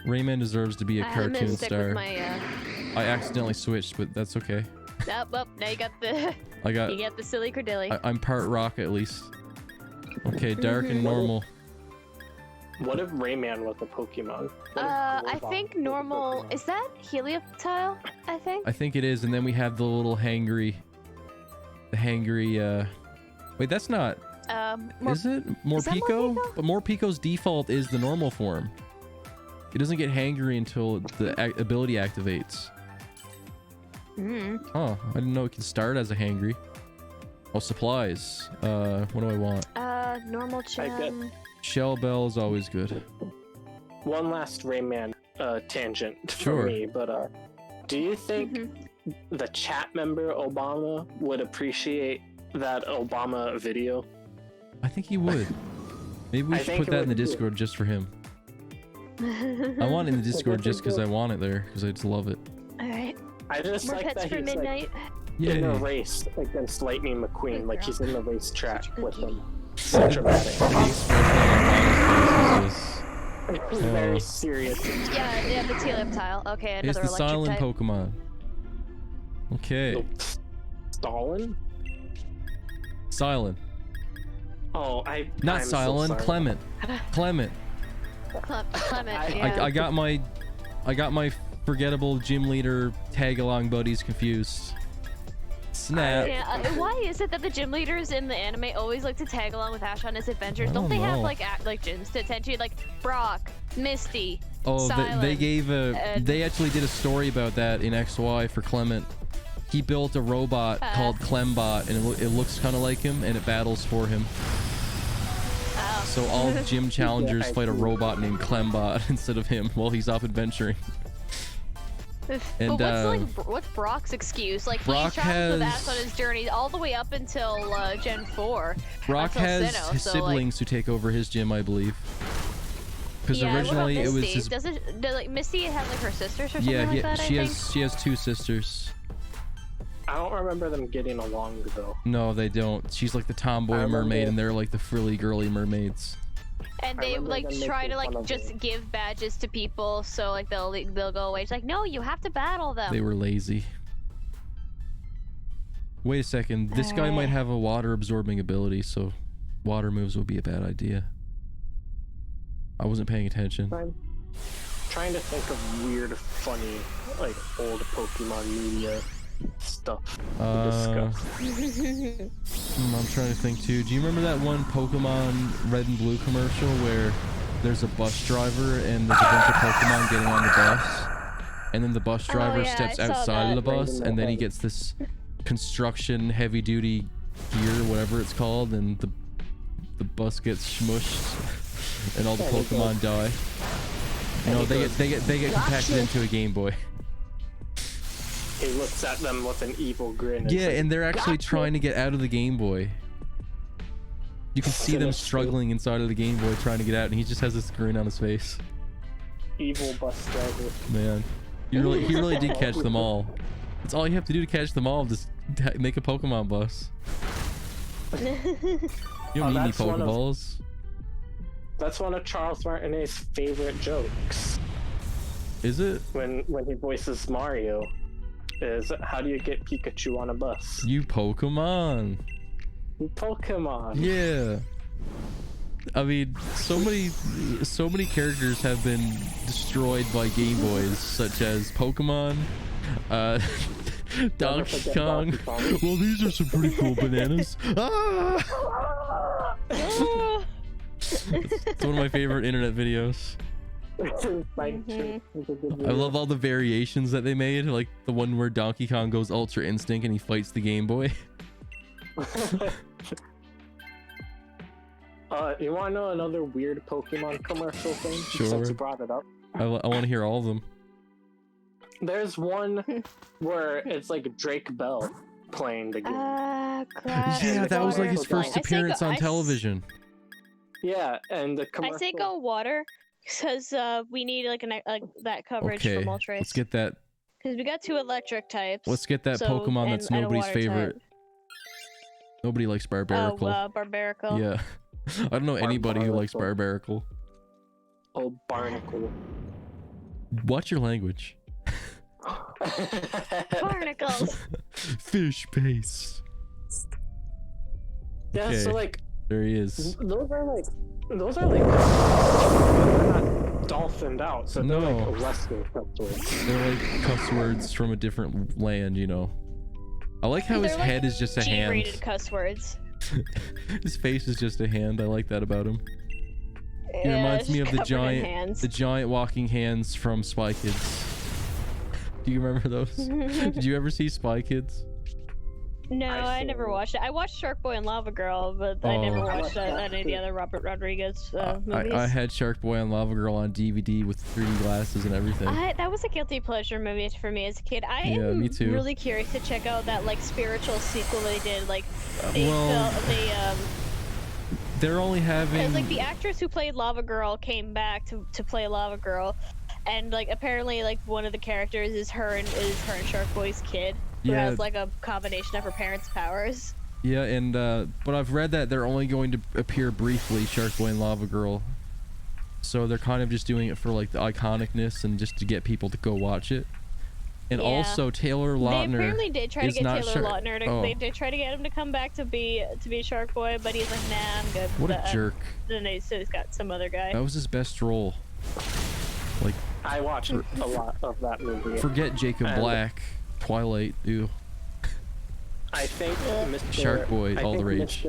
Rayman deserves to be a I'm cartoon gonna stick star. with my. I accidentally switched, but that's okay. Up. Now you got the. I got. You got the silly Cordelli. I'm part rock at least. Okay, dark and normal. What if Rayman was a Pokemon? What if I Global think was a normal. Pokemon? Is that Helioptile? I think. I think it is, and then we have the little hangry. The hangry. Wait, that's not. Is it is that Morpeko? Morpeko? But Morpeko's default is the normal form. It doesn't get hangry until the ability activates. Oh, I didn't know it can start as a hangry. Oh, supplies. What do I want? Normal I get- gem. Shell Bell is always good. One last Rayman tangent Sure. for me, but do you think Mhm. the chat member Obama would appreciate that Obama video? I think he would. Maybe we I should think put it that in the would too. Discord just for him. I want it in the Discord just because I want it there, because I just love it. All right. I just More like pets that for he's midnight. like in a Yay. race against Lightning McQueen, like he's in the race track Such a with cookie. him. So dramatic. The expression on his face is It's very serious. Yeah, the Helioptile. Okay, It's another the electric silent type. Pokemon. Okay. Stalin? Silent. Oh, Not I'm silent, So sorry. Clement. Clement. Clement. I- Yeah. I got my forgettable gym leader tag along buddies confused. Snap. Yeah, why is it that the gym leaders in the anime always like to tag along with Ash on his adventures? I Don't they don't have know. like gyms to attend to, like Brock, Misty? Oh, Silent, they gave a. and- They actually did a story about that in XY for Clement. He built a robot called Clembot, and it looks kind of like him, and it battles for him. Oh. So all gym challengers I fight a see. robot named Clembot instead of him while he's off adventuring. And, but what's Brock's excuse? Like Brock he travels with has- Ash on his journey all the way up until Gen 4. Brock until has Sinnoh, his so, like- siblings who take over his gym, I believe. Because Yeah, originally what it about was Misty? his. Does like Misty have like her sisters or something Yeah, like that? she I think. has 2 sisters. I don't remember them getting along though. No, they don't. She's like the tomboy remember- mermaid, and they're like the frilly girly mermaids. And I they remember like them try making to like fun of just it. give badges to people, so like they'll go away. It's like, no, you have to battle them. They were lazy. Wait a second. This guy might have a water absorbing ability, so water moves would be a bad idea. I wasn't paying attention. Trying to think of weird, funny, like old Pokemon media stuff to discuss. I'm trying to think too. Do you remember that one Pokemon Red and Blue commercial where there's a bus driver and there's a bunch of Pokemon getting on the bus, and then the bus driver yeah, steps I saw outside of the that. Right bus, in and the then he head. gets this construction heavy duty gear, whatever it's called, and the bus gets smushed, and all the Yeah, they Pokemon die. No, they get compacted into a Game Boy. He looks at them with an evil grin. And Yeah, says, and they're actually "Gotcha." trying to get out of the Game Boy. You can see them Sinister. struggling inside of the Game Boy trying to get out, and he just has this grin on his face. Evil bus driver. Man, he really did catch them all. That's all you have to do to catch them all. Just make a Pokemon bus. You don't need any that's one of- Pokeballs. That's one of Charles Martinet's favorite jokes Is it? when he voices Mario. Is how do you get Pikachu on a bus? You Pokemon. Pokemon. Yeah. I mean, so many characters have been destroyed by Game Boys, such as Pokemon, Donkey forget Kong. Donkey Kong. Well, these are some pretty cool bananas. Ah! It's one of my favorite internet videos. Mhm. I love all the variations that they made, like the one where Donkey Kong goes Ultra Instinct and he fights the Game Boy. You want to know another weird Pokemon commercial thing? Sure. Since you brought it up. I want to hear all of them. There's one where it's like Drake Bell playing the game. Crap. Yeah, that was like his Water. first I say appearance go- on I s- television. Yeah, and the I commercial. say go water, because we need like that coverage Okay, for Moltres. let's get that. Because we got 2 electric types. Let's get that so- Pokemon that's and a nobody's water favorite. type. Nobody likes Barbaracle. Oh, Barbaracle. Yeah, I don't know anybody who likes Barbaracle. Barbaracle. Oh, Barnacle. Watch your language. Barnacles. Fish face. Yeah, Okay. so like There he is. those are like they're not dolphined out, so they're No. like less than cuss words. They're like cuss words from a different land, you know. I like how his They're, like, head is just a hand. G-rated cuss words. His face is just a hand. I like that about him. He Yeah, reminds me of just covered in hands. the giant walking hands from Spy Kids. Do you remember those? Did you ever see Spy Kids? No, I never watched it. I watched Shark Boy and Lava Girl, but I never Oh. watched any of the other Robert Rodriguez movies. I had Shark Boy and Lava Girl on DVD with 3D glasses and everything. That was a guilty pleasure movie for me as a kid. I Yeah, am me too. really curious to check out that like spiritual sequel they did. Like they well, they're only having. it's like the actress who played Lava Girl came back to play Lava Girl, and like apparently like one of the characters is her and Shark Boy's kid, who Yeah. has like a combination of her parents' powers. Yeah, and but I've read that they're only going to appear briefly, Shark Boy and Lava Girl. So they're kind of just doing it for like the iconicness and just to get people to go watch it. And Yeah. also Taylor They Lautner apparently did try to is get not Taylor Shark- Lautner to. Oh. They did try to get him to come back to be Shark Boy, but he's like, nah, I'm good. What a jerk. Then they so he's got some other guy. That was his best role. Like, I watched a lot of that movie. forget Jacob And- Black, Twilight, ew. I think Mr. Shark Boy, I all the think rage.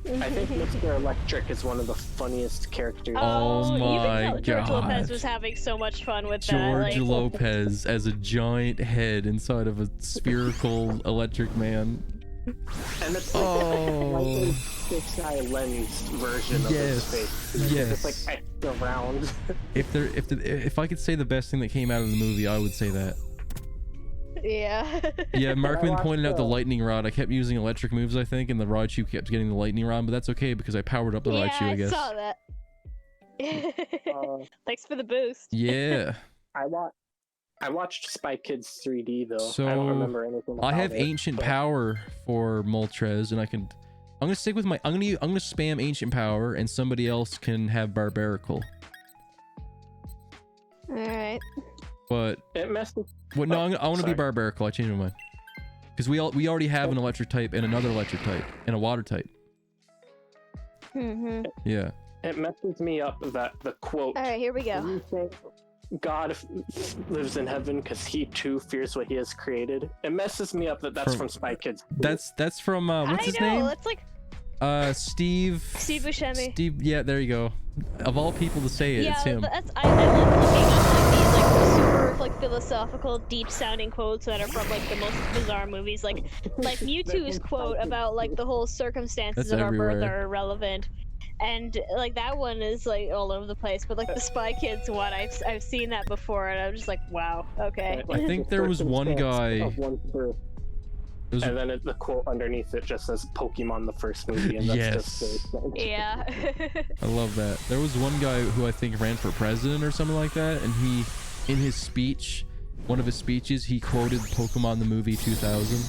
I think Mr. Electric is one of the funniest characters. Oh you my can tell George Lopez God. was having so much fun with that. George Like, Lopez as a giant head inside of a spherical electric man. And it's like Oh. like a fisheye lensed version of his Yes, face. yes. It's like extra round. If I could say the best thing that came out of the movie, I would say that. yeah. Yeah, Markman watched, pointed out the lightning rod. I kept using electric moves, I think, and the Raichu kept getting the lightning rod, but that's okay because I powered up the yeah, Raichu, I guess. saw that. Thanks for the boost. Yeah. I watched Spy Kids 3D though. I So, don't remember anything about I have it, ancient but- power for Moltres, and I'm gonna stick with my. I'm gonna spam ancient power, and somebody else can have Barbaracle. All right. But It messed with what? No, I want to be sorry. Barbaracle. I changed my mind because we already have an electric type and another electric type and a water type. Mm-hmm. Yeah. It messes me up that the quote. All right, here we go. "You think God lives in heaven because he too fears what he has created." It messes me up that that's From- from Spy Kids. That's from what's his I know. name? It's like Steve. Steve Buscemi. Steve. Yeah, there you go. Of all people to say it, Yeah, it's him. that's I love looking at like these like super like philosophical, deep sounding quotes that are from like the most bizarre movies. Like Mewtwo's quote about like the whole circumstances That's of our birth everywhere. are irrelevant. And like that one is like all over the place, but like the Spy Kids one, I've seen that before, and I'm just like, wow, okay. I think there was one guy- Of one's birth. There's- And then the quote underneath it just says Pokemon the first movie, and that's Yes. just the Yeah. I love that. There was one guy who I think ran for president or something like that, and he, in his speech, one of his speeches, he quoted Pokemon the movie 2000,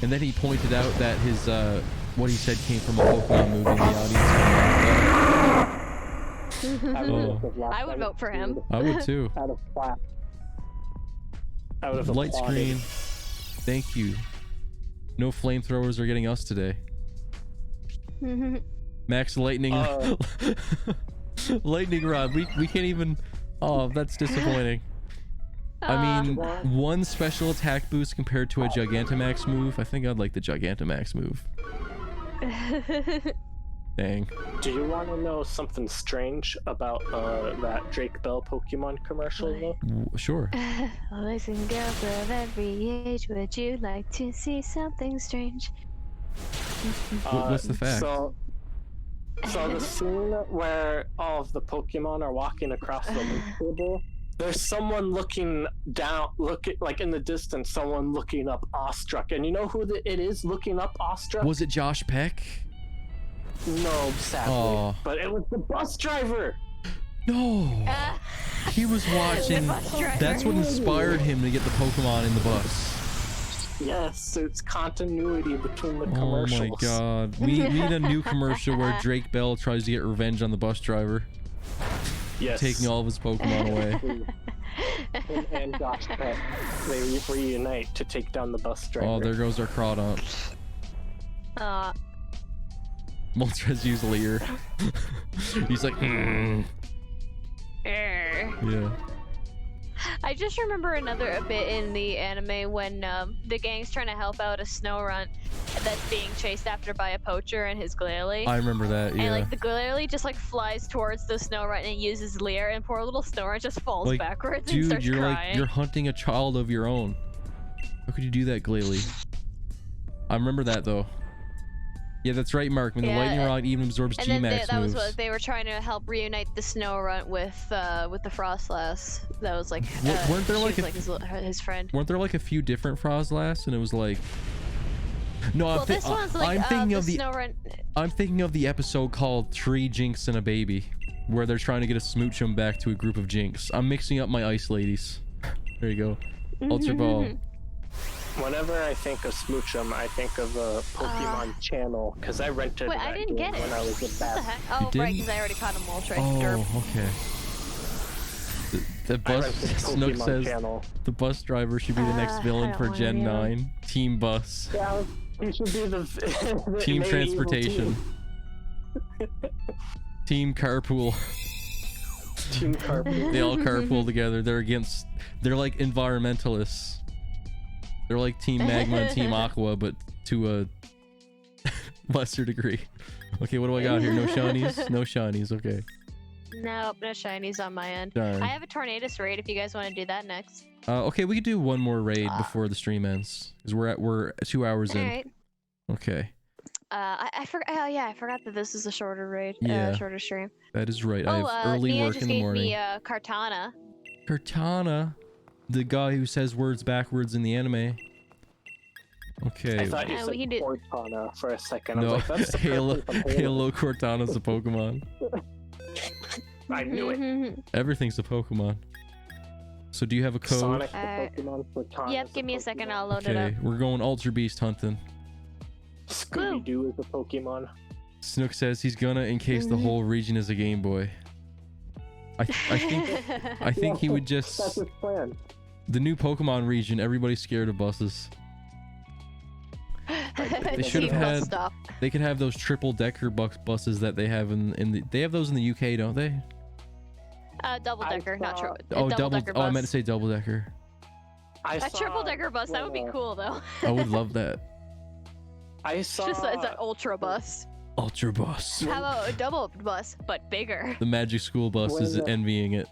and then he pointed out that his what he said came from a Pokemon movie, and the audience. I would vote for him. I would too. Out of class. I would have Light applauded. screen. Thank you. No flamethrowers are getting us today. Max lightning. Lightning rod. We can't even. Oh, that's disappointing. I mean, one special attack boost compared to a Gigantamax move. I think I'd like the Gigantamax move. Dang. Do you want to know something strange about that Drake Bell Pokemon commercial though? Sure. Boys and girls of every age, would you like to see something strange? What's the fact? So the scene where all of the Pokemon are walking across the lake table, there's someone looking down, like in the distance, someone looking up awestruck. And you know who it is looking up awestruck? Was it Josh Peck? No, sadly. Aw. But it was the bus driver. No. He was watching. That's what inspired him to get the Pokemon in the bus. Yes, it's continuity between the Oh commercials. my god. We need a new commercial where Drake Bell tries to get revenge on the bus driver, Yes. taking all of his Pokemon away. Him and Josh Peck, they reunite to take down the bus driver. Oh, there goes our Crawdont. Moltres used Leer. He's like, yeah. I just remember another bit in the anime when the gang's trying to help out a Snorunt that's being chased after by a poacher and his Glalie. I remember that, yeah. And like the Glalie just like flies towards the Snorunt and uses Leer, and poor little Snorunt just falls Like, backwards and dude, starts you're crying. like, you're hunting a child of your own. How could you do that, Glalie? I remember that though. Yeah, that's right, Mark. When the lightning rod even absorbs and then G-Max that was moves. what they were trying to help reunite the Snorunt with the Frostlass. That was like Weren't there she like was, his friend. Weren't there like a few different Frostlass, and it was like, no, Well, this one's like I'm thinking of the the Snorunt. I'm thinking of the episode called Three Jinx and a Baby, where they're trying to get a Smoochum back to a group of Jinx. I'm mixing up my ice ladies. There you go. Ultra Ball. Whenever I think of Smoochum, I think of a Pokemon channel, because I rented Wait, that I didn't game get it. when I was a What the bad. heck? Oh, right, didn't? because I already caught him Moltres. Oh, okay. The I bus rented Snook Pokemon says channel. the bus driver should be the next I villain don't for wanna Gen be on. 9. Team Bus. Yeah, he should be the Team main evil Transportation. Team Carpool. Team Carpool. They all carpool together. They're like environmentalists. They're like Team Magma and Team Aqua, but to a lesser degree. Okay, what do I got here? No shinies? No shinies, okay. Nope, no shinies on my end. Darn. I have a Tornadus raid if you guys want to do that next. Okay, we could do one more raid before the stream ends. Because we're 2 hours in. Alright. Okay. I forgot. Oh yeah, I forgot that this is a shorter raid. Yeah. Shorter stream. That is right. I have early Nia work just in the gave morning. me Kartana. Cortana, the guy who says words backwards in the anime. Okay. I thought you we said can do- Cortana for a second. I No, was like, that's the Halo, person from Halo Cortana's a Pokemon. I knew it. Everything's a Pokemon. So do you have a code? Sonic the Alright. Pokemon, Cortana. Yep, give me a second. I'll load it Okay, up. we're going Ultra Beast hunting. Scooby Doo is a Pokemon. Snook says he's gonna encase the whole region as a Game Boy. I think he would That's just his plan. the new Pokemon region. Everybody's scared of buses. They should have had. Stop. They could have those triple decker buses that they have in the. They have those in the UK, don't they? Double decker, not saw- true. Oh, double. decker Oh, I bus. meant to say double decker. A triple decker bus. That would be cool though. I would love that. I saw. Just it's an ultra bus. Ultra bus. How about a double bus but bigger? The Magic School Bus is When, envying it.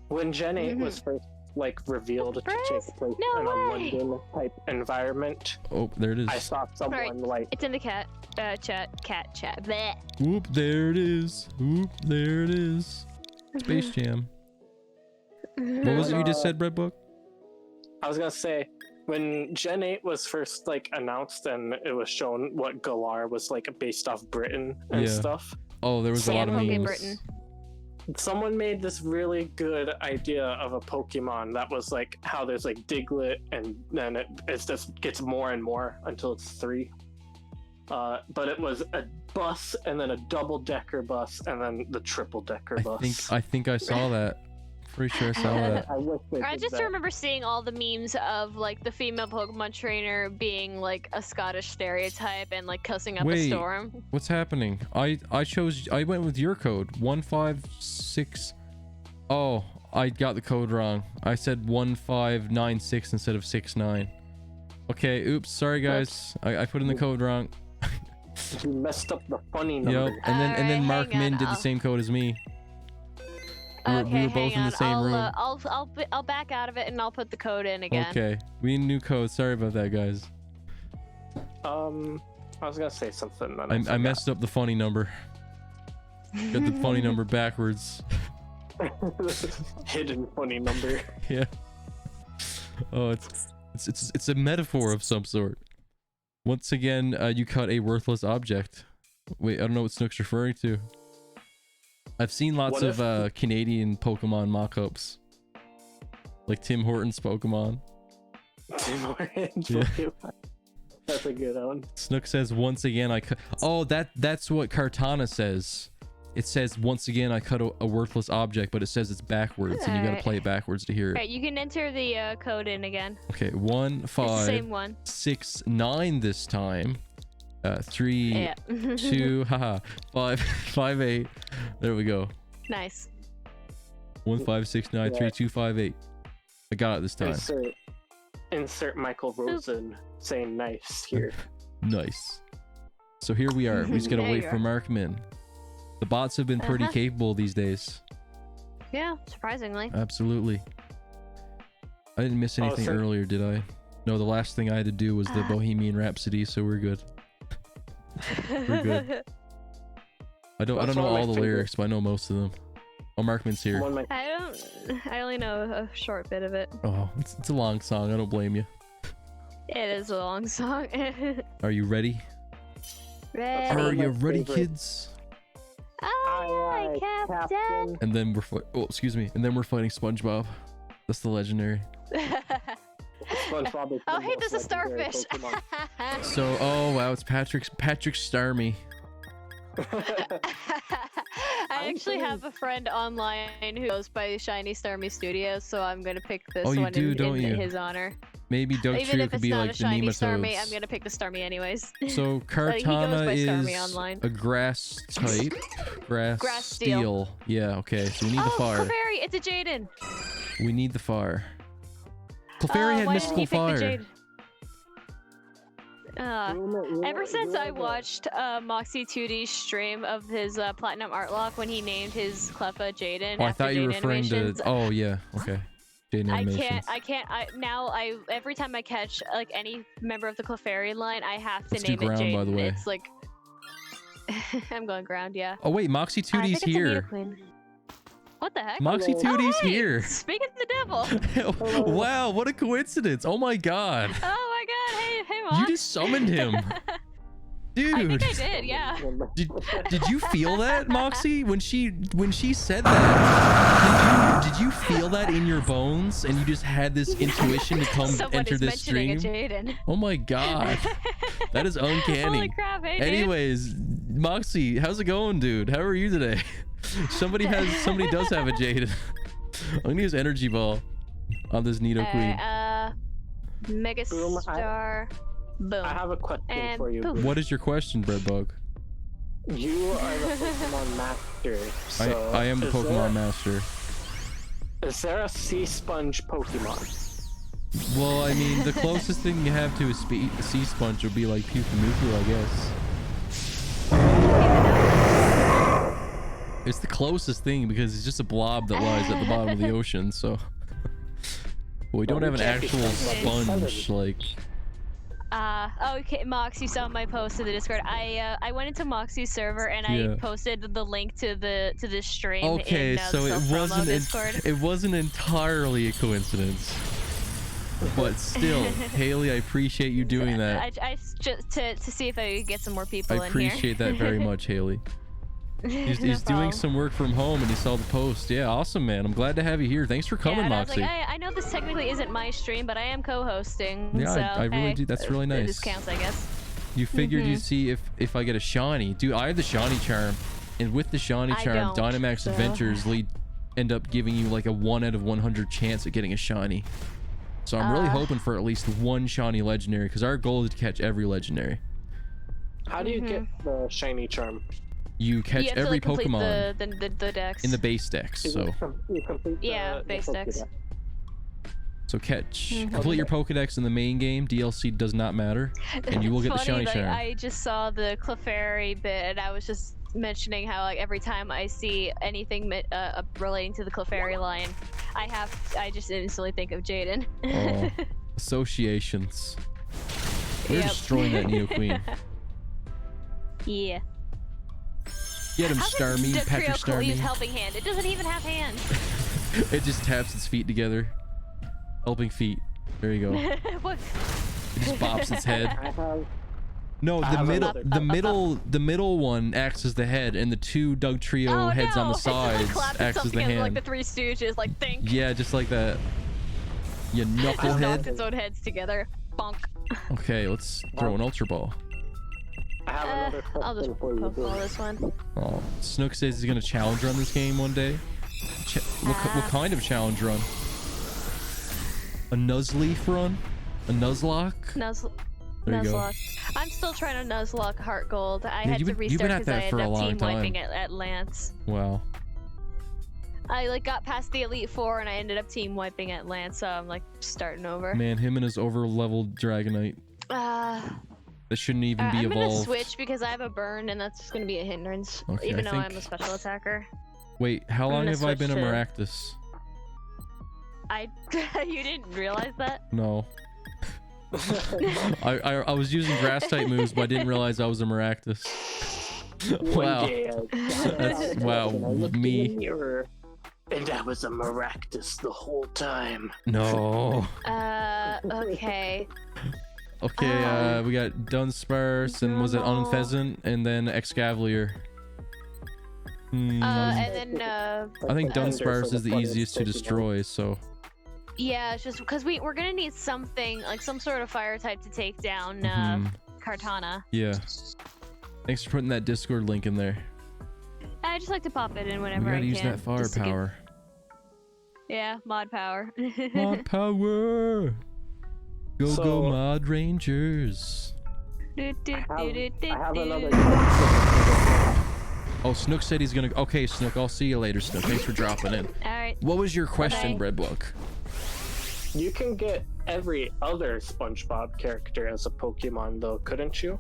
When Gen 8 was first revealed to Surprise? take place No in a way. London type environment, Oh, there it is. I saw someone Alright. It's in the cat chat. Bleh. Whoop, there it is. Whoop, there it is. Space Jam. What was it you just said, Red Book? I was gonna say, when Gen 8 was first announced and it was shown what Galar was based off Britain and Yeah. stuff, Oh, there was a lot of Poke memes. Britain. someone made this really good idea of a Pokemon that was how there's Diglett and then it just gets more and more until it's 3. But it was a bus and then a double-decker bus and then the triple-decker bus. I think I saw that. Pretty sure I saw that. I wish they I did just that. remember seing all the memes of the female Pokemon trainer being a Scottish stereotype and cussing up a Wait. storm. What's happening? I went with your code 156. Oh, I got the code wrong. I said 1596 instead of 69. Okay, oops, sorry guys. I put in the code wrong. You messed up the funny number. Yep. And then Mark hang on, Min did the same code as me. We Okay, were both in the same room. I'll back out of it and I'll put the code in again. Okay. We need a new code. Sorry about that, guys. I was gonna say something. I messed up the funny number. Got the funny number backwards. Hidden funny number. Yeah. Oh, it's a metaphor of some sort. Once again, you cut a worthless object. Wait, I don't know what Snook's referring to. I've seen lots of Canadian Pokemon mock-ups. Like Tim Hortons Pokemon. Tim Hortons Yeah. Pokemon. That's a good one. Snook says, once again, I cut... Oh, that's what Kartana says. It says, once again, I cut a worthless object, but it says it's backwards, and you gotta Alright. play it backwards to hear it. Alright, you can enter the code in again. Okay, 1 It's the 5 same one. 6 9 this time. 3 Yeah. 2 haha 5 5 8. There we go. Nice. 1 5 6 9 3 2 5 8. I got it this time. Insert Michael Rosen saying nice here. Nice. So here we are. We just gotta There wait you for are. Markman. The bots have been pretty capable these days. Yeah, surprisingly. Absolutely. I didn't miss anything so- earlier, did I? No, the last thing I had to do was the Bohemian Rhapsody, so we're good. We're good. I don't That's know one of my all the favorite- lyrics, but I know most of them. Oh, Markman's here. One of my I only know a short bit of it. Oh, it's a long song. I don't blame you. It is a long song. Are you ready? Ready. Are my you ready, favorite. kids? Aye, aye, Captain. And then excuse me. And then we're fighting SpongeBob. That's the legendary. SpongeBob is Oh, the hey, there's a most legendary starfish. Pokemon. So, oh wow, it's Patrick Starmie. I actually have a friend online who goes by Shiny Starmie Studios, so I'm gonna pick this Oh, you one do, in don't you? his honor. Maybe Even Dugtrio if could it's be not like a the shiny Starmie, I'm nematodes. gonna pick the Starmie anyways. So But he goes Kartana by Starmie is online. a grass type. Grass Steel. steel. Yeah, okay. So we need the Oh, fire. Clefairy, it's a Jaden. We need the fire. Clefairy had why mystical didn't he fire. pick the Jaden? Ever since I watched Moxie 2D's stream of his Platinum Art Lock when he named his Cleffa Jaden Oh, I after thought you were Jaden referring animations, to. Oh yeah, okay. Jaden I animations. can't. Every time I catch like any member of the Clefairy line, I have to Let's do name it ground, Jaden. by the way. It's like I'm going ground, yeah. Oh wait, Moxie I 2D's think it's a here. Nidoqueen. What the heck? Moxie 2D's hey, here. Speaking of the devil. Wow, what a coincidence! Oh my god, Oh my god! Hey, Mox. you just summoned him, dude. I think I did, yeah. Did you feel that, Moxie, when she said that? Did you feel that in your bones, and you just had this intuition to come Someone enter is this mentioning stream? a Jaden. Oh my god, that is uncanny. Holy crap! Hey, dude. Anyways, Moxie, how's it going, dude? How are you today? Somebody does have a Jaden. I'm gonna use Energy Ball on this Nidoqueen. Megastar. Boom. I have a question And for you. poof. Boom. What is your question, Breadbug? You are the Pokemon master. So I am the Pokemon master. Is there a sea sponge Pokemon? Well, I mean, the closest thing you have to a sea sponge would be like Pyukumuku, I guess. It's the closest thing because it's just a blob that lies at the bottom of the ocean, so. Well, we don't have an actual sponge, like. Okay, Mox, you saw my post to the Discord. I went into Moxie's server and Yeah. I posted the link to the stream. Okay, in, so the it promo Discord. wasn't entirely a coincidence. But still, Haley, I appreciate you doing that. I just to see if I could get some more people I in here. appreciate that very much, Haley. He's No doing problem. some work from home and he saw the post. Yeah, awesome, man. I'm glad to have you here. Thanks for coming, Yeah, and I was Moxie. like, I know this technically isn't my stream, but I am co-hosting. Yeah, so, I really hey, do. That's really This nice. counts, I guess. You figured Mhm. you'd see if I get a shiny. Dude, I have the shiny charm. And with the shiny I charm, don't, Dynamax so- Adventures end up giving you like a 1 out of 100 chance at getting a shiny. So I'm really hoping for at least one shiny legendary because our goal is to catch every legendary. How do you get the shiny charm? You catch you have every to, like, complete Pokemon the dex. in the base decks. So You complete Yeah, the base decks. Pokédex. So complete your Pokedex in the main game. DLC does not matter, and you will It's get the funny, shiny like, shine. I just saw the Clefairy bit, and I was just mentioning how like every time I see anything relating to the Clefairy line, I just instantly think of Jaden. Oh, associations. We're Yep. destroying that Nidoqueen. Yeah. Get him, How does Starmie, Patrick Deprio use Starmie. helping hand? It doesn't even have hands. It just taps its feet together. Helping feet. There you go. It What? just bops its head. I have No, I the have middle, another- the middle one acts as the head, and the two Dugtrio Oh, heads on no. the sides Clap acts as itself the together hand. like the Three Stooges, like think. Yeah, just like that. You Just knocked knucklehead. its own heads together. Bonk. Okay, let's throw an Ultra Ball. I have another I'll just question for you. Pokeball this one. Oh, Snook says he's gonna challenge run this game one day. What kind of challenge run? A Nuzleaf run? A Nuzlocke? There you go. Nuzlocke. I'm still trying to Nuzlocke Heart Gold. I Yeah, had you've to been- you've been restart at because that I for a ended up long team time. wiping at Lance. Wow. I like got past the Elite Four and I ended up team wiping at Lance, so I'm like starting over. Man, him and his over-leveled Dragonite. That shouldn't even be I'm gonna evolved. switch because I have a burn and that's just gonna be a hindrance. Okay, even I though think- I'm a special attacker. Wait, how I'm long gonna have I been a switch to- Maractus? You didn't realize that? No. I was using grass type moves, but I didn't realize I was a Maractus. Wow. One day That's- wow, I looked me. in the mirror, and I was a Maractus the whole time. No. Okay. Okay, we got Dunsparce, and was it Normal. Unpheasant, and then Excavalier. And then, I think Thunder for Dunsparce is the funniest easiest to Pokemon. destroy, so... yeah, it's just because we're gonna need something, like some sort of fire type to take down, Mhm. Kartana. Yeah. Thanks for putting that Discord link in there. I just like to pop it in We whenever gotta I use can. that just to get- firepower. Yeah, mod power. Mod power! Go So- Mod Rangers! I have another question. Oh, Snook said he's gonna... Okay, Snook, I'll see you later, Snook. Thanks for dropping in. Alright. What was your question, Bye. Breadbook? You can get every other SpongeBob character as a Pokemon, though, couldn't you?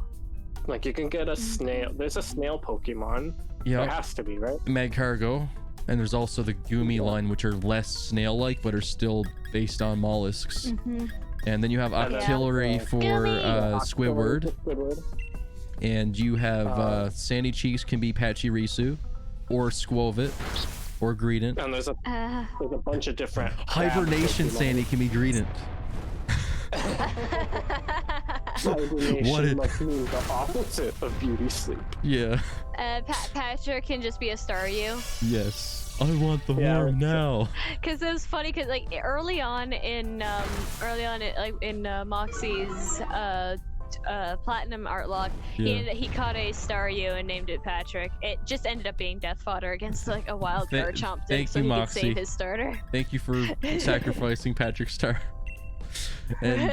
Like, you can get a snail. There's a snail Pokemon. There Yeah, has to be, right? Magcargo. And there's also the Goomy line, which are less snail-like, but are still based on mollusks. Mm-hmm. And then you have And then- Octillery for Goomy. Squidward. Squidward. And you have Sandy Cheeks can be Pachirisu, or Squovit, or Greedent. And there's a bunch of different Hibernation crab Pokemon. Sandy can be Greedent. Hibernation What it- must mean the opposite of beauty sleep. Yeah. Patrick can just be a Staryu. Yes. I want the Yeah, worm it's- now. Cause it was funny, cause like early on in Moxie's platinum art lock, Yeah. he caught a Staryu and named it Patrick. It just ended up being death fodder against like a wild Th- Garchomp, thank so you, he Moxie. could save his starter. Thank you for sacrificing Patrick Star. And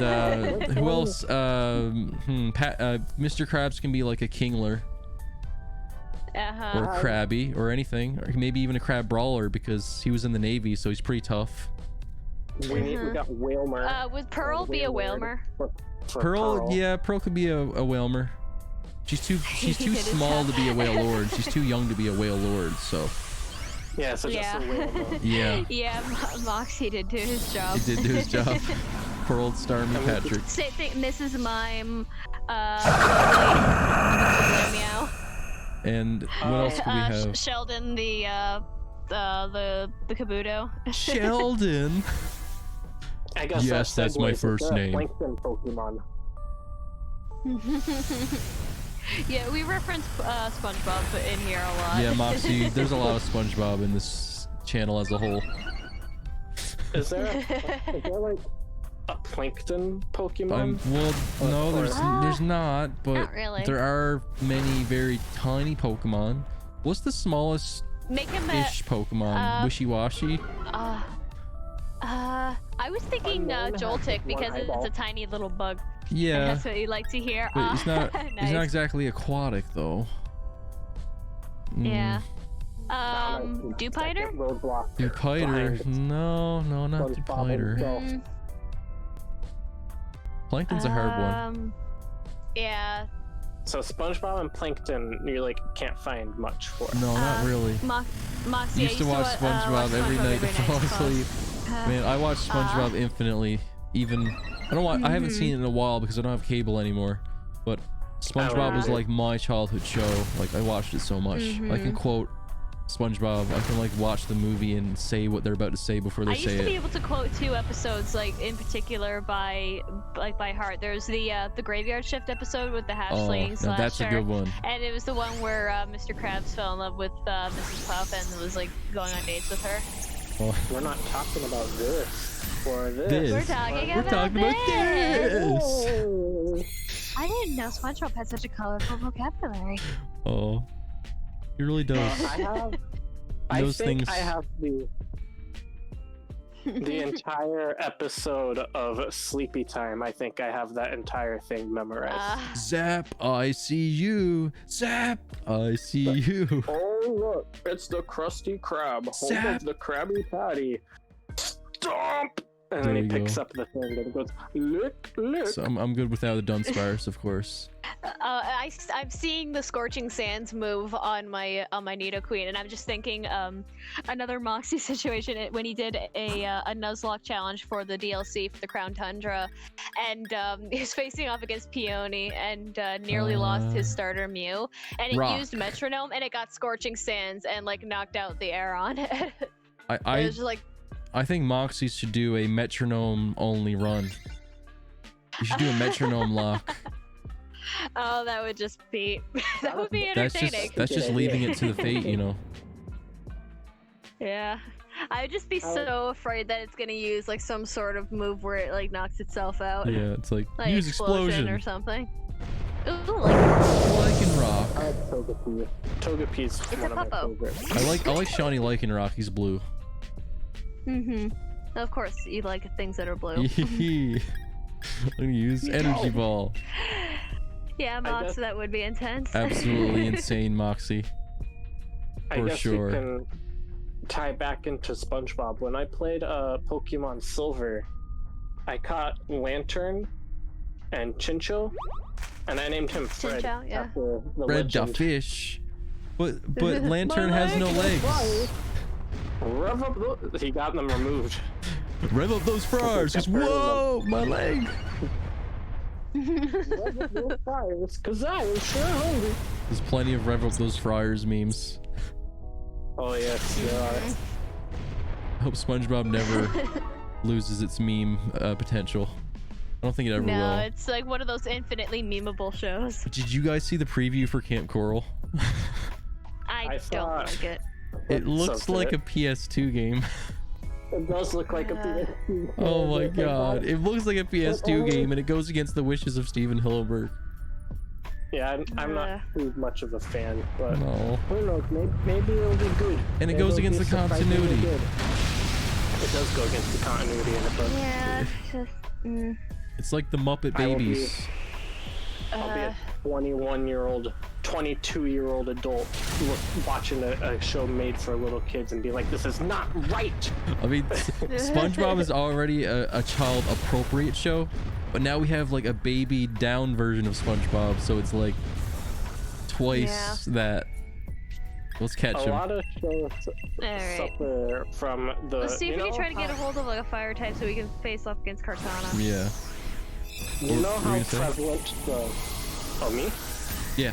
who else? Mr. Krabs can be like a Kingler or a Krabby or anything, or maybe even a Crab Brawler because he was in the Navy, so he's pretty tough. We got Whalmer. Would Pearl be a Whalmer? for Pearl, yeah, Pearl could be a Whalmer. She's too Get it small to be a Whale Lord. She's too young to be a Whale Lord. So Yeah, so just Yeah. a Whalmer. yeah, Yeah, Moxie did do his job. he did do his job. Poor old Starmie Patrick. Same thing, Mrs. Mime, Meow. And what else could we have? Sheldon, the Kabuto. Sheldon. I guess Yes, that that's my segues first into name. Plankton Pokemon. Yeah, we reference SpongeBob in here a lot. Yeah, Moxie. There's a lot of SpongeBob in this channel as a whole. Is there like a Plankton Pokemon? Well, no, there's not, but Not really. there are many very tiny Pokemon. What's the smallest Make him ish Pokemon? Wishy-washy? I was thinking Unknown has Joltik one because it's eyeball. a tiny little bug. Yeah, That's what you like to hear. but he's not. Nice. He's not exactly aquatic though. Yeah. Second Dupiter? Roadblock. Dupiter? behind No, not SpongeBob Dupiter. himself. Plankton's a hard one. Yeah. So SpongeBob and Plankton, you like can't find much for. No, not really. Moxie, Used to watch SpongeBob every night to fall asleep. Man, I watch SpongeBob infinitely. Even I don't want. I haven't seen it in a while because I don't have cable anymore. But SpongeBob was like my childhood show. Like I watched it so much. I can quote SpongeBob. I can like watch the movie and say what they're about to say before they I say used to be it. able to quote 2 episodes, like in particular by heart. There's the Graveyard Shift episode with the half slinging now that's a slasher, good one. and it was the one where Mr. Krabs fell in love with Mrs. Puff and was like going on dates with her. Oh, We're not talking about this or this. This. We're talking we're about talking about this. Oh. I didn't know SpongeBob had such a colorful vocabulary. Oh, he really does. I Those think things- I have the entire episode of Sleepy Time. I think I have that entire thing memorized. Zap, I see you. Zap, I see you. Oh look, it's the Krusty Krab. Hold Zap. up the Krabby Patty. Stomp! And There then he you picks go. up the thing and it goes, look, look. So I'm good without the Dunsparce, of course. I'm seeing the Scorching Sands move on my Nidoqueen, and I'm just thinking another Moxie situation when he did a Nuzlocke challenge for the DLC for the Crown Tundra, and he's facing off against Peony and nearly lost his starter Mew, and it Rock. used Metronome and it got Scorching Sands and like knocked out the air on it. It I was just like, I think Moxies should do a metronome only run. You should do a metronome lock. oh, that would just be that would be That's entertaining. just leaving it to the fate, you know. Yeah. I would just be so afraid that it's gonna use like some sort of move where it like knocks itself out. Yeah, it's like, Like use explosion. or something. Ooh, like, Lycanroc. I like Togepi. Togepi's It's one a of my puppo. favorites. I like Shawnee Lycanroc. He's blue. Of course, you like things that are blue. I'm gonna use Energy Ball. Yeah, I Mox, guess- that would be intense. Absolutely insane, Moxie. I For guess sure. we can tie back into SpongeBob. When I played Pokemon Silver, I caught Lantern and Chincho, and I named him Fred Chinchou, yeah. after the Red the legend. fish. But Lantern has no legs. Rev up he got them removed. Rev up those fryers. Just whoa, my leg. Rev up those fires, cause I was sure hungry. There's plenty of Rev up those fryers memes. Oh yes, there are. I hope SpongeBob never loses its meme potential. I don't think it ever no, will. it's like one of those infinitely memeable shows. Did you guys see the preview for Camp Coral? I I don't thought- like it. It looks So like good. a PS2 game. It does look like a PS2. Oh my god. It looks like a PS2 game and it goes against the wishes of Steven Hillenburg. Yeah, I'm not too much of a fan, but No. who knows? Maybe it'll be good. And it Maybe goes it'll against be the surprisingly continuity. good. It does go against the continuity, and it does. Yeah, just, It's like the Muppet I will Babies. I'll be a 21-year-old, 22-year-old adult watching a show made for little kids and be like, this is not right. I mean, SpongeBob is already a child appropriate show, but now we have like a baby down version of SpongeBob, so it's like twice that. Let's catch A him. lot of shows Alright. suffer from the. Let's see if we you can know try to get a how- hold of like a fire type so we can face off against Kartana. Yeah. You know What were how you gonna say? prevalent the. Oh, me? Yeah.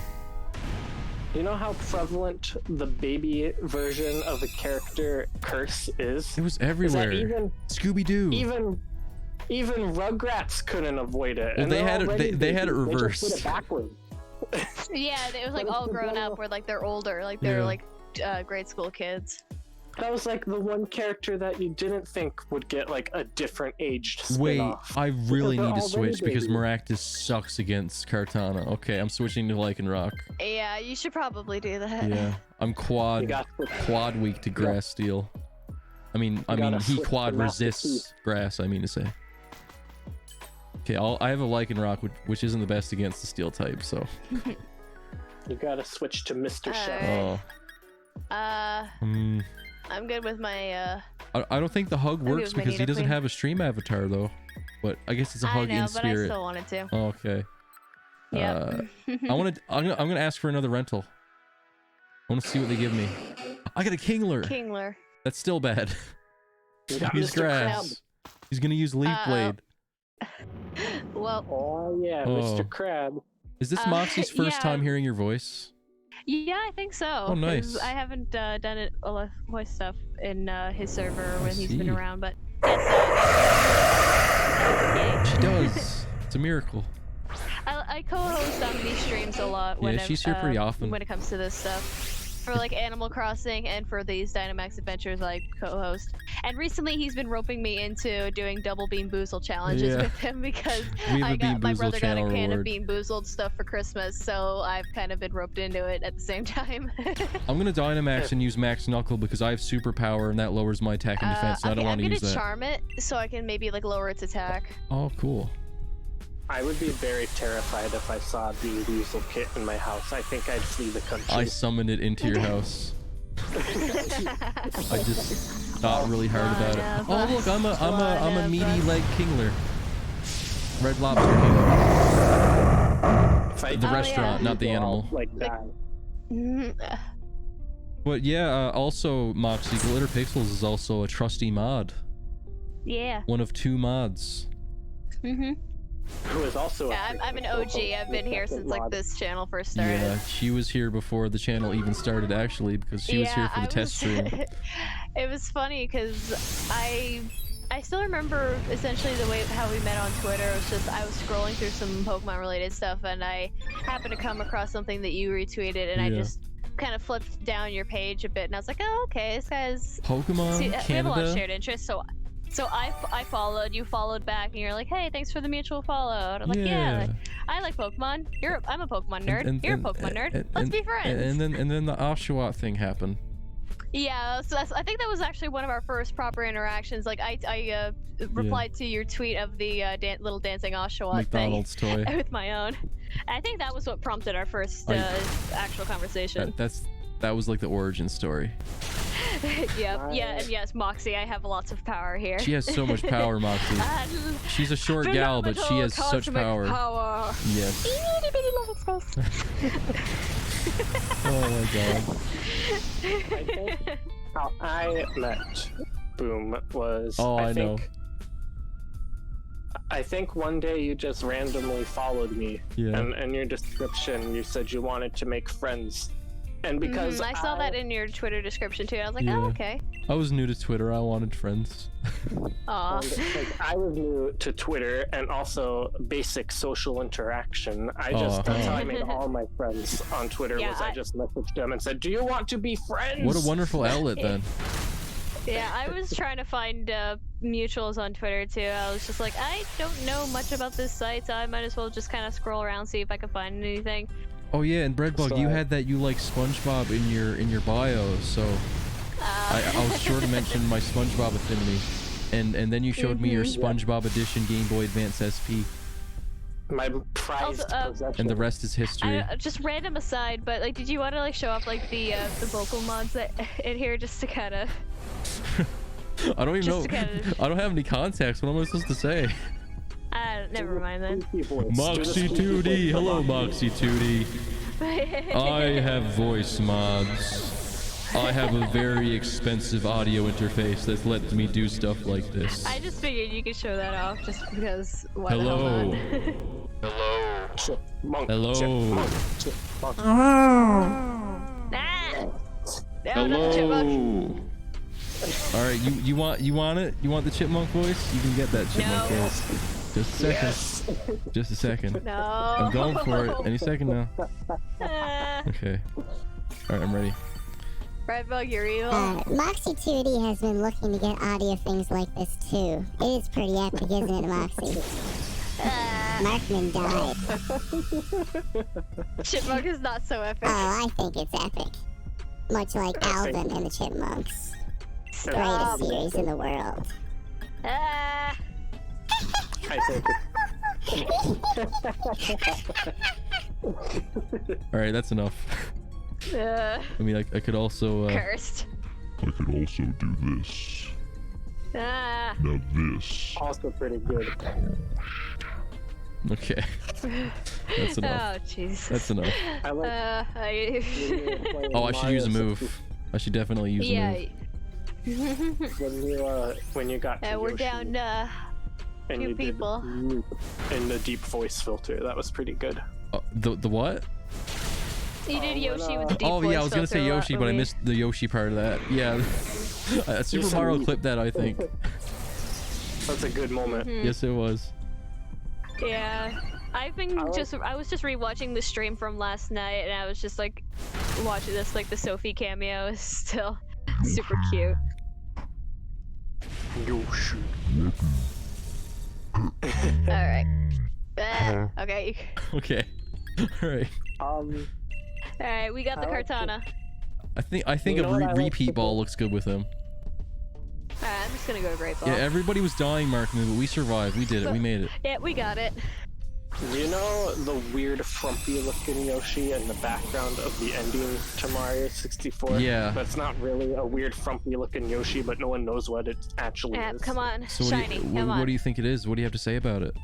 You know how prevalent the baby version of a character curse is? It was Is that everywhere. even Scooby Doo. even Rugrats couldn't avoid it. Well, and they they're had it- already they had it babies. They just reversed. did it backwards. Yeah, it was like all grown up where like they're older, like they're Yeah. like grade school kids. That was like the one character that you didn't think would get like a different aged Wait, spin-off. I really they're need to already switch because babies. Maractus sucks against Kartana. Okay, I'm switching to Lycanroc. Yeah, you should probably do that. Yeah, I'm You quad got to- quad weak to grass steel. I mean gotta he switch quad to Master resists grass. I mean to say. Okay, I have a Lycanroc which isn't the best against the steel type. So, You gotta switch to Mr. Chef. oh, I'm good with my I don't think the hug Maybe it works was my because he doesn't Nidoqueen. have a stream avatar though. But I guess it's a I hug know, in but I spirit. still wanted to. Oh, okay. Yeah. I'm gonna ask for another rental. I want to see what they give me. I got a Kingler. Kingler. That's still bad. Yeah, Use Mr. Crab. grass. He's gonna use leaf blade. Well, Oh yeah, Oh. Mr. Crab. Is this Moxie's first yeah. time hearing your voice? yeah, I think so. Oh, 'cause nice. I haven't done it a lot of voice stuff in his server when he's see. been around, but She does. It's a miracle. I co-host on these streams a lot. Yeah, she's here pretty often. When it comes to this stuff. For like Animal Crossing and for these Dynamax adventures, I co-host. And recently, he's been roping me into doing double Bean Boozled challenges Yeah. with him because We have a Bean my Boozled brother got a channel can reward. of Bean Boozled stuff for Christmas, so I've kind of been roped into it at the same time. I'm gonna Dynamax and use Max Knuckle because I have superpower and that lowers my attack and defense. So I don't okay, want to I'm use gonna that. charm it so I can maybe like lower its attack. Oh, cool. I would be very terrified if I saw the weasel kit in my house. I think I'd flee the country. I summoned it into your house. I just thought really hard about it. Oh look, I'm a meaty leg Kingler. Red Lobster Kingler. If I The did, restaurant, not the animal. like die. But yeah, also Moxie, Glitter Pixels is also a trusty mod. Yeah. One of 2 mods. Who is also Yeah, I'm an OG. I've been here since like this channel first started. Yeah, she was here before the channel even started actually because she was here for the test stream. It was funny because I still remember essentially the way how we met on Twitter. It was just I was scrolling through some Pokemon related stuff and I happened to come across something that you retweeted and I Yeah. just kind of flipped down your page a bit and I was like, oh okay, this guy's Pokemon we have a lot of Canada. shared interests. So I followed, you followed back, and you're like, hey, thanks for the mutual follow. And I'm like, yeah, like, I like Pokemon. I'm a Pokemon nerd. You're a Pokemon nerd. Let's be friends. And then the Oshawott thing happened. Yeah, so I think that was actually one of our first proper interactions. Like I replied to your tweet of the little dancing Oshawott McDonald's thing toy. with my own. I think that was what prompted our first actual conversation. That was like the origin story. Yeah, and yes, Moxie, I have lots of power here. She has so much power, Moxie. She's a short gal, but she has such power. Yes. Oh my god. I think how I met Boom was I think one day you just randomly followed me, Yeah. and in your description you said you wanted to make friends, and because I saw that in your Twitter description too. I was like, Yeah. oh okay. I was new to Twitter. I wanted friends. Aw. and, like, I was new to Twitter and also basic social interaction. That's how I made all my friends on Twitter. Yeah, I just messaged them and said, "Do you want to be friends?" What a wonderful outlet then. Yeah, I was trying to find mutuals on Twitter too. I was just like, I don't know much about this site, so I might as well just kind of scroll around, see if I can find anything. Oh yeah, and Breadbug, you had that you like SpongeBob in your bio, so I was sure to mention my SpongeBob affinity, and then you showed me your SpongeBob edition Game Boy Advance SP, My prized possession. and the rest is history. Just random aside, but like, did you want to like show off like the vocal mods that in here just to kind of? I don't even know. I don't have any contacts. What am I supposed to say? Never mind then. Moxie 2D. Hello, Moxie 2D. I have voice mods. I have a very expensive audio interface that lets me do stuff like this. I just figured you could show that off just because. Why Hello. The hell not? Hello. Hello. Hello. All right, you want it? You want the chipmunk voice? You can get that chipmunk voice. Just a second. Just a second. No. I'm going for it. Any second now. Okay. All right, I'm ready. Redbug, you're evil. Moxie 2D has been looking to get audio things like this too. It is pretty epic, isn't it, Moxie? Markman died. Chipmunk is not so epic. Oh, I think it's epic. Much like Alvin and the Chipmunks. Greatest series in the world. I think. All right, that's enough. I mean, I could also. Cursed. I could also do this. Ah. Now this. Also pretty good. Okay. That's enough. Oh, jeez. That's enough. I like Oh, I should use a move. I should definitely use a move. When you got to we're Yoshi down and few you did people. Meep in the deep voice filter. That was pretty good. The what? You did Yoshi with the deep Oh voice yeah, I was gonna say filter Yoshi, but I missed the Yoshi part of that. Yeah. Super Mario clipped that, I think. That's a good moment. Yes, it was. Yeah. I was just rewatching the stream from last night, and I was just like watching this, like the Sophie cameo is still super cute. Yoshi. Alright. Okay. Okay. Alright. Alright, we got the Kartana. I think You a know what I like repeat to ball do? looks good with him. Alright, I'm just gonna go to Great Ball. Yeah, everybody was dying, Markman, but we survived. We did it. We made it. Yeah, we got it. You know the weird frumpy looking Yoshi in the background of the ending to Mario 64? Yeah. That's not really a weird frumpy looking Yoshi, but no one knows what it actually is. Come on, So shiny, come on. what do you think it is? What do you have to say about it?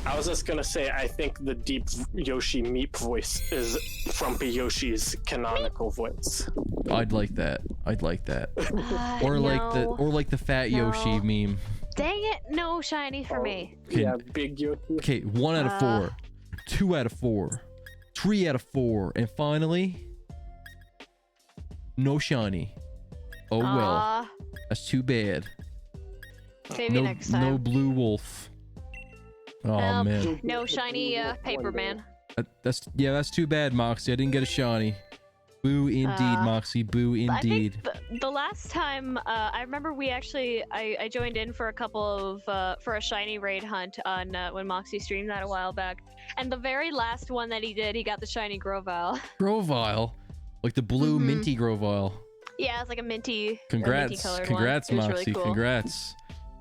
I was just gonna say, I think the deep Yoshi Meep voice is Frumpy Yoshi's canonical voice. I'd like that. I'd like that. Or like the fat Yoshi meme. Dang it, no shiny for me. Okay. Yeah, big Yoshi. Okay, 1 out of 4, 2 out of 4, 3 out of 4, and finally, no shiny. Oh well, that's too bad. Maybe next time. No blue wolf. Oh man. No shiny paper man. That's too bad, Moxie. I didn't get a shiny. Boo indeed, Moxie. Boo indeed. I think the last time I remember we actually I joined in for a couple of for a shiny raid hunt on when Moxie streamed that a while back, and the very last one that he did, he got the shiny Grovyle. Grovyle, like the blue minty Grovyle. Yeah, it's like a minty. Congrats, colored congrats, one. It was Moxie. really cool. Congrats.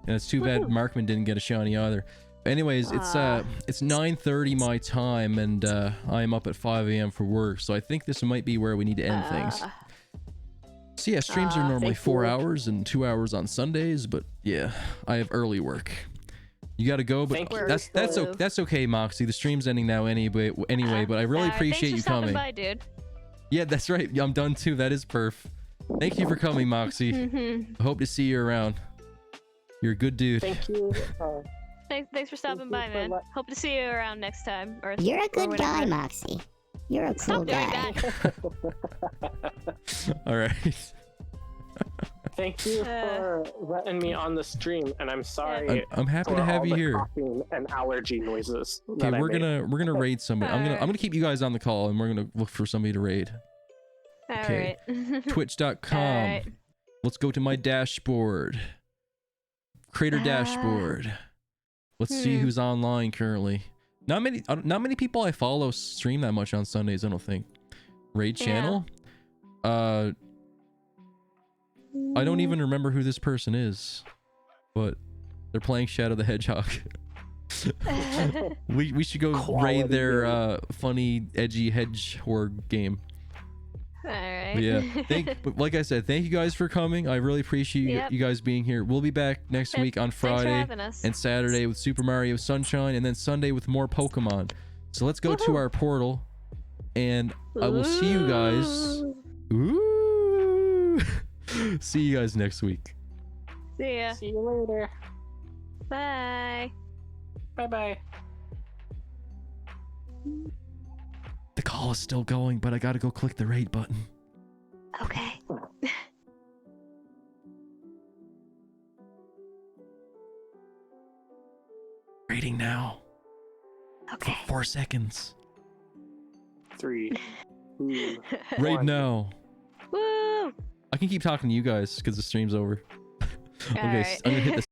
And it's too bad Markman didn't get a shiny either. Anyways, it's 9:30 my time, and I'm up at 5 a.m. for work, so I think this might be where we need to end things. So yeah, streams are normally 4 hours and 2 hours on Sundays, but yeah, I have early work. You gotta go, but that's okay, Moxie. The stream's ending now anyway. But I really appreciate you coming. By, dude. Yeah, that's right. I'm done too. That is perf. Thank you for coming, Moxie. I hope to see you around. You're a good dude. Thank you. Thanks for stopping by, man. Hope to see you around next time. You're a good guy, Moxie. You're a cool guy. All right. Thank you for letting me on the stream, and I'm sorry. I'm happy for to have all you the here. coughing and allergy noises. Okay, we're gonna raid somebody. I'm gonna keep you guys on the call, and we're gonna look for somebody to raid. Okay. Twitch.com. Let's go to my dashboard. Creator dashboard. Let's see who's online currently. Not many people I follow stream that much on Sundays, I don't think. Raid channel? I don't even remember who this person is. But they're playing Shadow the Hedgehog. we should go raid their funny, edgy hedgehog game. Alright. Yeah. But like I said, thank you guys for coming. I really appreciate you guys being here. We'll be back next week on Friday and Saturday with Super Mario Sunshine, and then Sunday with more Pokemon. So let's go to our portal, and I will see you guys. Ooh. See you guys next week. See ya. See you later. Bye. Bye-bye. The call is still going, but I gotta go click the raid button. Okay. Raiding now. Okay. 4 seconds. 3, 2, Raid 1. now. Woo! I can keep talking to you guys because the stream's over. Okay, All right. I'm gonna hit the